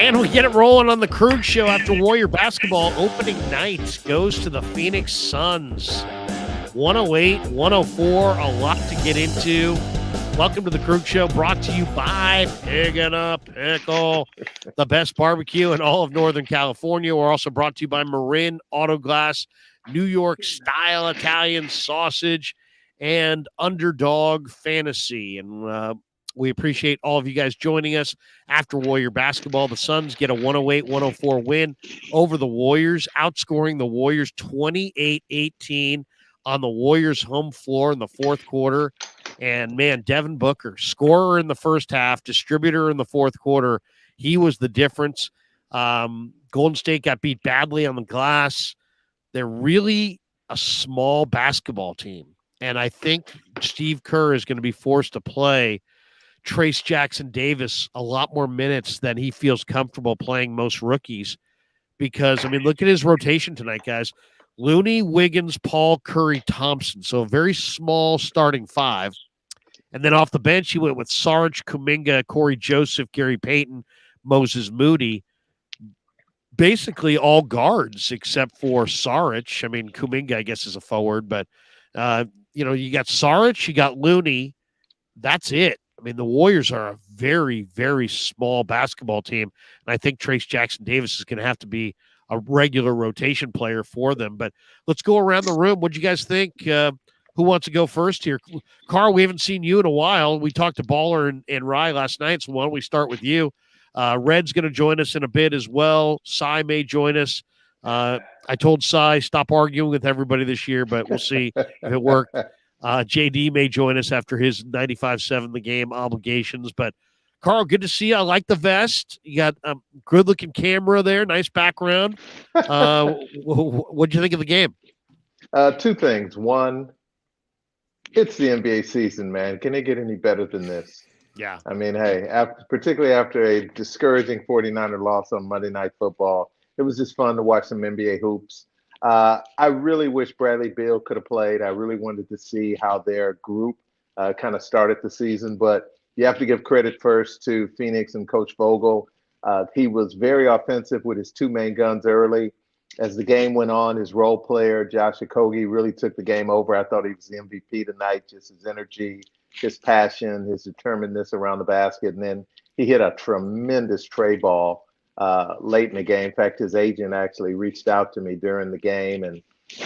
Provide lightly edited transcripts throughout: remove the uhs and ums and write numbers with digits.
And we get it rolling on the Krug Show after Warrior basketball opening night goes to the Phoenix Suns. 108, 104, a lot to get into. Welcome to the Krug Show, brought to you by Pig and a Pickle, the best barbecue in all of Northern California. We're also brought to you by Marin Autoglass, New York style Italian sausage, and Underdog Fantasy. And we appreciate all of you guys joining us after Warrior basketball. The Suns get a 108-104 win over the Warriors, outscoring the Warriors 28-18 on the Warriors' home floor in the fourth quarter. And, man, Devin Booker, scorer in the first half, distributor in the fourth quarter, he was the difference. Golden State got beat badly on the glass. They're really a small basketball team. And I think Steve Kerr is going to be forced to play Trace Jackson Davis a lot more minutes than he feels comfortable playing most rookies. Because, I mean, look at his rotation tonight, guys. Looney, Wiggins, Paul, Curry, Thompson. So a very small starting five. And then off the bench, he went with Sarge, Kuminga, Corey Joseph, Gary Payton, Moses Moody. Basically all guards except for Saric. I mean, Kuminga, I guess, is a forward. But, you got Saric, you got Looney. That's it. I mean, the Warriors are a very, very small basketball team. And I think Trace Jackson Davis is going to have to be a regular rotation player for them. But let's go around the room. What do you guys think? Who wants to go first here? Carl, we haven't seen you in a while. We talked to Baller and Rye last night, so why don't we start with you? Red's going to join us in a bit as well. Cy may join us. I told Cy, stop arguing with everybody this year, but we'll see if it worked. JD may join us after his 95-7 the game obligations. But, Carl, good to see you. I like the vest. You got a good-looking camera there, nice background. What'd you think of the game? Two things. One, it's the NBA season, man. Can it get any better than this? Yeah. I mean, hey, particularly after a discouraging 49er loss on Monday Night Football, it was just fun to watch some NBA hoops. I really wish Bradley Beal could have played. I really wanted to see how their group kind of started the season. But you have to give credit first to Phoenix and Coach Vogel. He was very offensive with his two main guns early. As the game went on, his role player, Josh Okogie, really took the game over. I thought he was the MVP tonight, just his energy, his passion, his determinedness around the basket. And then he hit a tremendous tray ball late in the game. In fact, his agent actually reached out to me during the game and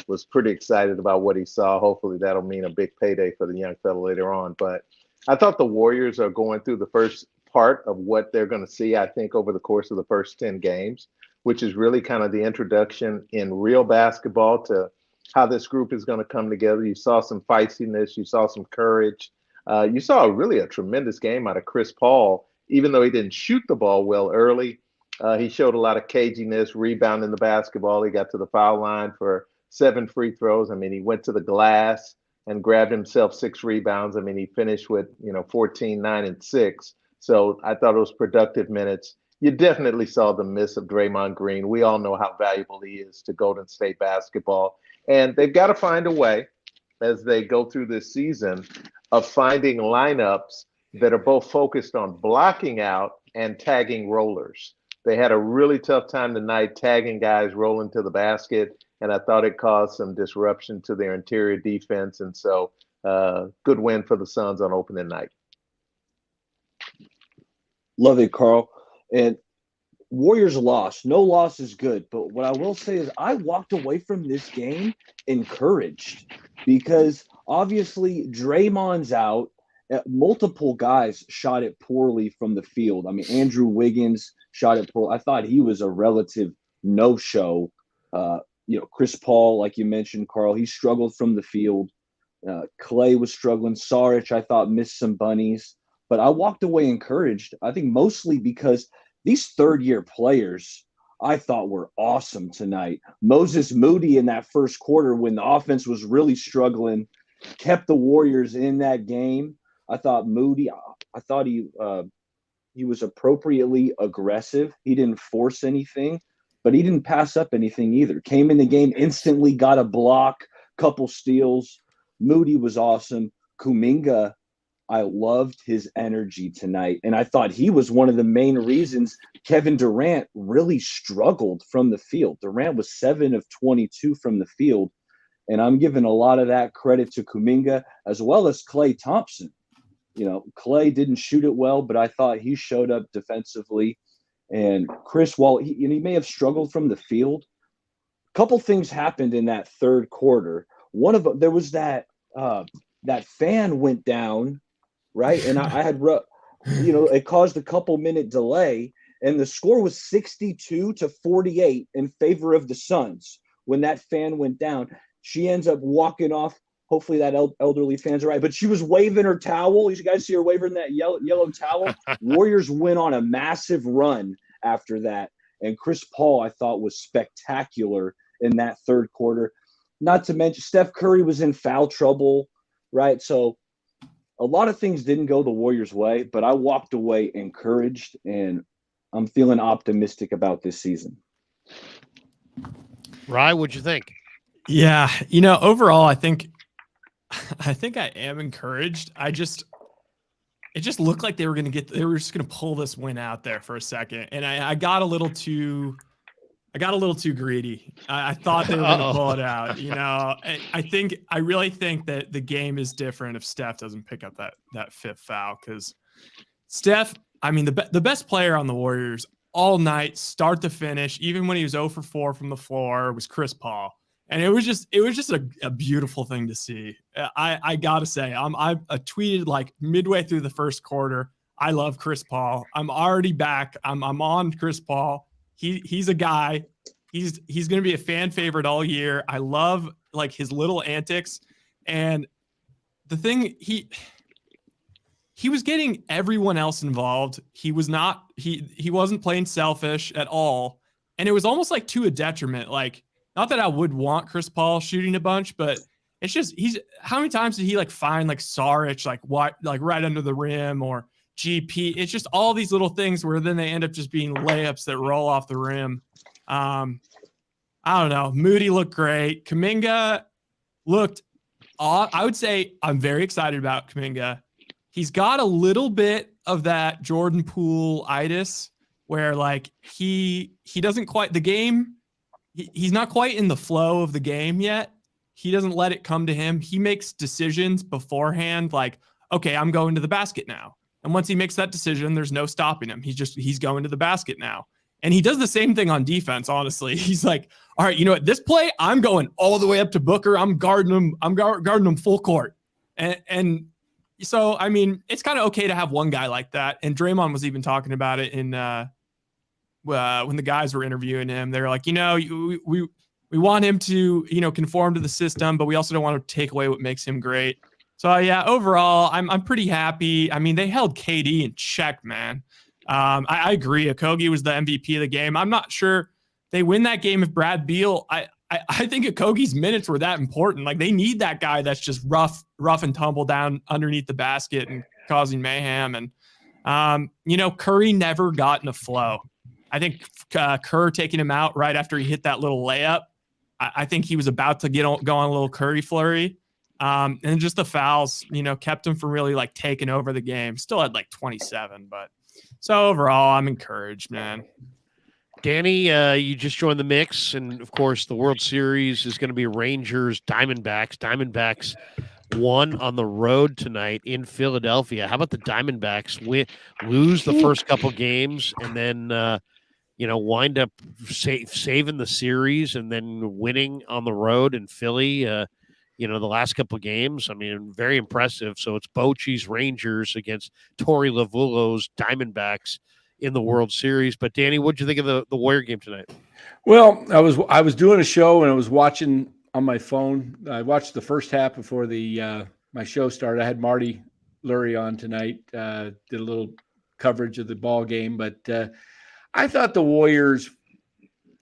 was pretty excited about what he saw. Hopefully that'll mean a big payday for the young fellow later on. But I thought the Warriors are going through the first part of what they're going to see, I think, over the course of the first 10 games, which is really kind of the introduction in real basketball to how this group is going to come together. You saw some feistiness. You saw some courage. You saw really a tremendous game out of Chris Paul, even though he didn't shoot the ball well early. He showed a lot of caginess, rebounding the basketball. He got to the foul line for 7 free throws. I mean, he went to the glass and grabbed himself 6 rebounds. I mean, he finished with, 14, 9, and 6. So I thought it was productive minutes. You definitely saw the miss of Draymond Green. We all know how valuable he is to Golden State basketball. And they've got to find a way, as they go through this season, of finding lineups that are both focused on blocking out and tagging rollers. They had a really tough time tonight tagging guys rolling to the basket, and I thought it caused some disruption to their interior defense. And so good win for the Suns on opening night. Love it, Carl. And Warriors lost. No loss is good. But what I will say is I walked away from this game encouraged because obviously Draymond's out. Multiple guys shot it poorly from the field. I mean, Andrew Wiggins shot it poorly. I thought he was a relative no-show. Chris Paul, like you mentioned, Carl, he struggled from the field. Clay was struggling. Saric, I thought, missed some bunnies. But I walked away encouraged, I think mostly because these third-year players I thought were awesome tonight. Moses Moody in that first quarter when the offense was really struggling kept the Warriors in that game. I thought Moody, I thought he was appropriately aggressive. He didn't force anything, but he didn't pass up anything either. Came in the game, instantly got a block, couple steals. Moody was awesome. Kuminga, I loved his energy tonight. And I thought he was one of the main reasons Kevin Durant really struggled from the field. Durant was 7 of 22 from the field. And I'm giving a lot of that credit to Kuminga as well as Klay Thompson. Klay didn't shoot it well, but I thought he showed up defensively. And Chris, while he may have struggled from the field, a couple things happened in that third quarter. One of them, there was that fan went down, right? And I had, it caused a couple minute delay, and the score was 62-48 in favor of the Suns when that fan went down. She ends up walking off. Hopefully that elderly fan's all right. But she was waving her towel. You guys see her waving that yellow towel? Warriors went on a massive run after that. And Chris Paul, I thought, was spectacular in that third quarter. Not to mention Steph Curry was in foul trouble, right? So a lot of things didn't go the Warriors' way, but I walked away encouraged, and I'm feeling optimistic about this season. Rye, what'd you think? Yeah, overall, I think I am encouraged. It just looked like they were just going to pull this win out there for a second. And I got a little too greedy. I thought they were going to pull it out. I really think that the game is different if Steph doesn't pick up that fifth foul, because Steph, the best player on the Warriors all night, start to finish, even when he was 0 for 4 from the floor, was Chris Paul. And it was just a beautiful thing to see. I gotta say, I tweeted like midway through the first quarter, I love Chris Paul. I'm already back. I'm on Chris Paul. He's a guy. He's gonna be a fan favorite all year. I love like his little antics. And the thing, he was getting everyone else involved. He wasn't playing selfish at all. And it was almost like to a detriment. Like, not that I would want Chris Paul shooting a bunch, but it's just how many times did he like find like Saric like right under the rim, or GP? It's just all these little things where then they end up just being layups that roll off the rim. I don't know. Moody looked great. Kuminga looked odd. I would say I'm very excited about Kuminga. He's got a little bit of that Jordan Poole-itis where like he doesn't quite the game. He's not quite in the flow of the game yet. He doesn't let it come to him. He makes decisions beforehand, like, okay, I'm going to the basket now. And once he makes that decision, there's no stopping him. He's going to the basket now. And he does the same thing on defense, honestly. He's like, all right, at this play, I'm going all the way up to Booker. I'm guarding him. I'm guarding him full court. And so, it's kind of okay to have one guy like that. And Draymond was even talking about it in when the guys were interviewing him. They were like, we want him to, conform to the system, but we also don't want to take away what makes him great. So yeah, overall, I'm pretty happy. They held KD in check, man. I agree. Okogie was the MVP of the game. I'm not sure they win that game if Brad Beal. I think Okogie's minutes were that important. Like, they need that guy that's just rough and tumble down underneath the basket and causing mayhem. And Curry never got in a flow. I think Kerr taking him out right after he hit that little layup, I think he was about to go on a little Curry flurry. And just the fouls, kept him from really like taking over the game. Still had like 27, but so overall, I'm encouraged, man. Danny, you just joined the mix, and of course, the World Series is going to be Rangers Diamondbacks. Diamondbacks won on the road tonight in Philadelphia. How about the Diamondbacks lose the first couple games and then wind up saving the series and then winning on the road in Philly, the last couple of games. Very impressive. So it's Bochy's Rangers against Torey Lovullo's Diamondbacks in the World Series. But Danny, what'd you think of the Warrior game tonight? Well, I was doing a show and I was watching on my phone. I watched the first half before my show started. I had Marty Lurie on tonight, did a little coverage of the ball game, but I thought the Warriors,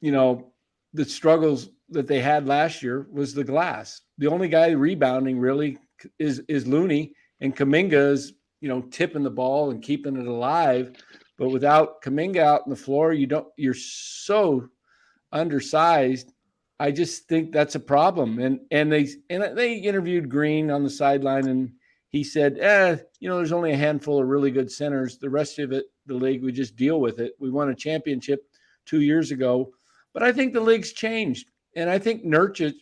the struggles that they had last year was the glass. The only guy rebounding really is Looney, and Kuminga is, tipping the ball and keeping it alive. But without Kuminga out on the floor, you're so undersized. I just think that's a problem. And they interviewed Green on the sideline, and he said, there's only a handful of really good centers. The rest of it, the league, we just deal with it. We won a championship 2 years ago. But I think the league's changed. And I think Nurkic,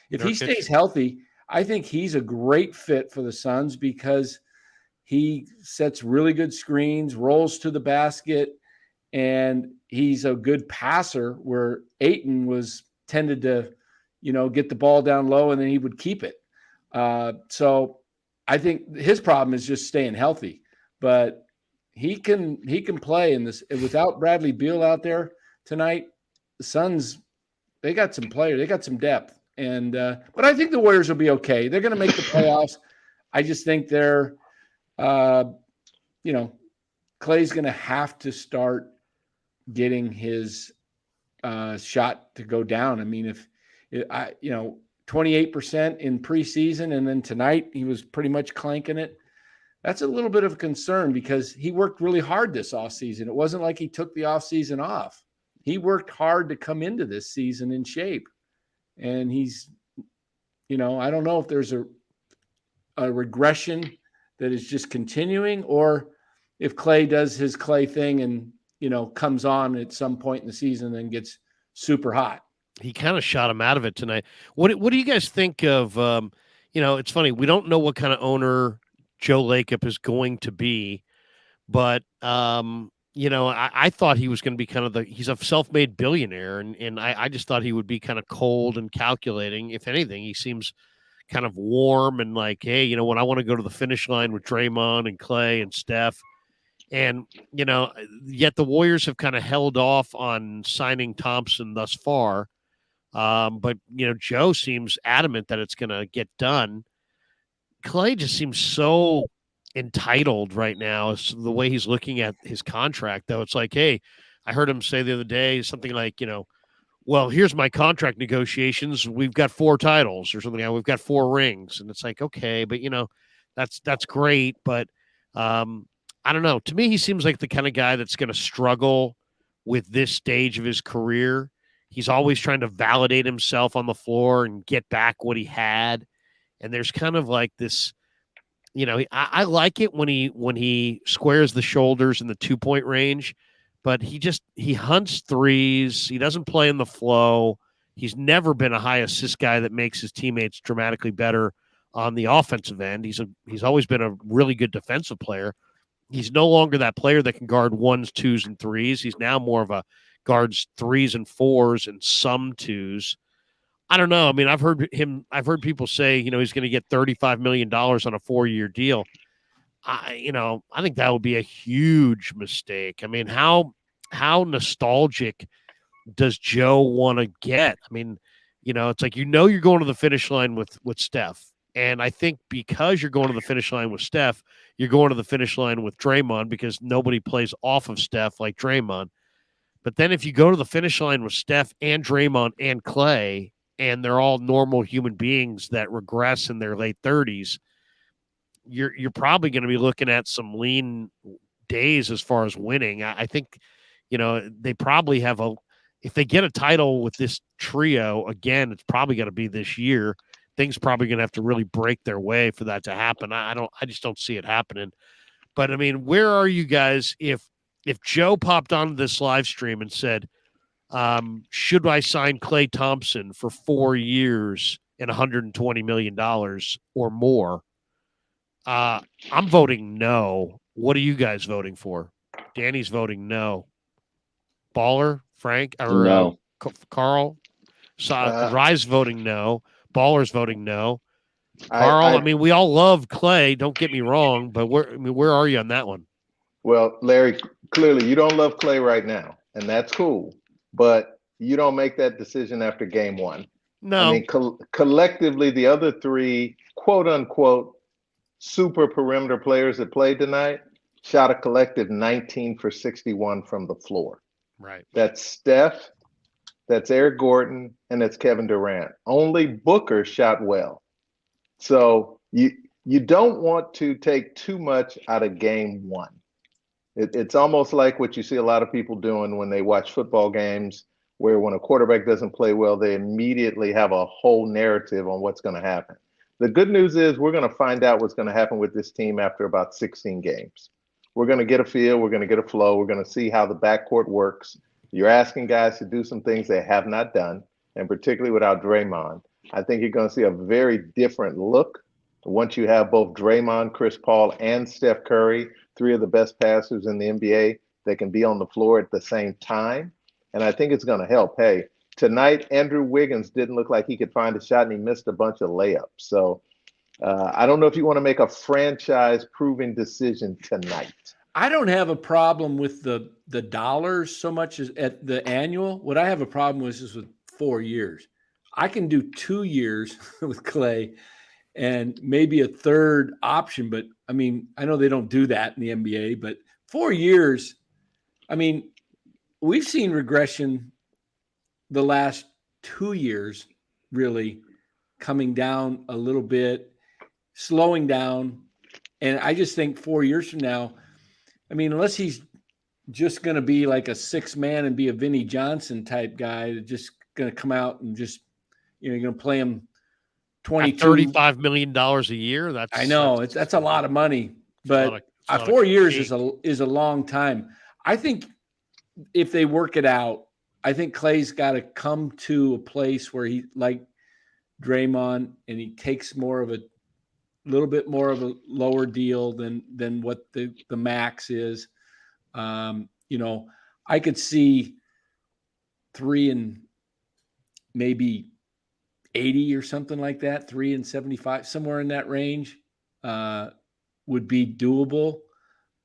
if he stays healthy, I think he's a great fit for the Suns because he sets really good screens, rolls to the basket, and he's a good passer where Ayton was tended to, get the ball down low and then he would keep it. So I think his problem is just staying healthy, but he can play in this without Bradley Beal out there tonight. The Suns, they got some players, they got some depth, and but I think the Warriors will be okay. They're going to make the playoffs. I just think they're, Clay's going to have to start getting his shot to go down. I mean, 28% in preseason, and then tonight he was pretty much clanking it. That's a little bit of a concern because he worked really hard this offseason. It wasn't like he took the offseason off. He worked hard to come into this season in shape. And he's, I don't know if there's a regression that is just continuing or if Clay does his Clay thing and, comes on at some point in the season and gets super hot. He kind of shot him out of it tonight. What do you guys think of, it's funny. We don't know what kind of owner Joe Lacob is going to be, but, I thought he was going to be kind of he's a self-made billionaire. And I just thought he would be kind of cold and calculating. If anything, he seems kind of warm and like, hey, when I want to go to the finish line with Draymond and Clay and Steph. And, yet the Warriors have kind of held off on signing Thompson thus far. But, Joe seems adamant that it's going to get done. Clay just seems so entitled right now. It's the way he's looking at his contract, though. It's like, hey, I heard him say the other day something like, well, here's my contract negotiations. We've got 4 titles or something. We've got 4 rings. And it's like, okay, but, that's great. But I don't know. To me, he seems like the kind of guy that's going to struggle with this stage of his career. He's always trying to validate himself on the floor and get back what he had. And there's kind of like this, I like it when he squares the shoulders in the 2-point range, but he hunts threes. He doesn't play in the flow. He's never been a high assist guy that makes his teammates dramatically better on the offensive end. He's always been a really good defensive player. He's no longer that player that can guard 1s, 2s, and 3s. He's now more of a guards 3s and 4s and some 2s. I don't know. I mean, I've heard people say, he's going to get $35 million on a 4-year deal. I think that would be a huge mistake. I mean, how nostalgic does Joe want to get? I mean, it's like, you're going to the finish line with Steph. And I think because you're going to the finish line with Steph, you're going to the finish line with Draymond because nobody plays off of Steph like Draymond. But then if you go to the finish line with Steph and Draymond and Clay, and they're all normal human beings that regress in their late 30s, you're probably going to be looking at some lean days as far as winning. I think, they probably have if they get a title with this trio again, it's probably going to be this year. Things probably going to have to really break their way for that to happen. I just don't see it happening. But I mean, where are you guys if Joe popped onto this live stream and said, should I sign Klay Thompson for 4 years and $120 million or more? I'm voting no. What are you guys voting for? Danny's voting no. Baller, Frank, or No. Carl? Rye's voting no. Baller's voting no. Carl, I mean, we all love Clay. Don't get me wrong, but where are you on that one? Well, Larry, clearly you don't love Clay right now, and that's cool. But you don't make that decision after game 1. No. I mean, collectively, the other 3 quote unquote super perimeter players that played tonight shot a collective 19 for 61 from the floor. Right. That's Steph, that's Eric Gordon, and that's Kevin Durant. Only Booker shot well. So you don't want to take too much out of game 1. It's almost like what you see a lot of people doing when they watch football games, where when a quarterback doesn't play well, they immediately have a whole narrative on what's going to happen. The good news is we're going to find out what's going to happen with this team after about 16 games. We're going to get a feel. We're going to get a flow. We're going to see how the backcourt works. You're asking guys to do some things they have not done, and particularly without Draymond. I think you're going to see a very different look once you have both Draymond, Chris Paul, and Steph Curry, three of the best passers in the NBA that can be on the floor at the same time. And I think it's going to help. Hey, tonight, Andrew Wiggins didn't look like he could find a shot, and he missed a bunch of layups. So I don't know if you want to make a franchise-proving decision tonight. I don't have a problem with the dollars so much as at the annual. What I have a problem with is with 4 years. I can do 2 years with Clay and maybe a third option, but I mean, I know they don't do that in the NBA, but 4 years, I mean, we've seen regression the last 2 years, really coming down a little bit, slowing down. And I just think 4 years from now, I mean, unless he's just going to be like a 6-man and be a Vinnie Johnson type guy, just going to come out and just, you know, you're going to play him 22, $35 million a year. I know that's a lot of money, but 4 years is a long time. I think if they work it out, I think Clay's got to come to a place where he, like Draymond, and he takes more of a little bit more of a lower deal than what the max is. You know, I could see 3 and maybe 80 or something like that, 3 and 75, somewhere in that range would be doable.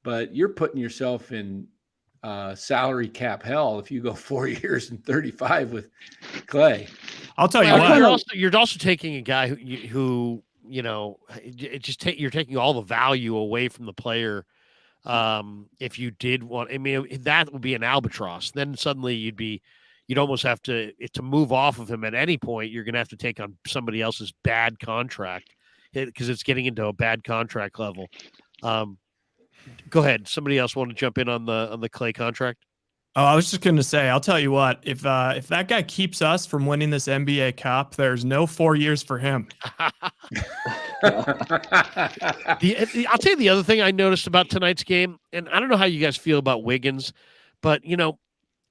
But you're putting yourself in salary cap hell if you go 4 years and 35 with Clay. I'll tell you what. You're also taking a guy who you know, you're taking all the value away from the player. If you did want, I mean, that would be an albatross. Then suddenly you'd almost have to move off of him at any point. You're going to have to take on somebody else's bad contract because it's getting into a bad contract level. Go ahead. Somebody else want to jump in on the Clay contract? Oh, I was just going to say, I'll tell you what, if that guy keeps us from winning this NBA Cup, there's no 4 years for him. I'll tell you the other thing I noticed about tonight's game, and I don't know how you guys feel about Wiggins, but, you know,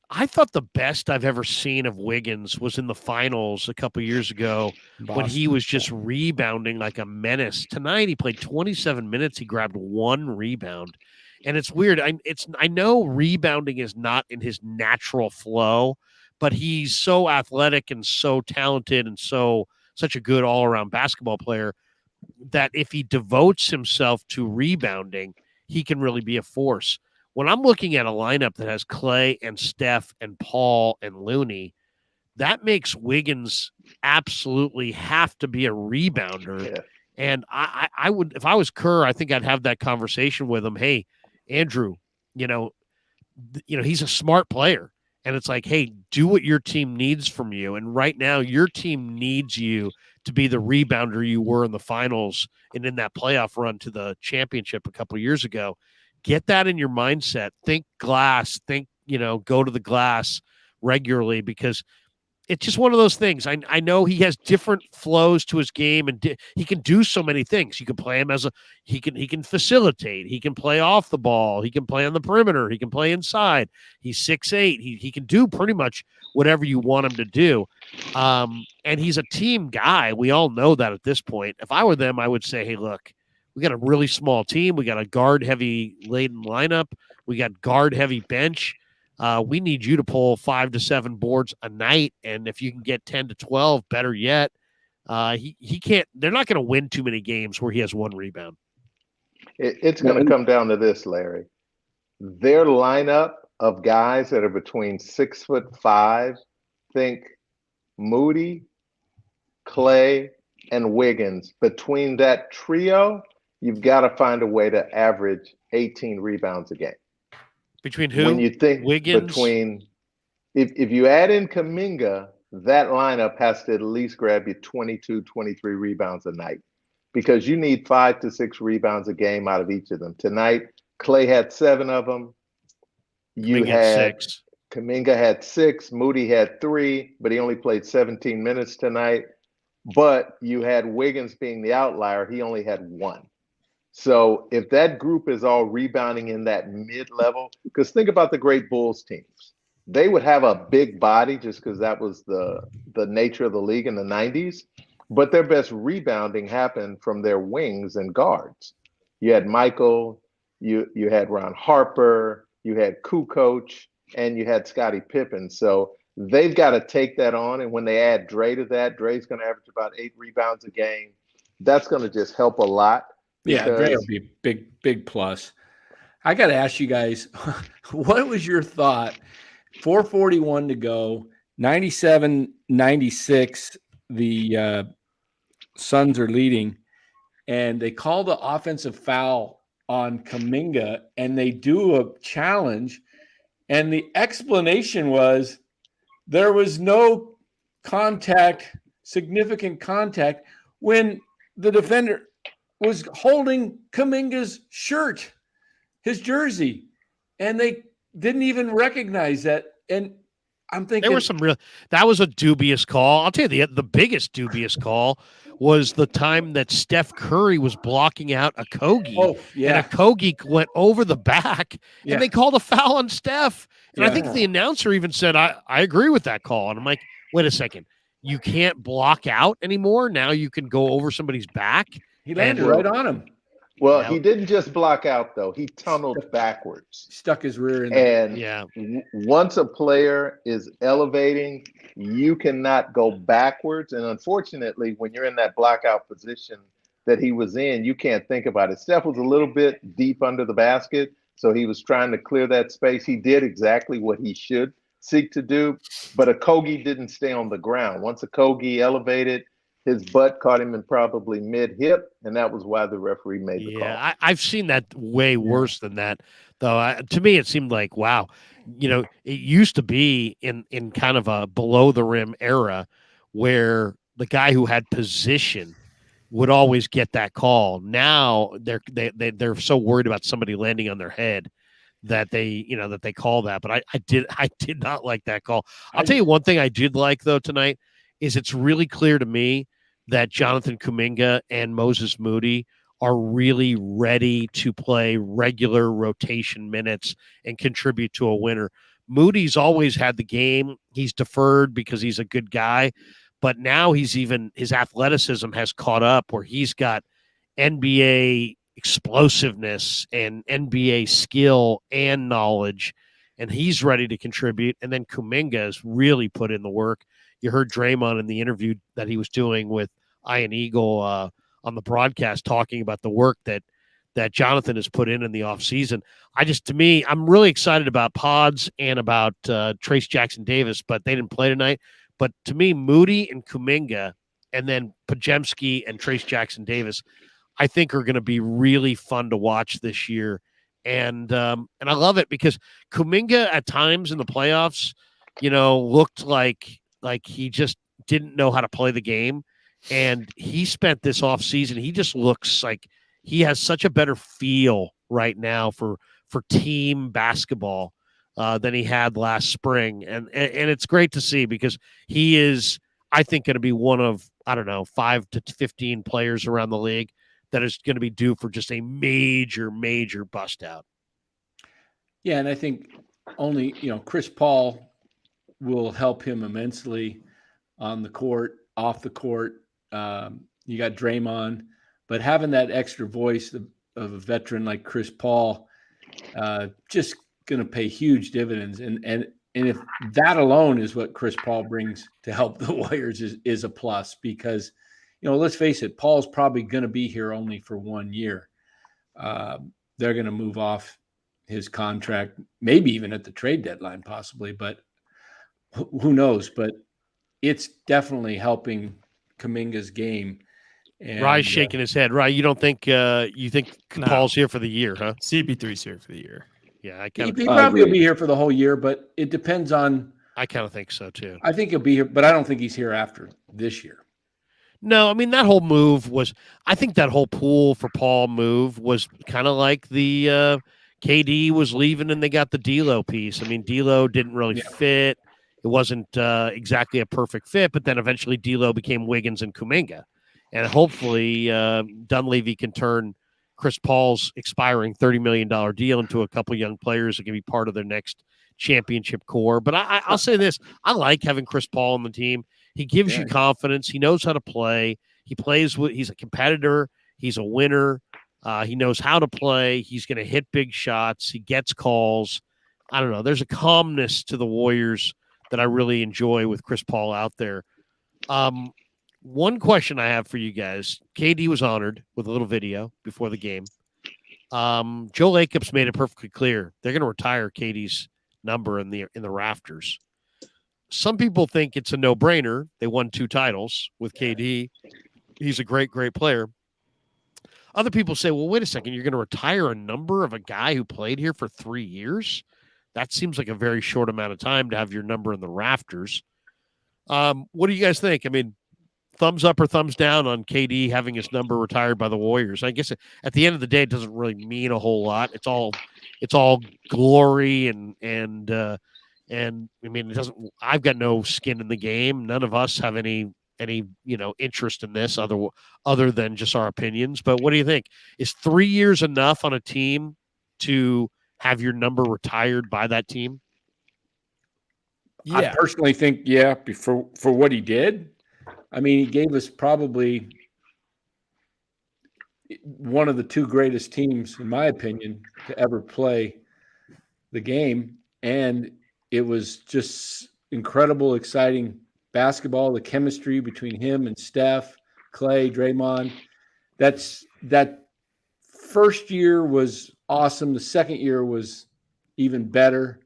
I thought the best I've ever seen of Wiggins was in the finals a couple years ago when he was just rebounding like a menace. Tonight, he played 27 minutes. He grabbed 1 rebound. And it's weird. I know rebounding is not in his natural flow, but he's so athletic and so talented and such a good all-around basketball player that if he devotes himself to rebounding, he can really be a force. When I'm looking at a lineup that has Clay and Steph and Paul and Looney, that makes Wiggins absolutely have to be a rebounder. Yeah. And I would, if I was Kerr, I think I'd have that conversation with him. Hey, Andrew, you know, he's a smart player, and it's like, hey, do what your team needs from you. And right now, your team needs you to be the rebounder you were in the finals and in that playoff run to the championship a couple of years ago. Get that in your mindset. Think glass. Think, go to the glass regularly, because it's just one of those things. I know he has different flows to his game, and he can do so many things. You can play him he can facilitate. He can play off the ball. He can play on the perimeter. He can play inside. He's 6'8". He can do pretty much whatever you want him to do. And he's a team guy. We all know that at this point. If I were them, I would say, hey, look, we got a really small team. We got a guard-heavy laden lineup. We got guard-heavy bench. We need you to pull 5 to 7 boards a night, and if you can get 10 to 12, better yet. He can't. They're not going to win too many games where he has 1 rebound. It's going to come down to this, Larry. Their lineup of guys that are between 6'5", think Moody, Clay, and Wiggins. Between that trio, you've got to find a way to average 18 rebounds a game. Between who? When you think Wiggins? If you add in Kuminga, that lineup has to at least grab you 22, 23 rebounds a night, because you need 5 to 6 rebounds a game out of each of them. Tonight, Clay had 7 of them. You had 6. Kuminga had 6. Moody had 3, but he only played 17 minutes tonight. but you had Wiggins being the outlier. He only had one. So if that group is all rebounding in that mid-level, because think about the great Bulls teams. They would have a big body just because that was the nature of the league in the 90s, but their best rebounding happened from their wings and guards. You had Michael, you had Ron Harper, you had Kukoc, and you had Scottie Pippen. So they've got to take that on. And when they add Dre to that, Dre's going to average about 8 rebounds a game. That's going to just help a lot. Yeah, Dre will be a big plus. I got to ask you guys, what was your thought? 4:41 to go, 97-96, the Suns are leading, and they call the offensive foul on Kuminga, and they do a challenge, and the explanation was there was no significant contact, when the defender was holding Kuminga's shirt, his jersey, and they didn't even recognize that. And I'm thinking there was that was a dubious call. I'll tell you the biggest dubious call was the time that Steph Curry was blocking out a Kogi. Oh, yeah. And a Kogi went over the back, and they called a foul on Steph. And I think the announcer even said, I agree with that call. And I'm like, wait a second. You can't block out anymore. Now you can go over somebody's back. He landed right on him. Well, he didn't just block out, though. He tunneled backwards. Stuck his rear in there. And once a player is elevating, you cannot go backwards. And unfortunately, when you're in that blockout position that he was in, you can't think about it. Steph was a little bit deep under the basket, so he was trying to clear that space. He did exactly what he should seek to do, but a Kogi didn't stay on the ground. Once a Kogi elevated, his butt caught him in probably mid-hip, and that was why the referee made the call. Yeah, I've seen that way worse than that, though. To me, it seemed like, wow, it used to be in kind of a below-the-rim era where the guy who had position would always get that call. Now they're so worried about somebody landing on their head that they call that. But I did not like that call. I'll tell you one thing I did like, though, tonight is it's really clear to me that Jonathan Kuminga and Moses Moody are really ready to play regular rotation minutes and contribute to a winner. Moody's always had the game. He's deferred because he's a good guy, but now his athleticism has caught up where he's got NBA explosiveness and NBA skill and knowledge, and he's ready to contribute. And then Kuminga has really put in the work. You heard Draymond in the interview that he was doing with Ian Eagle on the broadcast talking about the work that Jonathan has put in the offseason. I'm really excited about Pods and about Trace Jackson-Davis, but they didn't play tonight. But to me, Moody and Kuminga and then Podziemski and Trace Jackson-Davis, I think are going to be really fun to watch this year. And I love it because Kuminga at times in the playoffs, looked like he just didn't know how to play the game. And he spent this offseason, he just looks like he has such a better feel right now for team basketball than he had last spring. And it's great to see because he is, I think, going to be one of, 5 to 15 players around the league that is going to be due for just a major, major bust out. Yeah, and I think only, Chris Paul will help him immensely on the court, off the court. You got Draymond, but having that extra voice of a veteran like Chris Paul, just going to pay huge dividends. And if that alone is what Chris Paul brings to help the Warriors is a plus, because, let's face it, Paul's probably going to be here only for 1 year. They're going to move off his contract, maybe even at the trade deadline, possibly, but who knows? But it's definitely helping Kuminga's game. And Rye's shaking his head. Rye, you don't think you think Paul's here for the year, huh? CP3's here for the year. Yeah, he probably will be here for the whole year, but it depends on. I kind of think so too. I think he'll be here, but I don't think he's here after this year. No, I mean that whole move was. I think that whole pool for Paul move was kind of like the KD was leaving and they got the D'Lo piece. I mean, D'Lo didn't really fit. It wasn't exactly a perfect fit, but then eventually D'Lo became Wiggins and Kuminga. And hopefully Dunleavy can turn Chris Paul's expiring $30 million deal into a couple young players that can be part of their next championship core. But I'll say this. I like having Chris Paul on the team. He gives you confidence. He knows how to play. He plays with – he's a competitor. He's a winner. He knows how to play. He's going to hit big shots. He gets calls. I don't know. There's a calmness to the Warriors that I really enjoy with Chris Paul out there. One question I have for you guys. KD was honored with a little video before the game. Joe Lacob's made it perfectly clear they're going to retire KD's number in the rafters. Some people think it's a no-brainer. They won 2 titles with KD. He's a great, great player. Other people say, well, wait a second. You're going to retire a number of a guy who played here for 3 years? That seems like a very short amount of time to have your number in the rafters. What do you guys think? I mean, thumbs up or thumbs down on KD having his number retired by the Warriors? I guess at the end of the day, it doesn't really mean a whole lot. It's all glory and I mean, it doesn't. I've got no skin in the game. None of us have any interest in this other than just our opinions. But what do you think? Is 3 years enough on a team to have your number retired by that team? Yeah. I personally think, for what he did. I mean, he gave us probably one of the 2 greatest teams, in my opinion, to ever play the game. And it was just incredible, exciting basketball, the chemistry between him and Steph, Clay, Draymond. That first year was awesome. The second year was even better.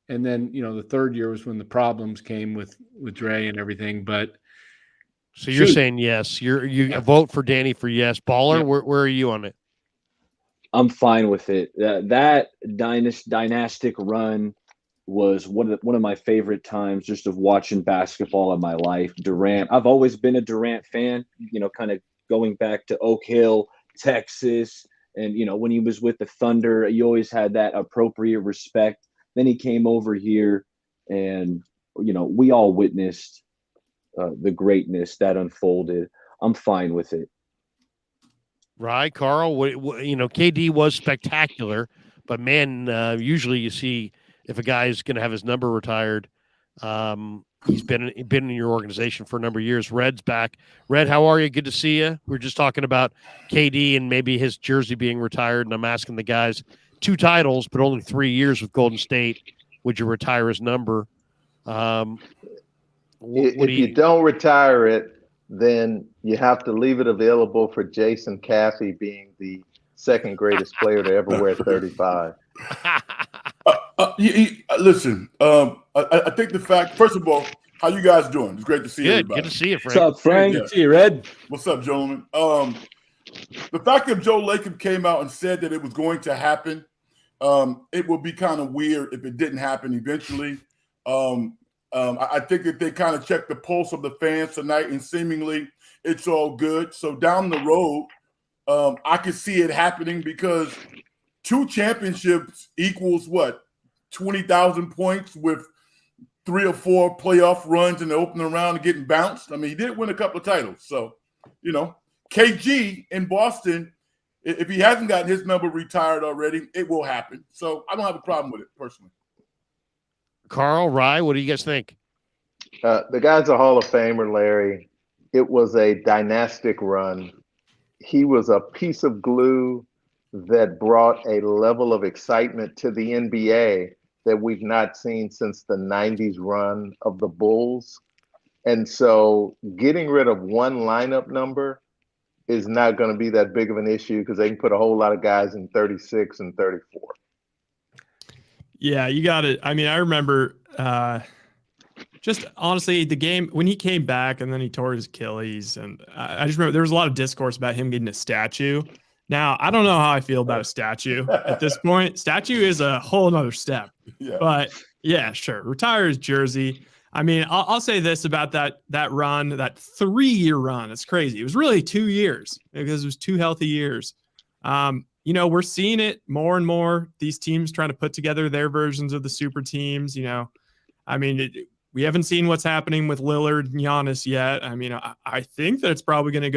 And then, the third year was when the problems came with Dre and everything. But so you're saying yes. You vote for Danny for yes. Baller, where are you on it? I'm fine with it. That dynastic run was one of my favorite times just of watching basketball in my life. Durant, I've always been a Durant fan, kind of going back to Oak Hill, Texas. And, when he was with the Thunder, you always had that appropriate respect. Then he came over here and, we all witnessed the greatness that unfolded. I'm fine with it. Right, Carl. KD was spectacular, but man, usually you see if a guy's going to have his number retired, he's been in your organization for a number of years. Red's back. Red, how are you? Good to see you. We're just talking about KD and maybe his jersey being retired, and I'm asking the guys 2 titles, but only 3 years with Golden State. Would you retire his number? If you don't retire it, then you have to leave it available for Jason Caffey being the second greatest player to ever wear 35. Listen, I think the fact, first of all, how you guys doing? It's great to see everybody. Good to see you, Frank. What's up, Frank? Yeah. Good to see you, Red. What's up, gentlemen? The fact that Joe Lacob came out and said that it was going to happen, it will be kind of weird if it didn't happen eventually. I think that they kind of checked the pulse of the fans tonight, and seemingly it's all good. So down the road, I could see it happening because 2 championships equals what? 20,000 points with 3 or 4 playoff runs in the opening round and getting bounced. I mean, he did win a couple of titles. So, KG in Boston, if he hasn't gotten his number retired already, it will happen. So I don't have a problem with it personally. Carl, Rye, what do you guys think? The guy's a Hall of Famer, Larry. It was a dynastic run. He was a piece of glue that brought a level of excitement to the NBA that we've not seen since the 90s run of the Bulls. And so getting rid of one lineup number is not going to be that big of an issue because they can put a whole lot of guys in 36 and 34. Yeah, you got it. I mean, I remember just honestly the game when he came back and then he tore his Achilles. And I just remember there was a lot of discourse about him getting a statue. Now, I don't know how I feel about a statue at this point. Statue is a whole nother step. Yeah. But yeah, sure. Retire his jersey. I mean, I'll say this about that run, that 3-year run. It's crazy. It was really 2 years because it was 2 healthy years. We're seeing it more and more. These teams trying to put together their versions of the super teams. I mean, we haven't seen what's happening with Lillard and Giannis yet. I mean, I think that it's probably going to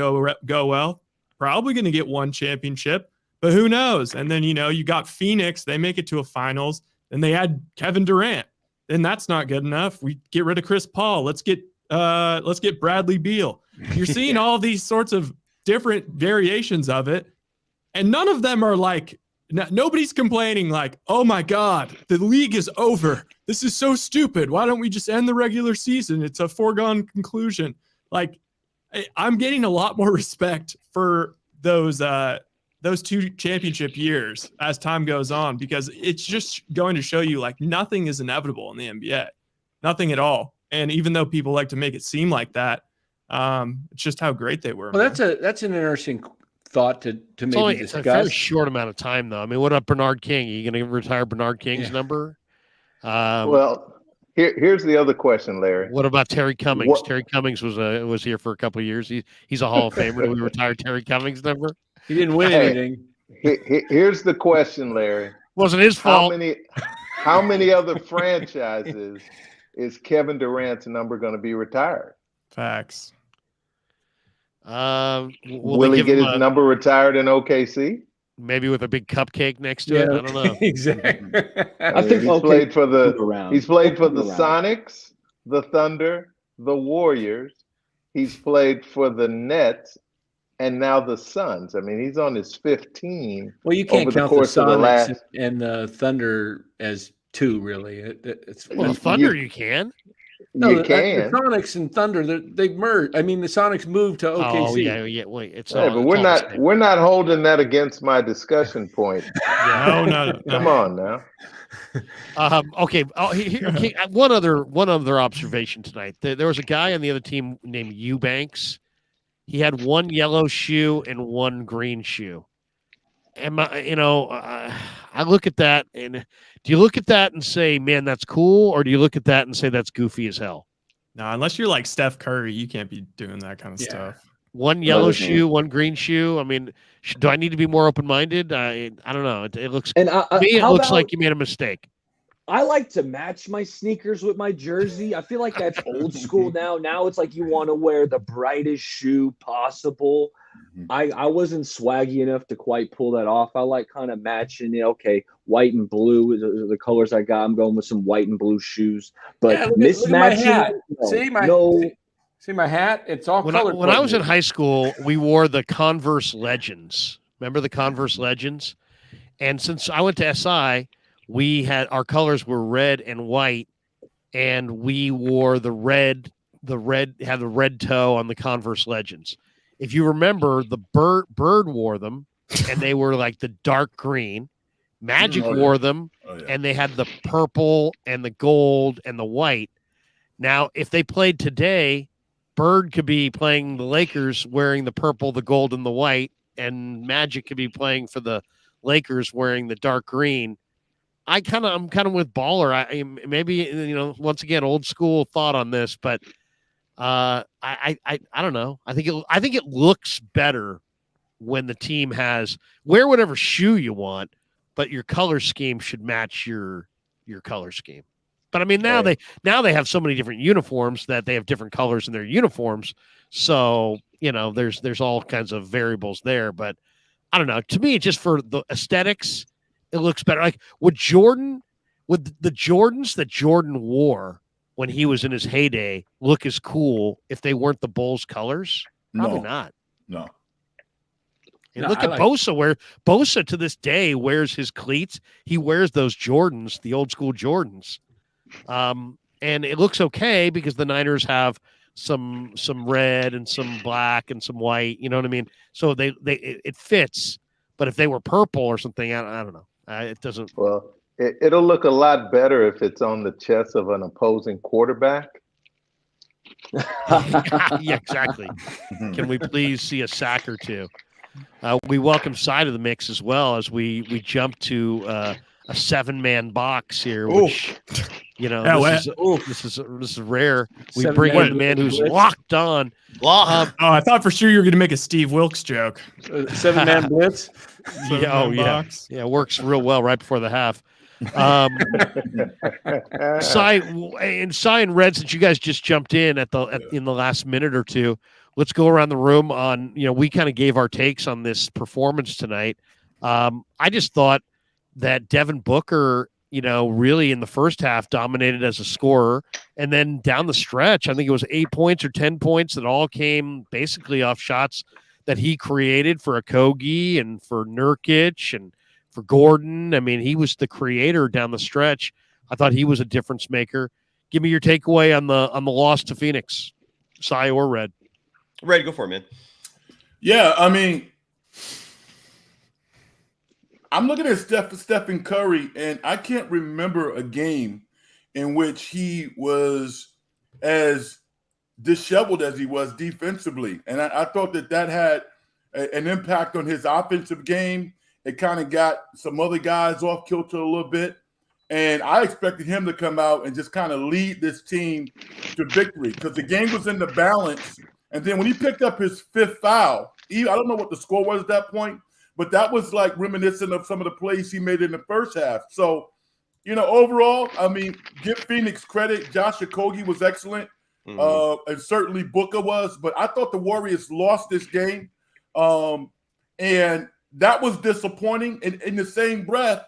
go well. Probably going to get one championship, but who knows? And then, you got Phoenix. They make it to a finals. Then they add Kevin Durant. Then that's not good enough. We get rid of Chris Paul. Let's get Bradley Beal. You're seeing all these sorts of different variations of it, and none of them are like, nobody's complaining like, oh my God, the league is over. This is so stupid. Why don't we just end the regular season? It's a foregone conclusion. Like, I'm getting a lot more respect for those two championship years as time goes on, because it's just going to show you like nothing is inevitable in the NBA, nothing at all. And even though people like to make it seem like that, it's just how great they were. Well, that's an interesting thought to maybe discuss. It's a very short amount of time, though. I mean, what about Bernard King? Are you going to retire Bernard King's number? Well, here's the other question, Larry. What about Terry Cummings? Terry Cummings was here for a couple of years. He's a Hall of Famer. Do we retire Terry Cummings' number? He didn't win anything. Here's the question, Larry. Wasn't his fault. How many other franchises is Kevin Durant's number going to be retired? Facts. Will he get his number retired in OKC? Maybe with a big cupcake next to it. I don't know. Exactly. I think he's played for the Sonics, the Thunder, the Warriors. He's played for the Nets, and now the Suns. I mean, he's on his 15. Well, you can't count the Sonics and the Thunder as two, really. The Thunder you can. No, the Sonics and Thunder, they merged. I mean, the Sonics moved to OKC. Oh yeah. Wait, but we're not holding that against my discussion point. No. Come on now. Okay. One other observation tonight. There was a guy on the other team named Eubanks. He had one yellow shoe and one green shoe. And I look at that, and do you look at that and say, man, that's cool? Or do you look at that and say that's goofy as hell? No, unless you're like Steph Curry, you can't be doing that kind of stuff. One yellow shoe, one green shoe. I mean, do I need to be more open-minded? I don't know. It looks it looks like you made a mistake. I like to match my sneakers with my jersey. I feel like that's old school now. Now it's like you want to wear the brightest shoe possible. I wasn't swaggy enough to quite pull that off. I like kind of matching it. Okay, white and blue is the colors I got. I'm going with some white and blue shoes. But mismatching. See my hat? It's all colored. When I was in high school, we wore the Converse Legends. Remember the Converse Legends? And since I went to SI, our colors were red and white, and we wore the red had the red toe on the Converse Legends. If you remember, the Bird wore them, and they were like the dark green. Magic wore them, and they had the purple and the gold and the white. Now, if they played today, Bird could be playing the Lakers wearing the purple, the gold, and the white, and Magic could be playing for the Lakers wearing the dark green. I'm kind of with Baller. I maybe once again old school thought on this, but I don't know. I think it looks better when the team has wear whatever shoe you want, but your color scheme should match your color scheme. But I mean now they have so many different uniforms that they have different colors in their uniforms. So there's all kinds of variables there. But I don't know. To me, just for the aesthetics, it looks better. Like with the Jordans that Jordan wore when he was in his heyday look as cool if they weren't the Bulls colors? Probably not. No. And look at Bosa, where Bosa to this day wears his cleats. He wears those Jordans, the old school Jordans. And it looks okay because the Niners have some red and some black and some white, you know what I mean? So it fits. But if they were purple or something, I don't know. It doesn't. Well, it'll look a lot better if it's on the chest of an opposing quarterback. Yeah, exactly. Can we please see a sack or two? We welcome Side of the mix as well as we jump to a 7-man box here, which this is rare. We bring in the man who's locked on. I thought for sure you were going to make a Steve Wilkes joke. 7-man blitz. Yeah, it works real well right before the half. Cy and Red, since you guys just jumped in in the last minute or two, let's go around the room on, we kind of gave our takes on this performance tonight. I just thought that Devin Booker, really in the first half dominated as a scorer. And then down the stretch, I think it was 8 points or 10 points that all came basically off shots that he created for Okogie and for Nurkic and for Gordon. I mean, he was the creator down the stretch. I thought he was a difference maker. Give me your takeaway on the loss to Phoenix, Cy or Red. Red, go for it, man. Yeah, I mean, I'm looking at Stephen Curry, and I can't remember a game in which he was as disheveled as he was defensively. And I thought that had an impact on his offensive game. It kind of got some other guys off kilter a little bit. And I expected him to come out and just kind of lead this team to victory because the game was in the balance. And then when he picked up his fifth foul, I don't know what the score was at that point, but that was like reminiscent of some of the plays he made in the first half. So, overall, I mean, give Phoenix credit. Josh Okogie was excellent. And certainly Booker was. But I thought the Warriors lost this game. And that was disappointing. In the same breath,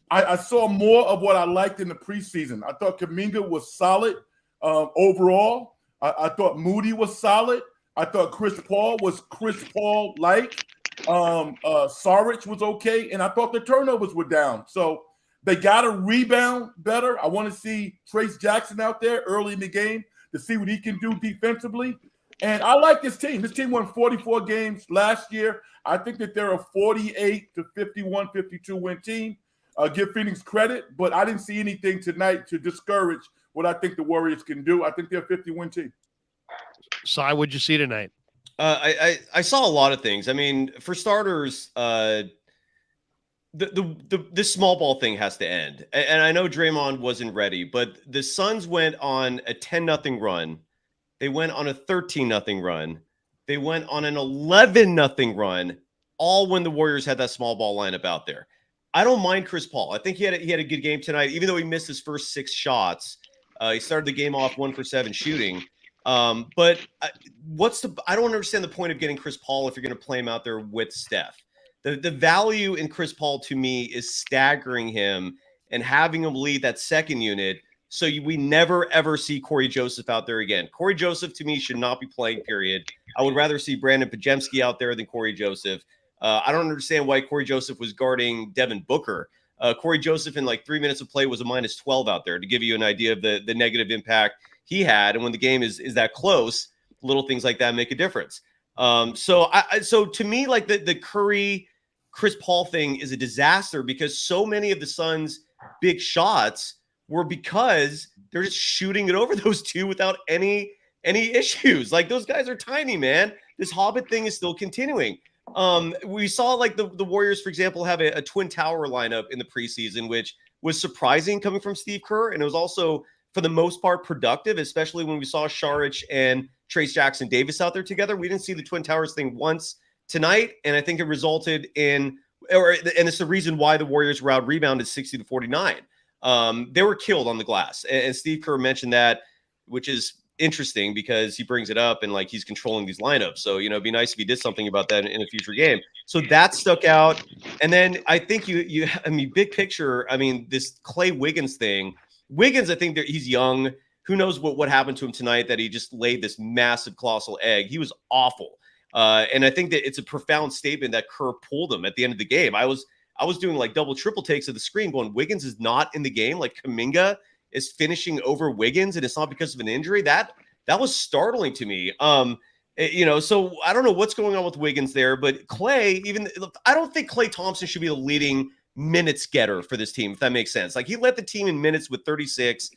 I saw more of what I liked in the preseason. I thought Kuminga was solid overall. I thought Moody was solid. I thought Chris Paul was Chris Paul-like. Saric was okay. And I thought the turnovers were down. So they got to rebound better. I want to see Trace Jackson out there early in the game to see what he can do defensively. And I like this team. This team won 44 games last year. I think that they're a 48 to 51, 52 win team. Give Phoenix credit, but I didn't see anything tonight to discourage what I think the Warriors can do. I think they're a 50-win team. Cy, what'd you see tonight? I saw a lot of things. I mean, for starters, the small ball thing has to end. And I know Draymond wasn't ready, but the Suns went on a 10-0 run. They went on a 13-0 run. They went on an 11-0 run, all when the Warriors had that small ball lineup out there. I don't mind Chris Paul. I think he had a good game tonight, even though he missed his first 6 shots. He started the game off 1 for 7 shooting. But I don't understand the point of getting Chris Paul if you're going to play him out there with Steph. The value in Chris Paul to me is staggering him and having him lead that second unit. So we never, ever see Corey Joseph out there again. Corey Joseph, to me, should not be playing, period. I would rather see Brandon Pajemski out there than Corey Joseph. I don't understand why Corey Joseph was guarding Devin Booker. Corey Joseph in like 3 minutes of play was a -12 out there to give you an idea of the negative impact he had. And when the game is that close, little things like that make a difference. So to me, like the Curry Chris Paul thing is a disaster because so many of the Suns' big shots were because they're just shooting it over those two without any issues. Like those guys are tiny, man. This Hobbit thing is still continuing. We saw like the Warriors, for example, have a twin tower lineup in the preseason, which was surprising coming from Steve Kerr. And it was also, for the most part, productive, especially when we saw Saric and Trace Jackson Davis out there together. We didn't see the twin towers thing once tonight. And I think it resulted and it's the reason why the Warriors were out rebounded 60-49. They were killed on the glass. And Steve Kerr mentioned that, which is interesting because he brings it up and like he's controlling these lineups. So, it'd be nice if he did something about that in a future game. So that stuck out. And then I think big picture, this Clay Wiggins thing, I think that he's young. Who knows what happened to him tonight that he just laid this massive colossal egg. He was awful. And I think that it's a profound statement that Kerr pulled him at the end of the game. I was doing like double, triple takes of the screen going, Wiggins is not in the game. Like Kuminga is finishing over Wiggins and it's not because of an injury. That was startling to me. So I don't know what's going on with Wiggins there, but Clay, I don't think Klay Thompson should be the leading minutes getter for this team, if that makes sense. Like he led the team in minutes with 36.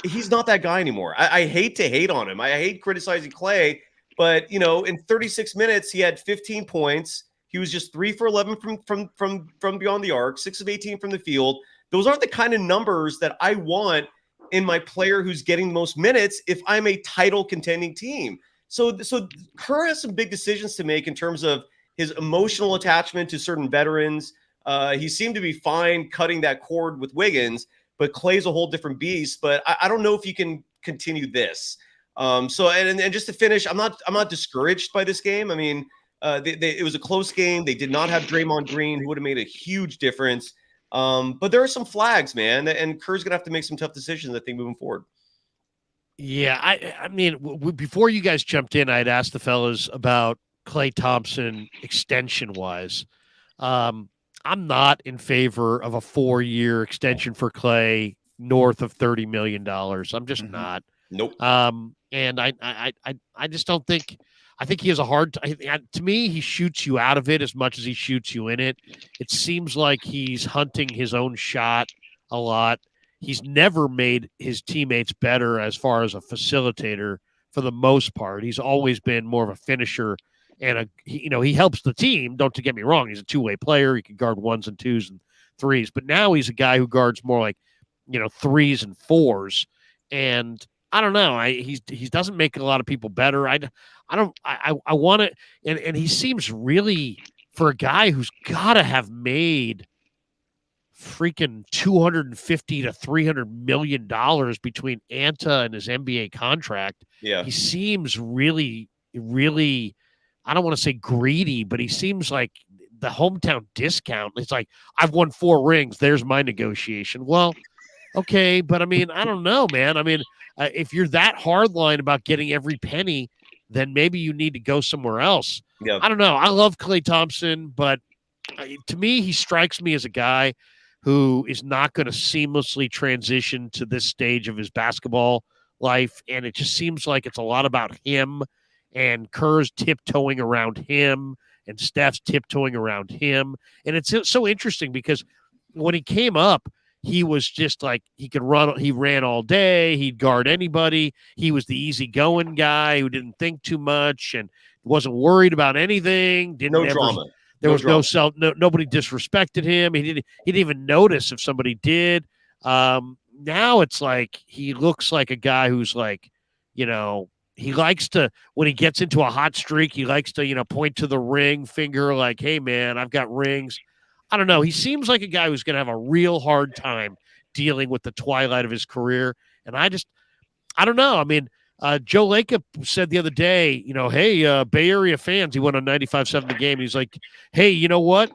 He's not that guy anymore. I hate to hate on him. I hate criticizing Clay, but in 36 minutes, he had 15 points. He was just 3 for 11 from beyond the arc, 6 of 18 from the field. Those aren't the kind of numbers that I want in my player who's getting the most minutes if I'm a title contending team. So Kerr has some big decisions to make in terms of his emotional attachment to certain veterans, He seemed to be fine cutting that cord with Wiggins, but Clay's a whole different beast. But I don't know if you can continue this. So just to finish, I'm not discouraged by this game. I mean, it was a close game. They did not have Draymond Green, who would have made a huge difference. But there are some flags, man, and Kerr's gonna have to make some tough decisions, I think, moving forward. Yeah, I mean, before you guys jumped in, I'd asked the fellas about Klay Thompson extension-wise. I'm not in favor of a 4-year extension for Klay north of $30 million. I'm just not. Nope. And I just don't think. I think he has a hard time. To me, he shoots you out of it as much as he shoots you in it. It seems like he's hunting his own shot a lot. He's never made his teammates better as far as a facilitator for the most part. He's always been more of a finisher, and he helps the team. Don't get me wrong. He's a two-way player. He can guard 1s and 2s and 3s, but now he's a guy who guards more like 3s and 4s. And I don't know. He doesn't make a lot of people better. I want to, and he seems really, for a guy who's got to have made freaking $250 to $300 million between Anta and his NBA contract. Yeah, he seems really, really, I don't want to say greedy, but he seems like the hometown discount. It's like, I've won 4 rings. There's my negotiation. Well, okay, but I mean, I don't know, man. I mean, if you're that hardline about getting every penny, then maybe you need to go somewhere else. Yeah. I don't know. I love Klay Thompson, but to me, he strikes me as a guy who is not going to seamlessly transition to this stage of his basketball life. And it just seems like it's a lot about him, and Kerr's tiptoeing around him, and Steph's tiptoeing around him. And it's so interesting because when he came up, he was just like, he could run. He ran all day. He'd guard anybody. He was the easygoing guy who didn't think too much and wasn't worried about anything. No drama. There was nobody disrespected him. He didn't even notice if somebody did. Now it's like he looks like a guy who's like, he likes to, when he gets into a hot streak, he likes to, point to the ring finger like, hey, man, I've got rings. I don't know. He seems like a guy who's going to have a real hard time dealing with the twilight of his career. And I don't know. I mean, Joe Lacob said the other day, hey, Bay Area fans, he went on 95.7 The Game. And he's like, hey, you know what?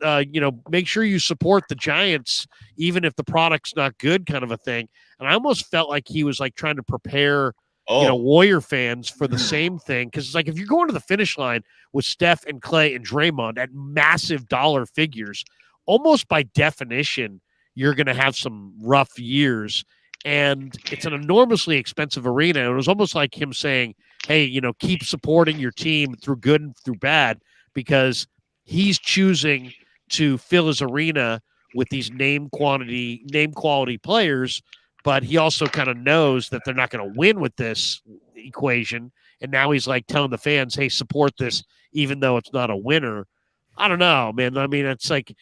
Make sure you support the Giants, even if the product's not good, kind of a thing. And I almost felt like he was like trying to prepare, Warrior fans for the same thing. Because it's like, if you're going to the finish line with Steph and Klay and Draymond at massive dollar figures, almost by definition, you're going to have some rough years. And it's an enormously expensive arena. And it was almost like him saying, hey, keep supporting your team through good and through bad, because he's choosing to fill his arena with these name quality players. But he also kind of knows that they're not going to win with this equation. And now he's like telling the fans, hey, support this, even though it's not a winner. I don't know, man. I mean, it's like,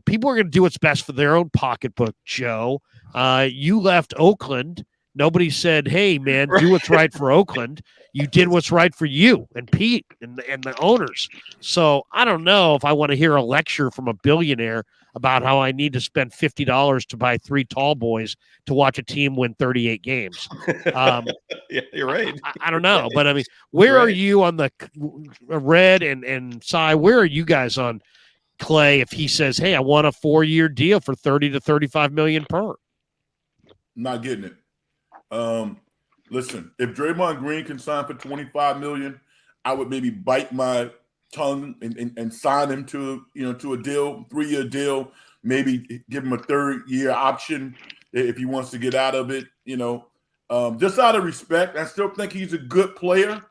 people are going to do what's best for their own pocketbook, Joe. You left Oakland. Nobody said, hey, man, do what's right for Oakland. You did what's right for you and Pete and the owners. So I don't know if I want to hear a lecture from a billionaire about how I need to spend $50 to buy 3 tall boys to watch a team win 38 games. Yeah, you're right. I don't know. But, I mean, where are you on the Red and Cy? Where are you guys on Klay if he says, hey, I want a 4-year deal for 30 to 35 million per? Not getting it. Listen, if Draymond Green can sign for $25 million, I would maybe bite my tongue and sign him to a deal, 3-year deal, maybe give him a 3rd-year option if he wants to get out of it. Just out of respect, I still think he's a good player.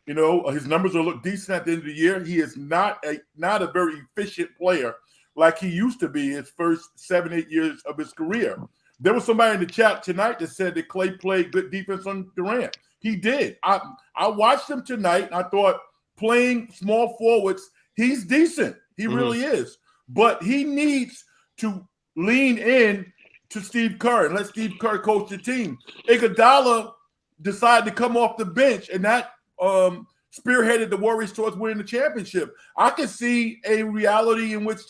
His numbers will look decent at the end of the year. He is not a very efficient player like he used to be his first 7-8 years of his career. There was somebody in the chat tonight that said that Klay played good defense on Durant. He did. I watched him tonight, and I thought playing small forwards, he's decent. He really is. But he needs to lean in to Steve Kerr and let Steve Kerr coach the team. Iguodala decided to come off the bench, and that spearheaded the Warriors towards winning the championship. I could see a reality in which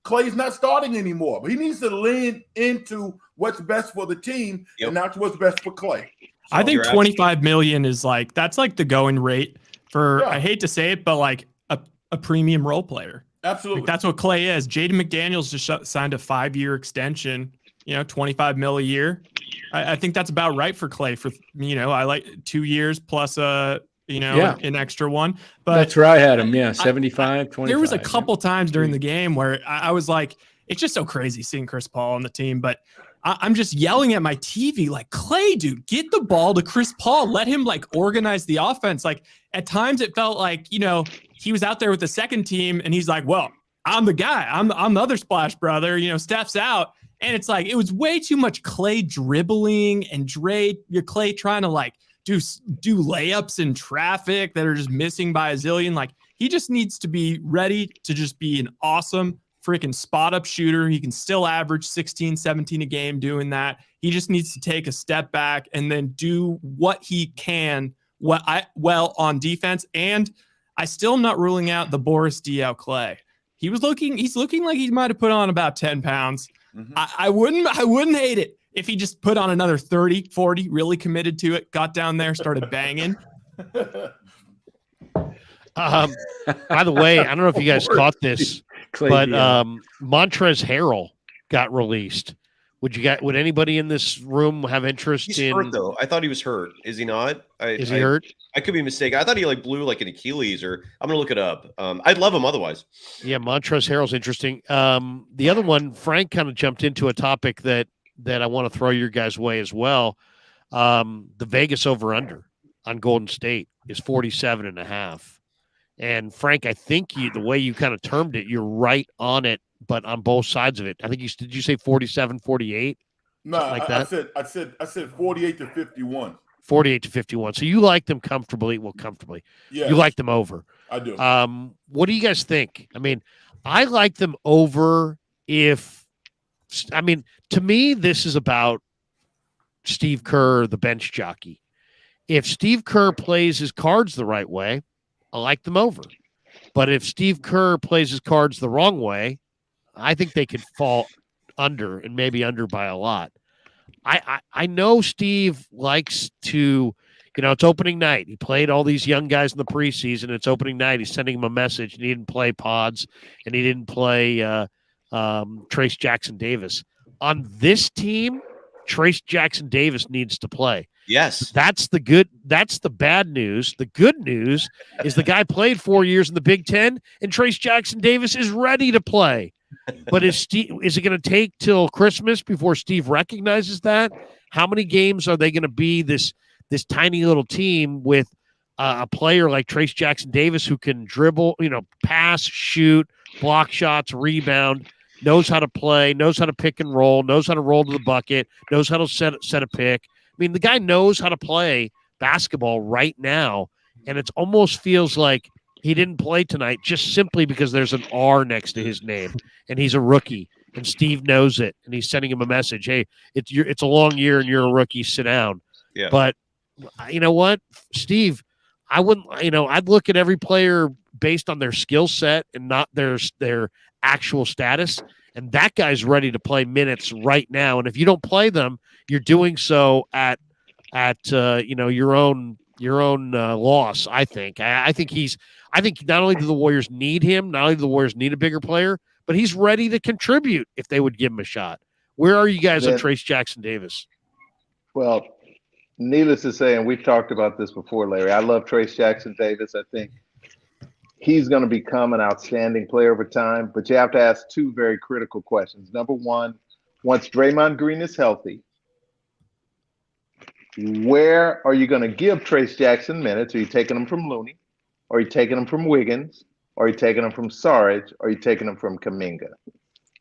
Clay's not starting anymore. But he needs to lean into what's best for the team and not what's best for Clay. I think You're 25 million is that's like the going rate for, Yeah. I hate to say it, but like a premium role player. Absolutely. Like that's what Clay is. Jaden McDaniels just signed a 5-year extension, 25 mil a year. I think that's about right for Clay for, I like 2 years plus an extra one. But that's where I had him. Yeah. 75, 25. There was a couple times during the game where I was like, it's just so crazy seeing Chris Paul on the team, but I'm just yelling at my TV like, Clay, dude, get the ball to Chris Paul. Let him organize the offense. Like at times it felt like, he was out there with the second team and he's like, well, I'm the guy. I'm the other splash brother, Steph's out. And it's like, it was way too much Clay dribbling and Clay trying to do layups in traffic that are just missing by a zillion. Like he just needs to be ready to just be an awesome freaking spot up shooter. He can still average 16, 17 a game doing that. He just needs to take a step back and then do what he can well on defense. And I still am not ruling out the Boris Diaw Clay. He's looking like he might have put on about 10 pounds. Mm-hmm. I wouldn't hate it if he just put on another 30, 40, really committed to it, got down there, started banging. By the way, I don't know if you guys caught this, but Montrezl Harrell got released. Would anybody in this room have interest He's in? Hurt though. I thought he was hurt. Is he not? Is he hurt? I could be mistaken. I thought he blew an Achilles, or I'm gonna look it up. I'd love him otherwise. Yeah, Montrezl Harrell's interesting. The other one, Frank kind of jumped into a topic that I want to throw your guys' way as well. The Vegas over/under on Golden State is 47.5. And Frank, I think the way you kind of termed it, you're right on it, but on both sides of it. I think did you say 47, 48? No, like that? I said 48 to 51. 48 to 51. So you like them comfortably. Well, comfortably. Yeah. You like them over. I do. What do you guys think? I mean, I like them over to me, this is about Steve Kerr, the bench jockey. If Steve Kerr plays his cards the right way, I like them over. But if Steve Kerr plays his cards the wrong way, I think they could fall under, and maybe under by a lot. I know Steve likes to, it's opening night. He played all these young guys in the preseason. It's opening night. He's sending them a message, and he didn't play Pods, and he didn't play Trace Jackson Davis. On this team, Trace Jackson Davis needs to play. Yes. That's the bad news. The good news is the guy played 4 years in the Big Ten, and Trace Jackson Davis is ready to play. But is it going to take till Christmas before Steve recognizes that? How many games are they going to be this tiny little team with a player like Trace Jackson Davis who can dribble, pass, shoot, block shots, rebound, knows how to play, knows how to pick and roll, knows how to roll to the bucket, knows how to set a pick. I mean, the guy knows how to play basketball right now, and it almost feels like he didn't play tonight just simply because there's an R next to his name, and he's a rookie, and Steve knows it, and he's sending him a message, hey, it's a long year, and you're a rookie, sit down. Yeah. But you know what, Steve, I wouldn't, I'd look at every player based on their skill set and not their actual status, and that guy's ready to play minutes right now, and if you don't play them, you're doing so at your own loss. I think. I think not only do the Warriors need him, not only do the Warriors need a bigger player, but he's ready to contribute if they would give him a shot. Where are you guys on Trace Jackson Davis? Well, needless to say, and we've talked about this before, Larry, I love Trace Jackson Davis. I think he's going to become an outstanding player over time, but you have to ask two very critical questions. Number one, once Draymond Green is healthy, where are you going to give Trace Jackson minutes? Are you taking him from Looney? Are you taking him from Wiggins? Are you taking him from Saric? Are you taking him from Kuminga?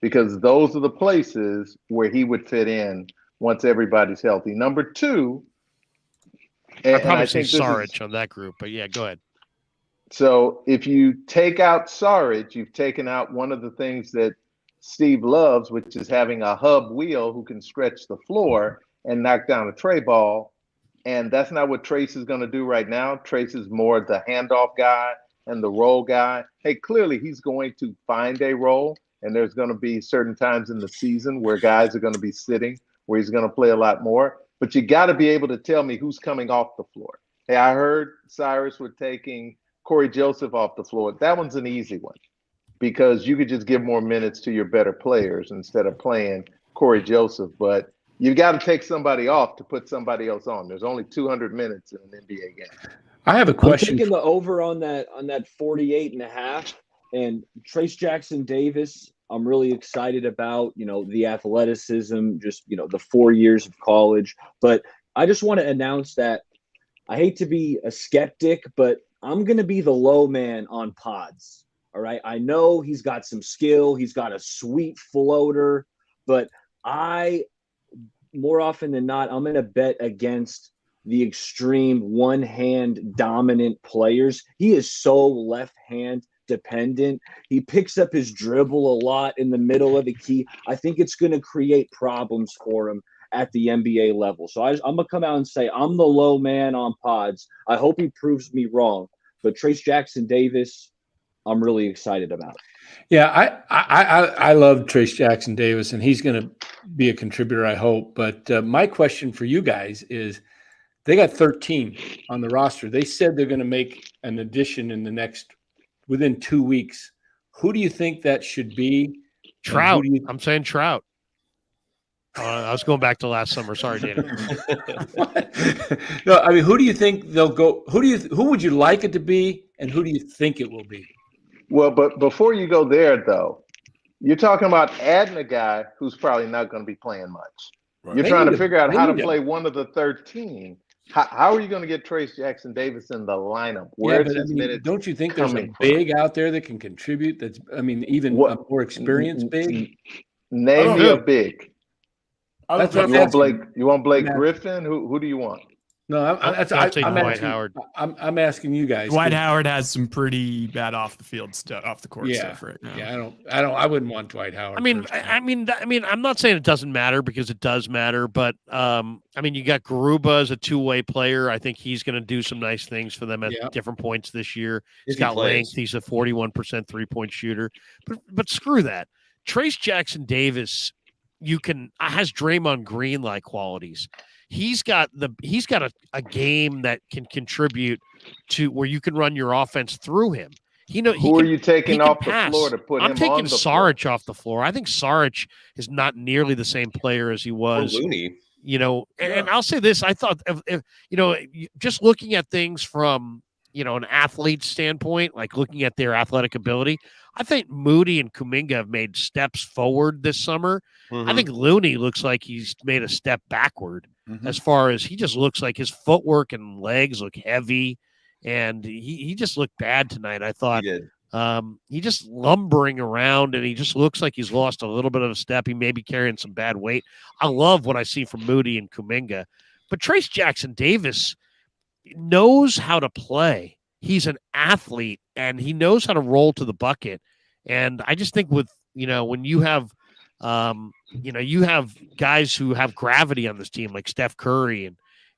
Because those are the places where he would fit in once everybody's healthy. Number two, I probably say Saric on that group, but yeah, go ahead. So if you take out Saric, you've taken out one of the things that Steve loves, which is having a hub wheel who can stretch the floor and knock down a tray ball. And that's not what Trace is going to do right now. Trace is more the handoff guy and the role guy. Hey, clearly he's going to find a role, and there's going to be certain times in the season where guys are going to be sitting, where he's going to play a lot more. But you got to be able to tell me who's coming off the floor. Hey, I heard Cyrus were taking Corey Joseph off the floor. That one's an easy one because you could just give more minutes to your better players instead of playing Corey Joseph. But you got to take somebody off to put somebody else on. There's only 200 minutes in an NBA game. I have a question. I'm taking the over on that 48.5, and Trace Jackson Davis. I'm really excited about, the athleticism, just, the 4 years of college. But I just want to announce that I hate to be a skeptic, but I'm going to be the low man on pods. All right. I know he's got some skill. He's got a sweet floater, but more often than not, I'm going to bet against the extreme one-hand dominant players. He is so left-hand dependent. He picks up his dribble a lot in the middle of the key. I think it's going to create problems for him at the NBA level. So I'm going to come out and say I'm the low man on pods. I hope he proves me wrong. But Trace Jackson Davis, I'm really excited about. Yeah, I love Trace Jackson Davis, and he's going to be a contributor, I hope. But my question for you guys is, they got 13 on the roster. They said they're going to make an addition within 2 weeks. Who do you think that should be? Trout. I'm saying Trout. I was going back to last summer. Sorry, Danny. No, I mean, who do you think they'll go? Who would you like it to be, and who do you think it will be? Well, but before you go there, though, you're talking about adding a guy who's probably not going to be playing much. Right. You're trying to figure out how to play one of the 13. How are you going to get Trace Jackson Davis in the lineup? Where's his minutes? Don't you think there's a big out there that can contribute? Even a more experienced big. Name me a big. That's what you want Blake. You want Blake Griffin? Who do you want? No, I'm Dwight Howard. I'm asking you guys. Dwight Howard has some pretty bad off the field stuff, off the court stuff right now. Yeah, I wouldn't want Dwight Howard. I'm not saying it doesn't matter, because it does matter, but you got Garuba as a two-way player. I think he's going to do some nice things for them at different points this year. He's got length. He's a 41% three-point shooter. But screw that. Trace Jackson Davis has Draymond Green-like qualities. He's got a game that can contribute to where you can run your offense through him. Who are you taking off the floor to put him on the floor? I'm taking Saric off the floor. I think Saric is not nearly the same player as he was. Looney. And I'll say this: I thought, just looking at things from an athlete's standpoint, like looking at their athletic ability, I think Moody and Kuminga have made steps forward this summer. Mm-hmm. I think Looney looks like he's made a step backward. Mm-hmm. As far as he just looks like his footwork and legs look heavy, and he just looked bad tonight. I thought he just lumbering around, and he just looks like he's lost a little bit of a step. He may be carrying some bad weight. I love what I see from Moody and Kuminga, but Trace Jackson Davis knows how to play. He's an athlete, and he knows how to roll to the bucket. And I just think when you have you have guys who have gravity on this team, like Steph Curry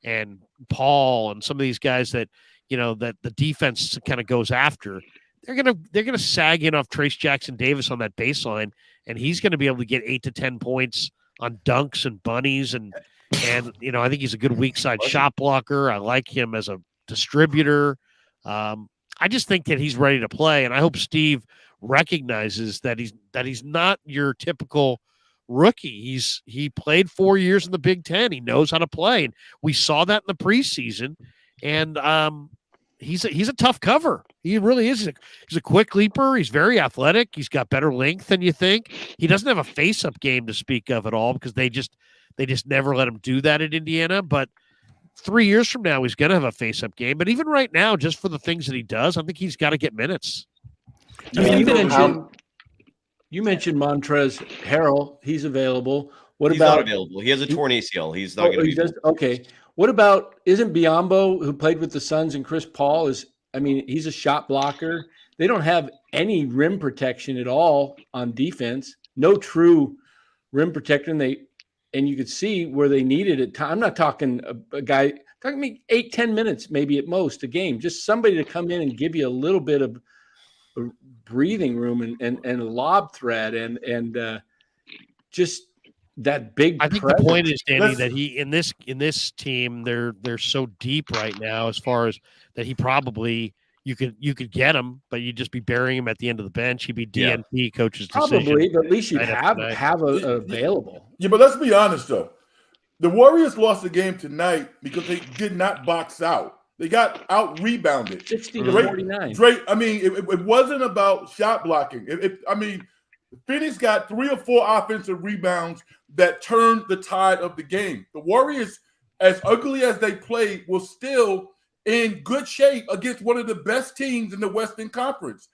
and Paul, and some of these guys that that the defense kind of goes after. They're gonna sag in off Trace Jackson Davis on that baseline, and he's gonna be able to get 8 to 10 points on dunks and bunnies, and I think he's a good weak side shot blocker. I like him as a distributor. I just think that he's ready to play, and I hope Steve recognizes that he's not your typical rookie. He played 4 years in the Big Ten. He knows how to play, and we saw that in the preseason. And he's a tough cover. He really is. He's a quick leaper. He's very athletic. He's got better length than you think. He doesn't have a face-up game to speak of at all, because they just never let him do that at Indiana. But 3 years from now, he's going to have a face-up game. But even right now, just for the things that he does, I think he's got to get minutes. You mentioned Montrezl Harrell. He's available. He's not available. He has a torn ACL. He's not going to be. Okay. What about, isn't Biyombo, who played with the Suns, and Chris Paul he's a shot blocker. They don't have any rim protection at all on defense. No true rim protector. And you could see where they needed it. I'm not talking a guy, talking 8-10 minutes maybe at most a game. Just somebody to come in and give you a little bit of breathing room and a lob threat and just that big. I think presence. the point is, Danny, Let's- that he in this team they're so deep right now as far as that he probably you could get him, but you'd just be burying him at the end of the bench. He'd be Yeah. DNP coach's decision. Probably, but at least you'd night after night. have available. Yeah, but let's be honest though. The Warriors lost the game tonight because they did not box out. They got out rebounded. 60-49. Drake, I mean, it wasn't about shot blocking. Phoenix got 3 or 4 offensive rebounds that turned the tide of the game. The Warriors, as ugly as they played, were still in good shape against one of the best teams in the Western Conference.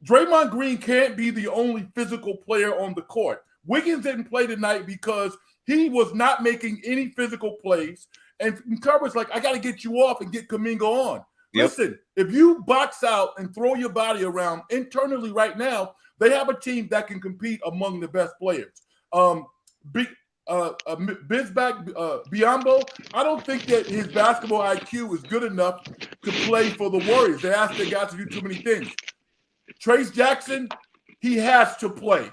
Draymond Green can't be the only physical player on the court. Wiggins didn't play tonight because he was not making any physical plays. And Kerber's like, I got to get you off and get Kuminga on. Yep. Listen, if you box out and throw your body around internally right now, they have a team that can compete among the best players. Biyombo, I don't think that his basketball IQ is good enough to play for the Warriors. They ask their guys to do too many things. Trace Jackson, he has to play.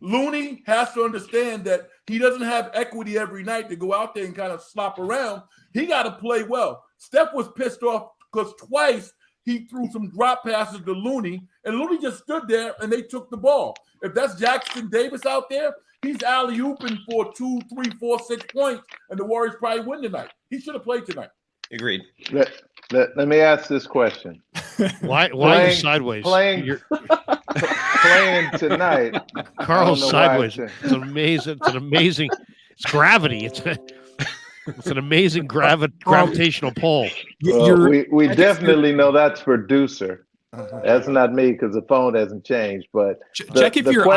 Looney has to understand that he doesn't have equity every night to go out there and kind of slop around. He got to play well. Steph was pissed off because twice he threw some drop passes to Looney, and Looney just stood there and they took the ball. If that's Jackson Davis out there, he's alley-ooping for 2, 3, 4, 6 points, and the Warriors probably win tonight. He should have played tonight. Agreed. Let me ask this question. Why are you sideways? Playing tonight. Carl's sideways. It's It's an amazing. It's gravity. It's an amazing gravitational pull. we definitely know that's producer. That's not me because the phone hasn't changed. But check if you're.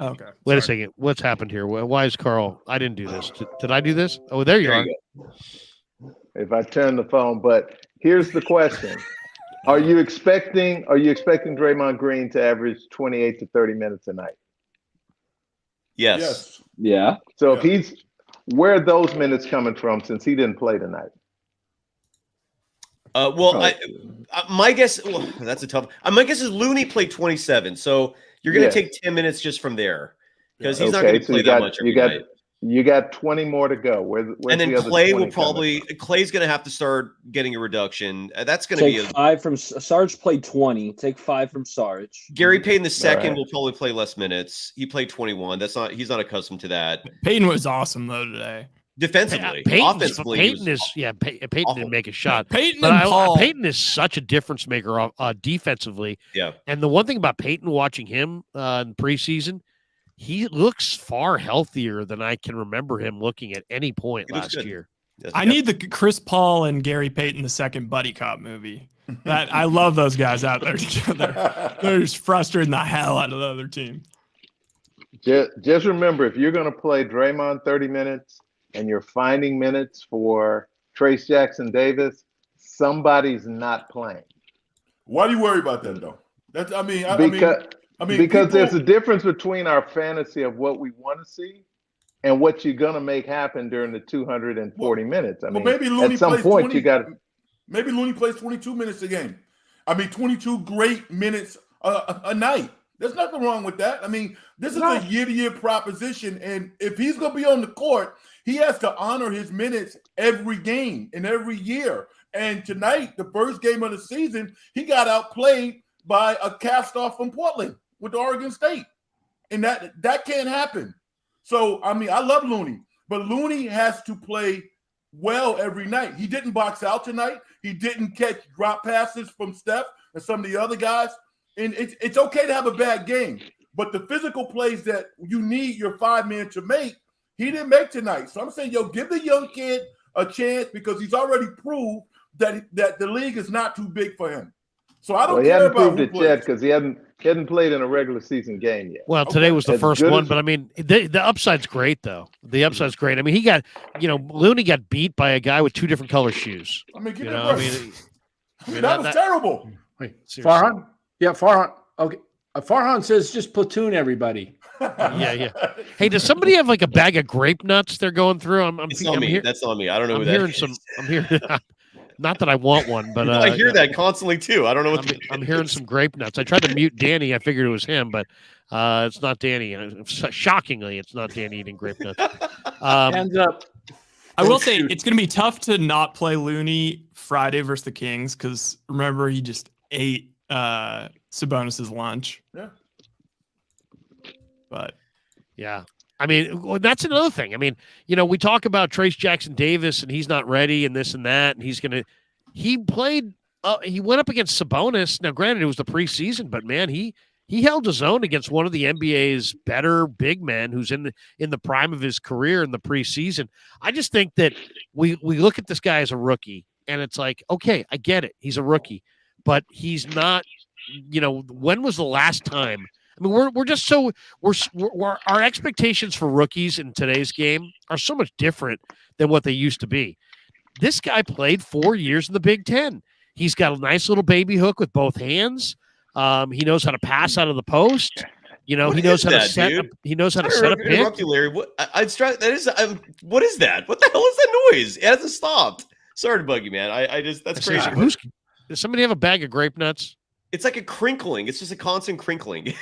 Okay. Wait a second. What's happened here? Why is Carl? I didn't do this. Did I do this? Oh, there you are. If I turn the phone, but here's the question: Are you expecting Draymond Green to average 28 to 30 minutes a night? Yes. Yeah. So if he's, where are those minutes coming from since he didn't play tonight? My guess. Well, that's a tough. My guess is Looney played 27, so you're going to take 10 minutes just from there because he's not going to play that much every night. You got 20 more to go. Where's and then the other Clay 20 will probably coming? Clay's going to have to start getting a reduction. That's going to be 5 from Sarge. Played 20. Take 5 from Sarge. Gary Payton the second Right. will probably play less minutes. He played 21. He's not accustomed to that. Peyton was awesome though today. Defensively, offensively, Peyton didn't make a shot. Peyton But and Paul. Peyton is such a difference maker defensively. Yeah. And the one thing about Peyton, watching him in preseason, he looks far healthier than I can remember him looking at any point He looks last good. year. Yes, I need the Chris Paul and Gary Payton the second buddy cop movie. That I love those guys out there together. They're just frustrating the hell out of the other team. Just remember, if you're going to play Draymond 30 minutes and you're finding minutes for Trace Jackson Davis, somebody's not playing. Why do you worry about that though? That's Because there's a difference between our fantasy of what we want to see and what you're going to make happen during the 240 minutes. I mean, maybe Looney at some plays point 20, you got. Maybe Looney plays 22 minutes a game. 22 great minutes a night. There's nothing wrong with that. I mean, this is a year-to-year proposition, and if he's going to be on the court, he has to honor his minutes every game and every year. And tonight, the first game of the season, he got outplayed by a cast-off from Portland with Oregon State. And that can't happen. So, I love Looney, but Looney has to play well every night. He didn't box out tonight. He didn't catch drop passes from Steph and some of the other guys. And it's okay to have a bad game, but the physical plays that you need your 5-man to make, he didn't make tonight. So I'm saying, give the young kid a chance because he's already proved that the league is not too big for him. So I don't care about who plays. Because he hadn't played in a regular season game yet. Well, today was the As first good one, as- but I mean, the upside's great though. The upside's great. I mean, he got, Looney got beat by a guy with 2 different color shoes. Give me a I break. mean, that was terrible. Wait, seriously. Farhan? Yeah, Farhan. Okay. Farhan says just platoon everybody. Yeah. Hey, does somebody have like a bag of grape nuts they're going through? It's not me. That's not me. I don't know I'm who that hearing is. some. I'm hearing. Not that I want one, but I hear that constantly too. I don't know what I'm hearing some grape nuts. I tried to mute Danny. I figured it was him, but it's not Danny. And shockingly, it's not Danny eating grape nuts. Hands up. I will Don't say shoot. it's going to be tough to not play Looney Friday versus the Kings because remember he just ate Sabonis's lunch. Yeah. But Yeah. I mean, well, that's another thing. I mean, we talk about Trace Jackson Davis and he's not ready and this and that. And he played, he went up against Sabonis. Now, granted, it was the preseason, but man, he held his own against one of the NBA's better big men who's in the prime of his career in the preseason. I just think that we look at this guy as a rookie and it's like, okay, I get it. He's a rookie, but he's not, when was the last time? I mean, we're just so our expectations for rookies in today's game are so much different than what they used to be. This guy played 4 years in the Big Ten. He's got a nice little baby hook with both hands. He knows how to pass out of the post. He knows how to set. He knows how to set a pick. Interrupt you, Larry. What I'd strike that is. What is that? What the hell is that noise? It hasn't stopped. Sorry to bug you, man. I just that's crazy. Does somebody have a bag of grape nuts? It's like a crinkling. It's just a constant crinkling.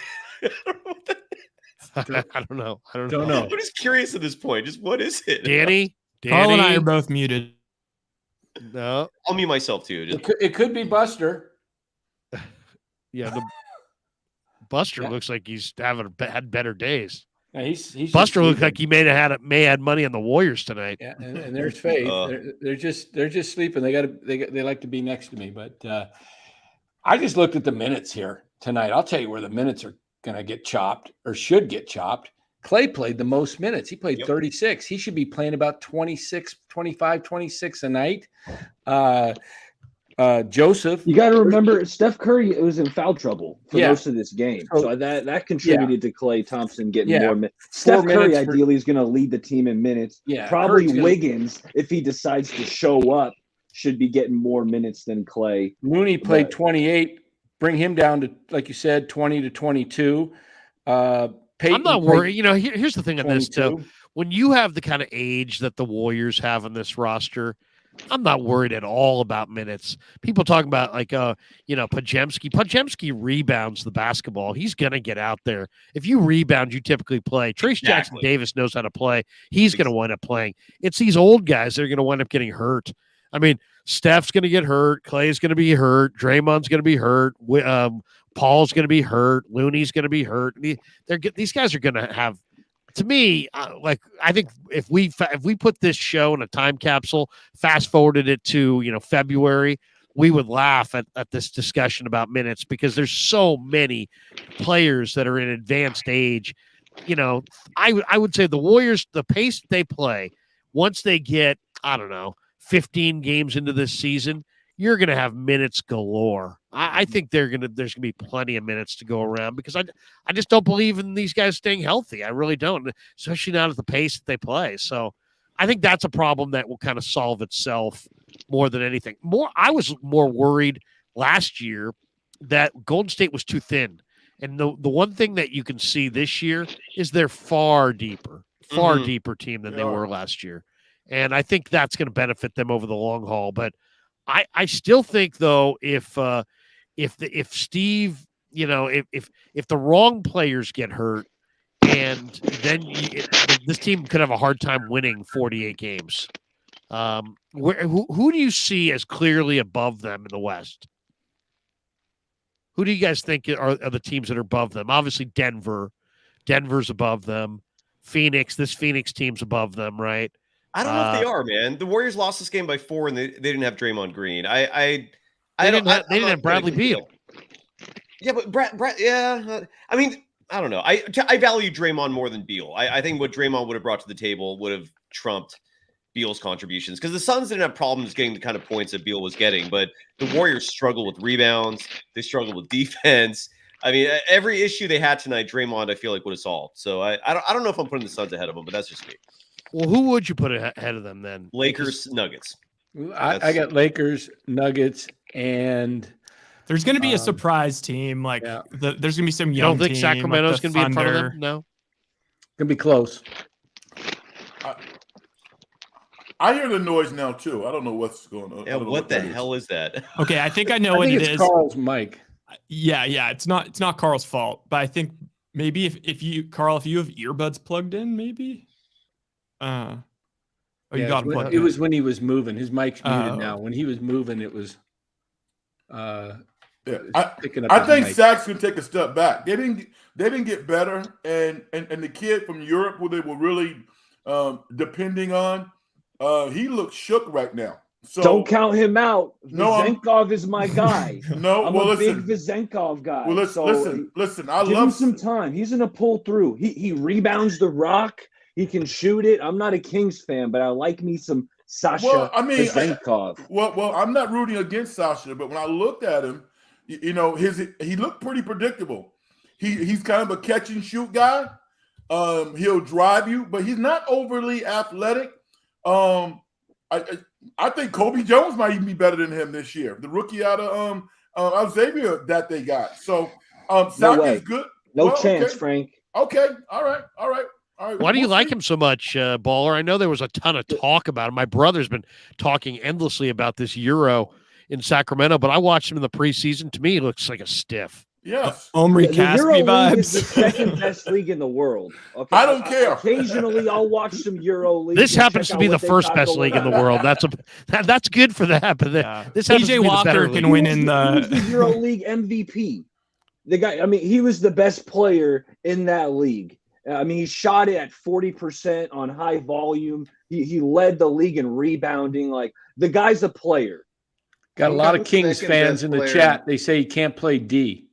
I don't know. Don't know. I'm just curious at this point. Just what is it? Danny? Carl and I are both muted. No. I'll mute myself too. It could be Buster. Yeah, the Buster looks like he's had better days. Yeah, he's Buster looked like he may have had money on the Warriors tonight. Yeah, and there's Faith. They're just sleeping. They like to be next to me, but I just looked at the minutes here tonight. I'll tell you where the minutes are going to get chopped or should get chopped. Clay played the most minutes. He played 36. He should be playing about 26 a night. Joseph. You got to remember, Steph Curry was in foul trouble for most of this game. So that contributed to Klay Thompson getting more minutes. Steph Curry ideally is going to lead the team in minutes. Yeah, probably Wiggins, if he decides to show up, should be getting more minutes than Klay. Mooney played 28. Bring him down to, like you said, 20 to 22. I'm not worried. Here's the thing on 22. this, too. When you have the kind of age that the Warriors have on this roster, I'm not worried at all about minutes. People talk about Podziemski. Podziemski rebounds the basketball. He's going to get out there. If you rebound, you typically play. Trace Jackson Davis knows how to play. He's going to wind up playing. It's these old guys that are going to wind up getting hurt. I mean, Steph's going to get hurt. Clay's going to be hurt. Draymond's going to be hurt. Paul's going to be hurt. Looney's going to be hurt. These guys are going to have. To me, I think if we put this show in a time capsule, fast forwarded it to February, we would laugh at this discussion about minutes because there's so many players that are in advanced age. I would say the Warriors, the pace they play, once they get 15 games into this season, you're going to have minutes galore. I think there's going to be plenty of minutes to go around because I just don't believe in these guys staying healthy. I really don't, especially not at the pace that they play. So I think that's a problem that will kind of solve itself more than anything. I was more worried last year that Golden State was too thin. And the one thing that you can see this year is they're far deeper team than they were last year. And I think that's going to benefit them over the long haul. But I still think, though, if Steve, if the wrong players get hurt, and then this team could have a hard time winning 48 games. Who do you see as clearly above them in the West? Who do you guys think are the teams that are above them? Obviously, Denver's above them. This Phoenix team's above them, right? I don't know if they are, man. The Warriors lost this game by 4, and they didn't have Draymond Green. They didn't have Bradley Beal. Yeah, but Brad. Yeah, I mean, I don't know. I value Draymond more than Beal. I think what Draymond would have brought to the table would have trumped Beal's contributions because the Suns didn't have problems getting the kind of points that Beal was getting, but the Warriors struggle with rebounds. They struggle with defense. I mean, every issue they had tonight, Draymond, I feel like would have solved. So I don't know if I'm putting the Suns ahead of them, but that's just me. Well, who would you put ahead of them then? Lakers, Nuggets. I got Lakers, Nuggets, and there's going to be a surprise team. There's going to be some young. You don't think Sacramento's going to be in front of them? No, going to be close. I hear the noise now too. I don't know what's going on. I Yeah, don't know what the that is. hell is that? Okay, I think I know I what think it it's is. Carl's mic. Yeah, it's not Carl's fault, but I think maybe if you Carl, if you have earbuds plugged in, maybe. Oh, you Yeah, got them plugged it in. was when he was moving. His mic's muted now. Oh. When he was moving, it was picking up I his think mic. Sachs can take a step back. They didn't get better, and the kid from Europe who they were really depending on, he looks shook right now. So Don't count him out. No, Vizenkov is my guy. no. I'm Well, a listen. big Vizenkov guy. Well, so listen. I give him love some time. He's gonna pull through. He rebounds the rock. He can shoot it. I'm not a Kings fan, but I like me some Sasha Well, I mean, Vizenkov. Well, I'm not rooting against Sasha, but when I looked at him, you know, he looked pretty predictable. He's kind of a catch and shoot guy. He'll drive you, but he's not overly athletic. I think Kobe Jones might even be better than him this year. The rookie out of Xavier that they got. So Saka is good. No chance, okay. Frank. Okay. All right. Why do you like him so much, Baller? I know there was a ton of talk about him. My brother's been talking endlessly about this Euro in Sacramento, but I watched him in the preseason. To me, he looks like a stiff. Yes. Omri The Caspi Euro League vibes. is the second best league in the world. Okay? I don't care. Occasionally, I'll watch some Euro League. This happens to be the first best league in the world. That's good for that. But this happens to PJ be the Walker better can league. win in He was the Euro League MVP. The guy, I mean, he was the best player in that league. I mean, he shot it at 40% on high volume. He led the league in rebounding. Like, the guy's a player. Got a lot of the Kings second fans best in the player? chat. They say he can't play D.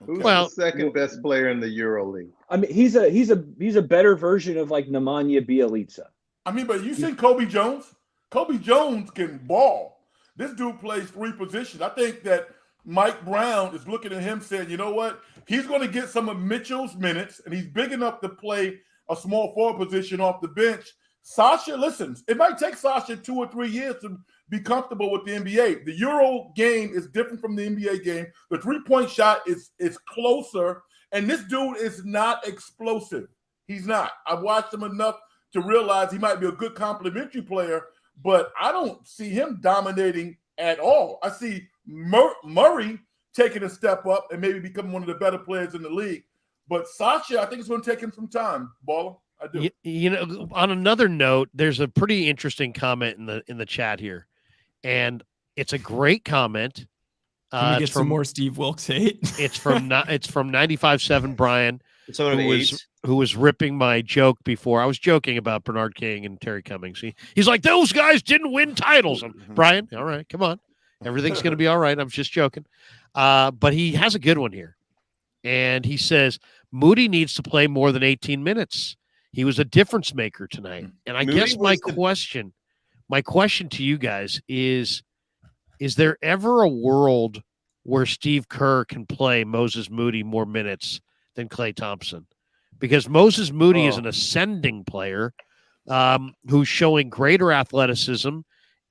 Who's Well- the second best player in the Euro League? I mean, he's a better version of like Nemanja Bjelica. I mean, but you seen Kobe Jones? Kobe Jones can ball. This dude plays three positions. I think that Mike Brown is looking at him saying, you know what? He's going to get some of Mitchell's minutes, and he's big enough to play a small forward position off the bench. Sasha, listen, it might take Sasha 2 or 3 years to be comfortable with the NBA. The Euro game is different from the NBA game. The three-point shot is closer, and this dude is not explosive. He's not. I've watched him enough to realize he might be a good complementary player, but I don't see him dominating at all. I see Murray taking a step up and maybe becoming one of the better players in the league. But Sasha, I think it's going to take him some time, Baller. I do. You know, on another note, there's a pretty interesting comment in the chat here, and it's a great comment. Can we get some more Steve Wilkes hate? It's from 95.7 Brian, Someone who was ripping my joke before. I was joking about Bernard King and Terry Cummings. He's like, those guys didn't win titles. Brian, all right, come on. Everything's going to be all right. I'm just joking. But he has a good one here. And he says, Moody needs to play more than 18 minutes. He was a difference maker tonight. And I guess my question to you guys is there ever a world where Steve Kerr can play Moses Moody more minutes than Klay Thompson? Because Moses Moody is an ascending player who's showing greater athleticism,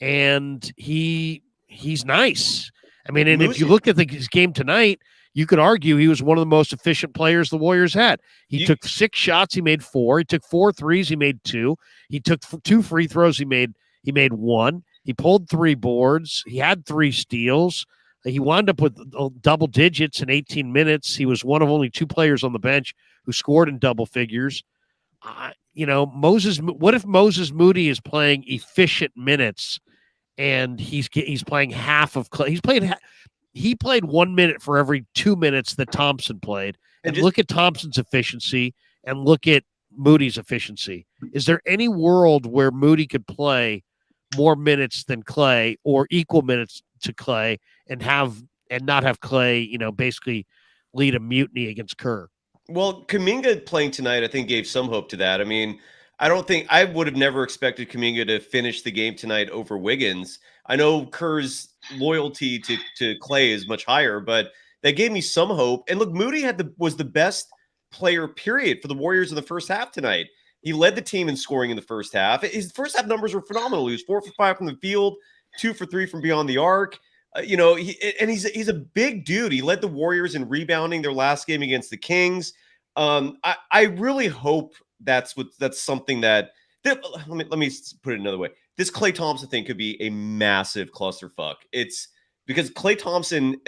and he's nice. I mean, and if you look at his game tonight, you could argue he was one of the most efficient players the Warriors had. He took 6 shots, he made 4. He took 4 threes, he made 2. He took 2 free throws, he made 1. He pulled 3 boards. He had 3 steals. He wound up with double digits in 18 minutes. He was one of only 2 players on the bench who scored in double figures. You know, what if Moses Moody is playing efficient minutes and he's playing half of Klay? He played 1 minute for every 2 minutes that Thompson played. And look at Thompson's efficiency and look at Moody's efficiency. Is there any world where Moody could play more minutes than Klay or equal minutes to Klay and not have Klay, you know, basically lead a mutiny against Kerr? Well, Kuminga playing tonight, I think, gave some hope to that. I mean, I would have never expected Kuminga to finish the game tonight over Wiggins. I know Kerr's loyalty to Klay is much higher, but that gave me some hope. And look, Moody was the best player, period, for the Warriors in the first half tonight. He led the team in scoring in the first half. His first half numbers were phenomenal. He was 4 for 5 from the field, 2 for 3 from beyond the arc. You know, he's a big dude. He led the Warriors in rebounding their last game against the Kings. I really hope that's something that let me put it another way. this Klay Thompson thing could be a massive clusterfuck. It's because Klay Thompson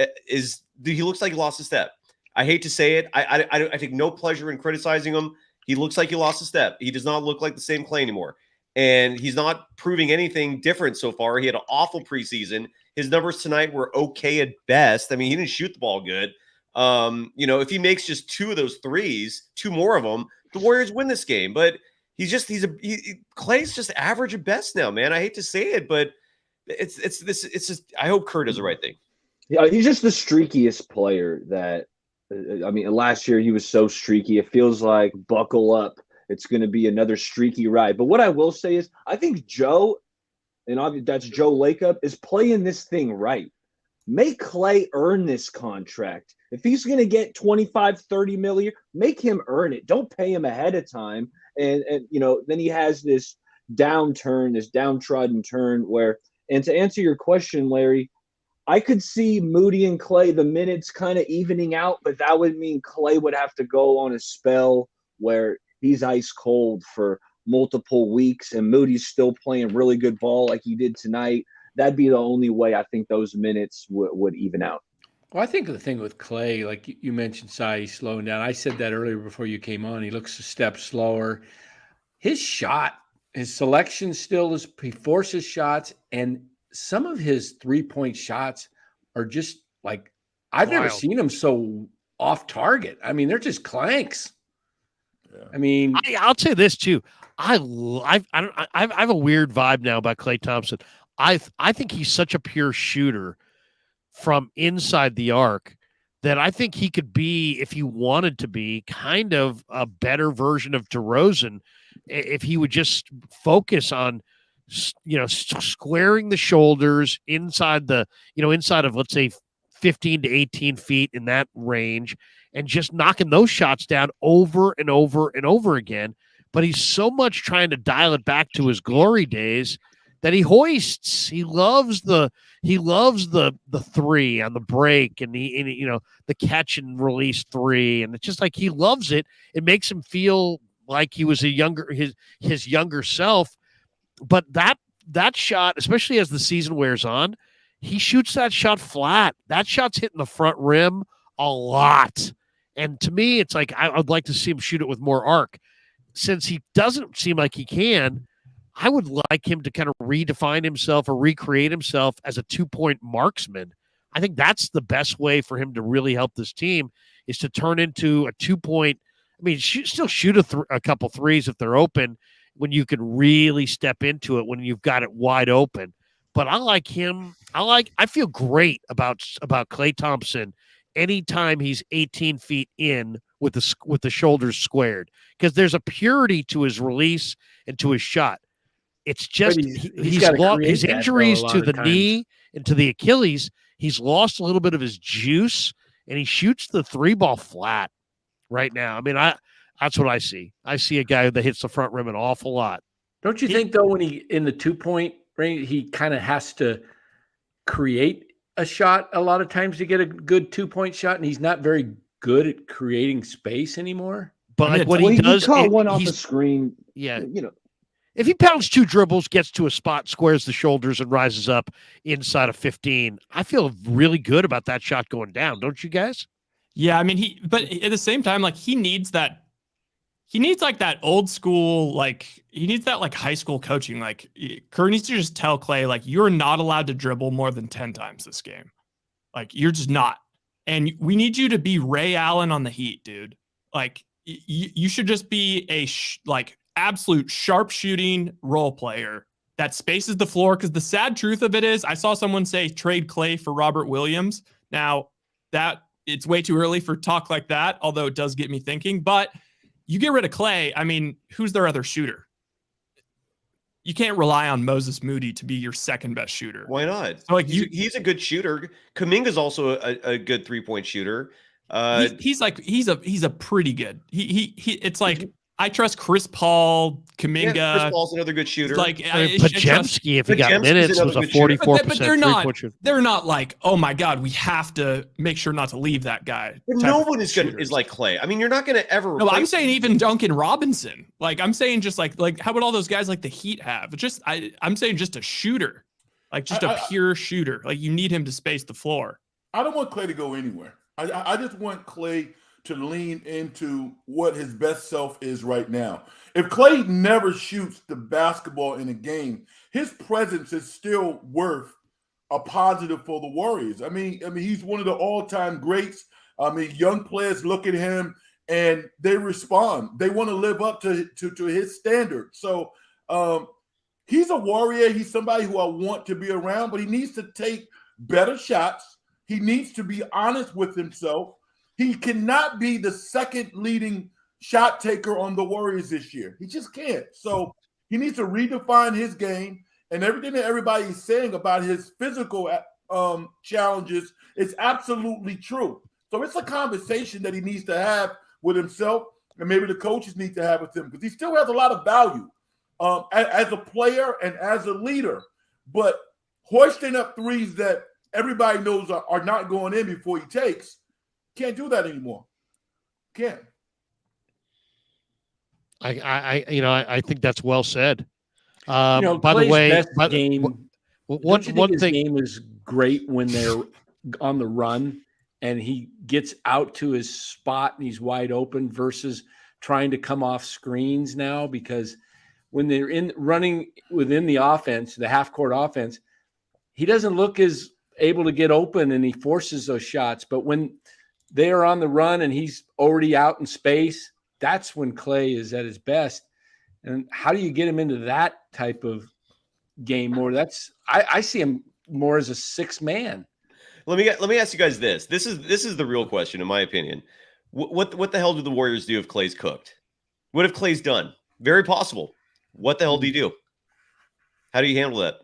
he looks like he lost a step. I hate to say it. I take no pleasure in criticizing him. He looks like he lost a step. He does not look like the same Klay anymore. And he's not proving anything different so far. He had an awful preseason. His numbers tonight were okay at best. I mean, he didn't shoot the ball good. If he makes just 2 of those threes, 2 more of them, the Warriors win this game. But Klay's just average at best now, man. I hate to say it, but it's just, I hope Kerr does the right thing. Yeah, he's just the streakiest player that, last year he was so streaky. It feels like buckle up. It's going to be another streaky ride. But what I will say is I think Joe, and that's Joe Lacob, is playing this thing right. Make Klay earn this contract. If he's going to get 25, 30 million, make him earn it. Don't pay him ahead of time. And then he has this downturn, this downtrodden turn where, and to answer your question, Larry, I could see Moody and Klay, the minutes kind of evening out, but that would mean Klay would have to go on a spell where he's ice cold for multiple weeks and Moody's still playing really good ball like he did tonight. That'd be the only way I think those minutes would even out. Well, I think the thing with Klay, like you mentioned, he's slowing down. I said that earlier before you came on. He looks a step slower. His shot, his selection still is, he forces shots, and some of his 3-point shots are just like, I've never seen them so off target. I mean, they're just clanks. Yeah. I mean, I'll say this too. I have a weird vibe now about Klay Thompson. I think he's such a pure shooter from inside the arc that I think he could be, if he wanted to be, kind of a better version of DeRozan if he would just focus on, squaring the shoulders inside of, let's say 15 to 18 feet in that range and just knocking those shots down over and over and over again. But he's so much trying to dial it back to his glory days that he hoists. He loves the three on the break and the catch and release three. And it's just like, he loves it. It makes him feel like he was his younger self. But that shot, especially as the season wears on, he shoots that shot flat. That shot's hitting the front rim a lot. And to me, it's like, I'd like to see him shoot it with more arc. Since he doesn't seem like he can, I would like him to kind of redefine himself or recreate himself as a 2-point marksman. I think that's the best way for him to really help this team, is to turn into a 2-point. I mean, still shoot a couple threes if they're open, when you can really step into it when you've got it wide open. But I like him. I feel great about Klay Thompson anytime he's 18 feet in with the shoulders squared, because there's a purity to his release and to his shot. It's just he's lost his injuries to the knee and to the Achilles. He's lost a little bit of his juice, and he shoots the 3-ball flat right now. I mean, that's what I see. I see a guy that hits the front rim an awful lot. Don't you think, though, when he in the 2-point range, he kind of has to create a shot a lot of times to get a good 2-point shot, and he's not very good at creating space anymore? But what he does, he caught one off the screen. Yeah, if he pounds 2 dribbles, gets to a spot, squares the shoulders, and rises up inside of 15, I feel really good about that shot going down. Don't you guys? Yeah, I mean, but at the same time, like, he needs like that old school, he needs that like high school coaching. Like, Kerr needs to just tell Klay, like, you're not allowed to dribble more than 10 times this game. Like, you're just not. And we need you to be Ray Allen on the Heat, dude. Like, you should just be a absolute sharpshooting role player that spaces the floor. Because the sad truth of it is, I saw someone say trade Klay for Robert Williams. Now, it's way too early for talk like that, although it does get me thinking. But you get rid of Klay, I mean, who's their other shooter? You can't rely on Moses Moody to be your second best shooter. Why not? So, like, he's a good shooter. Kuminga's also a good 3-point shooter. He's a pretty good. It's like I trust Chris Paul, Kuminga. Yeah, Chris Paul's another good shooter. I mean, Pajemski, if he got Pajemski's minutes, was a another good shooter. 44% but they're not. three-point shooter. They're not like, oh my God, we have to make sure not to leave that guy. But no one is like Clay. I mean, you're not going to ever. No, I'm saying even Duncan Robinson. Like, I'm saying just like how about all those guys like the Heat have? I'm saying just a shooter, like just a pure shooter. Like you need him to space the floor. I don't want Clay to go anywhere. I just want Clay to lean into what his best self is right now. If Clay never shoots the basketball in a game, his presence is still worth a positive for the Warriors. I mean, he's one of the all-time greats. I mean, young players look at him and they respond. They want to live up to his standard. So he's a Warrior. He's somebody who I want to be around, but he needs to take better shots. He needs to be honest with himself. He cannot be the second leading shot taker on the Warriors this year. He just can't. So he needs to redefine his game, and everything that everybody is saying about his physical challenges is absolutely true. So it's a conversation that he needs to have with himself, and maybe the coaches need to have with him, because he still has a lot of value as a player and as a leader. But hoisting up threes that everybody knows are not going in before he takes, can't do that anymore. Can't. I think that's well said. By the Clay's way, one thing game is great when they're on the run and he gets out to his spot and he's wide open versus trying to come off screens now, because when they're running within the offense, the half court offense, he doesn't look as able to get open and he forces those shots. But when they are on the run and he's already out in space, that's when Clay is at his best. And how do you get him into that type of game more? I see him more as a sixth man. Let me ask you guys this. This is the real question, in my opinion. What the hell do the Warriors do if Clay's cooked? What if Clay's done? Very possible. What the hell do you do? How do you handle that?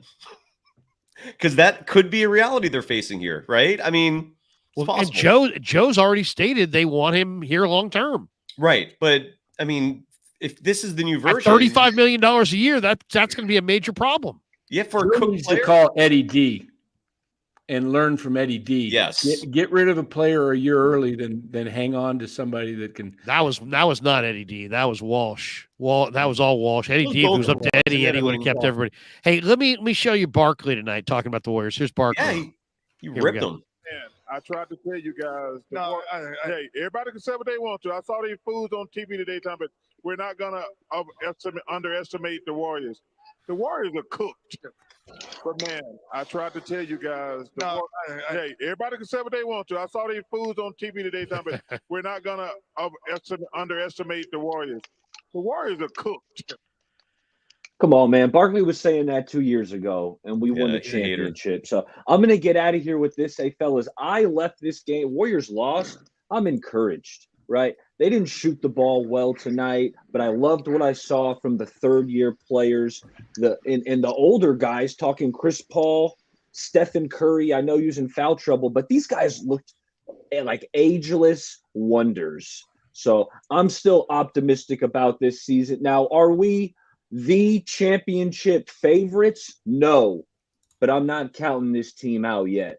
Because that could be a reality they're facing here, right? I mean, and Joe's already stated they want him here long term. Right. But I mean, if this is the new version, at $35 million a year, that's going to be a major problem. Yeah, for a cook needs player. To call Eddie D and learn from Eddie D. Yes. Get rid of a player a year early than hang on to somebody that can. That was not Eddie D. That was Walsh. That was all Walsh. Eddie D, if it was up to Eddie would have kept everybody. Hey, let me show you Barkley tonight talking about the Warriors. Here's Barkley. Yeah, you ripped him. Man, I tried to tell you guys. Hey, everybody can say what they want to. I saw these fools on TV today talking, but we're not gonna underestimate the Warriors. The Warriors are cooked. But man, I tried to tell you guys. Hey, everybody can say what they want to. I saw these fools on TV today talking, but we're not gonna underestimate the Warriors. The Warriors are cooked. Come on, man. Barkley was saying that 2 years ago, and we won the championship. So I'm going to get out of here with this. Hey, fellas, I left this game. Warriors lost. I'm encouraged, right? They didn't shoot the ball well tonight, but I loved what I saw from the third-year players, and the older guys, talking Chris Paul, Stephen Curry. I know using foul trouble, but these guys looked like ageless wonders. So I'm still optimistic about this season. Now, are we the championship favorites? No, but I'm not counting this team out yet.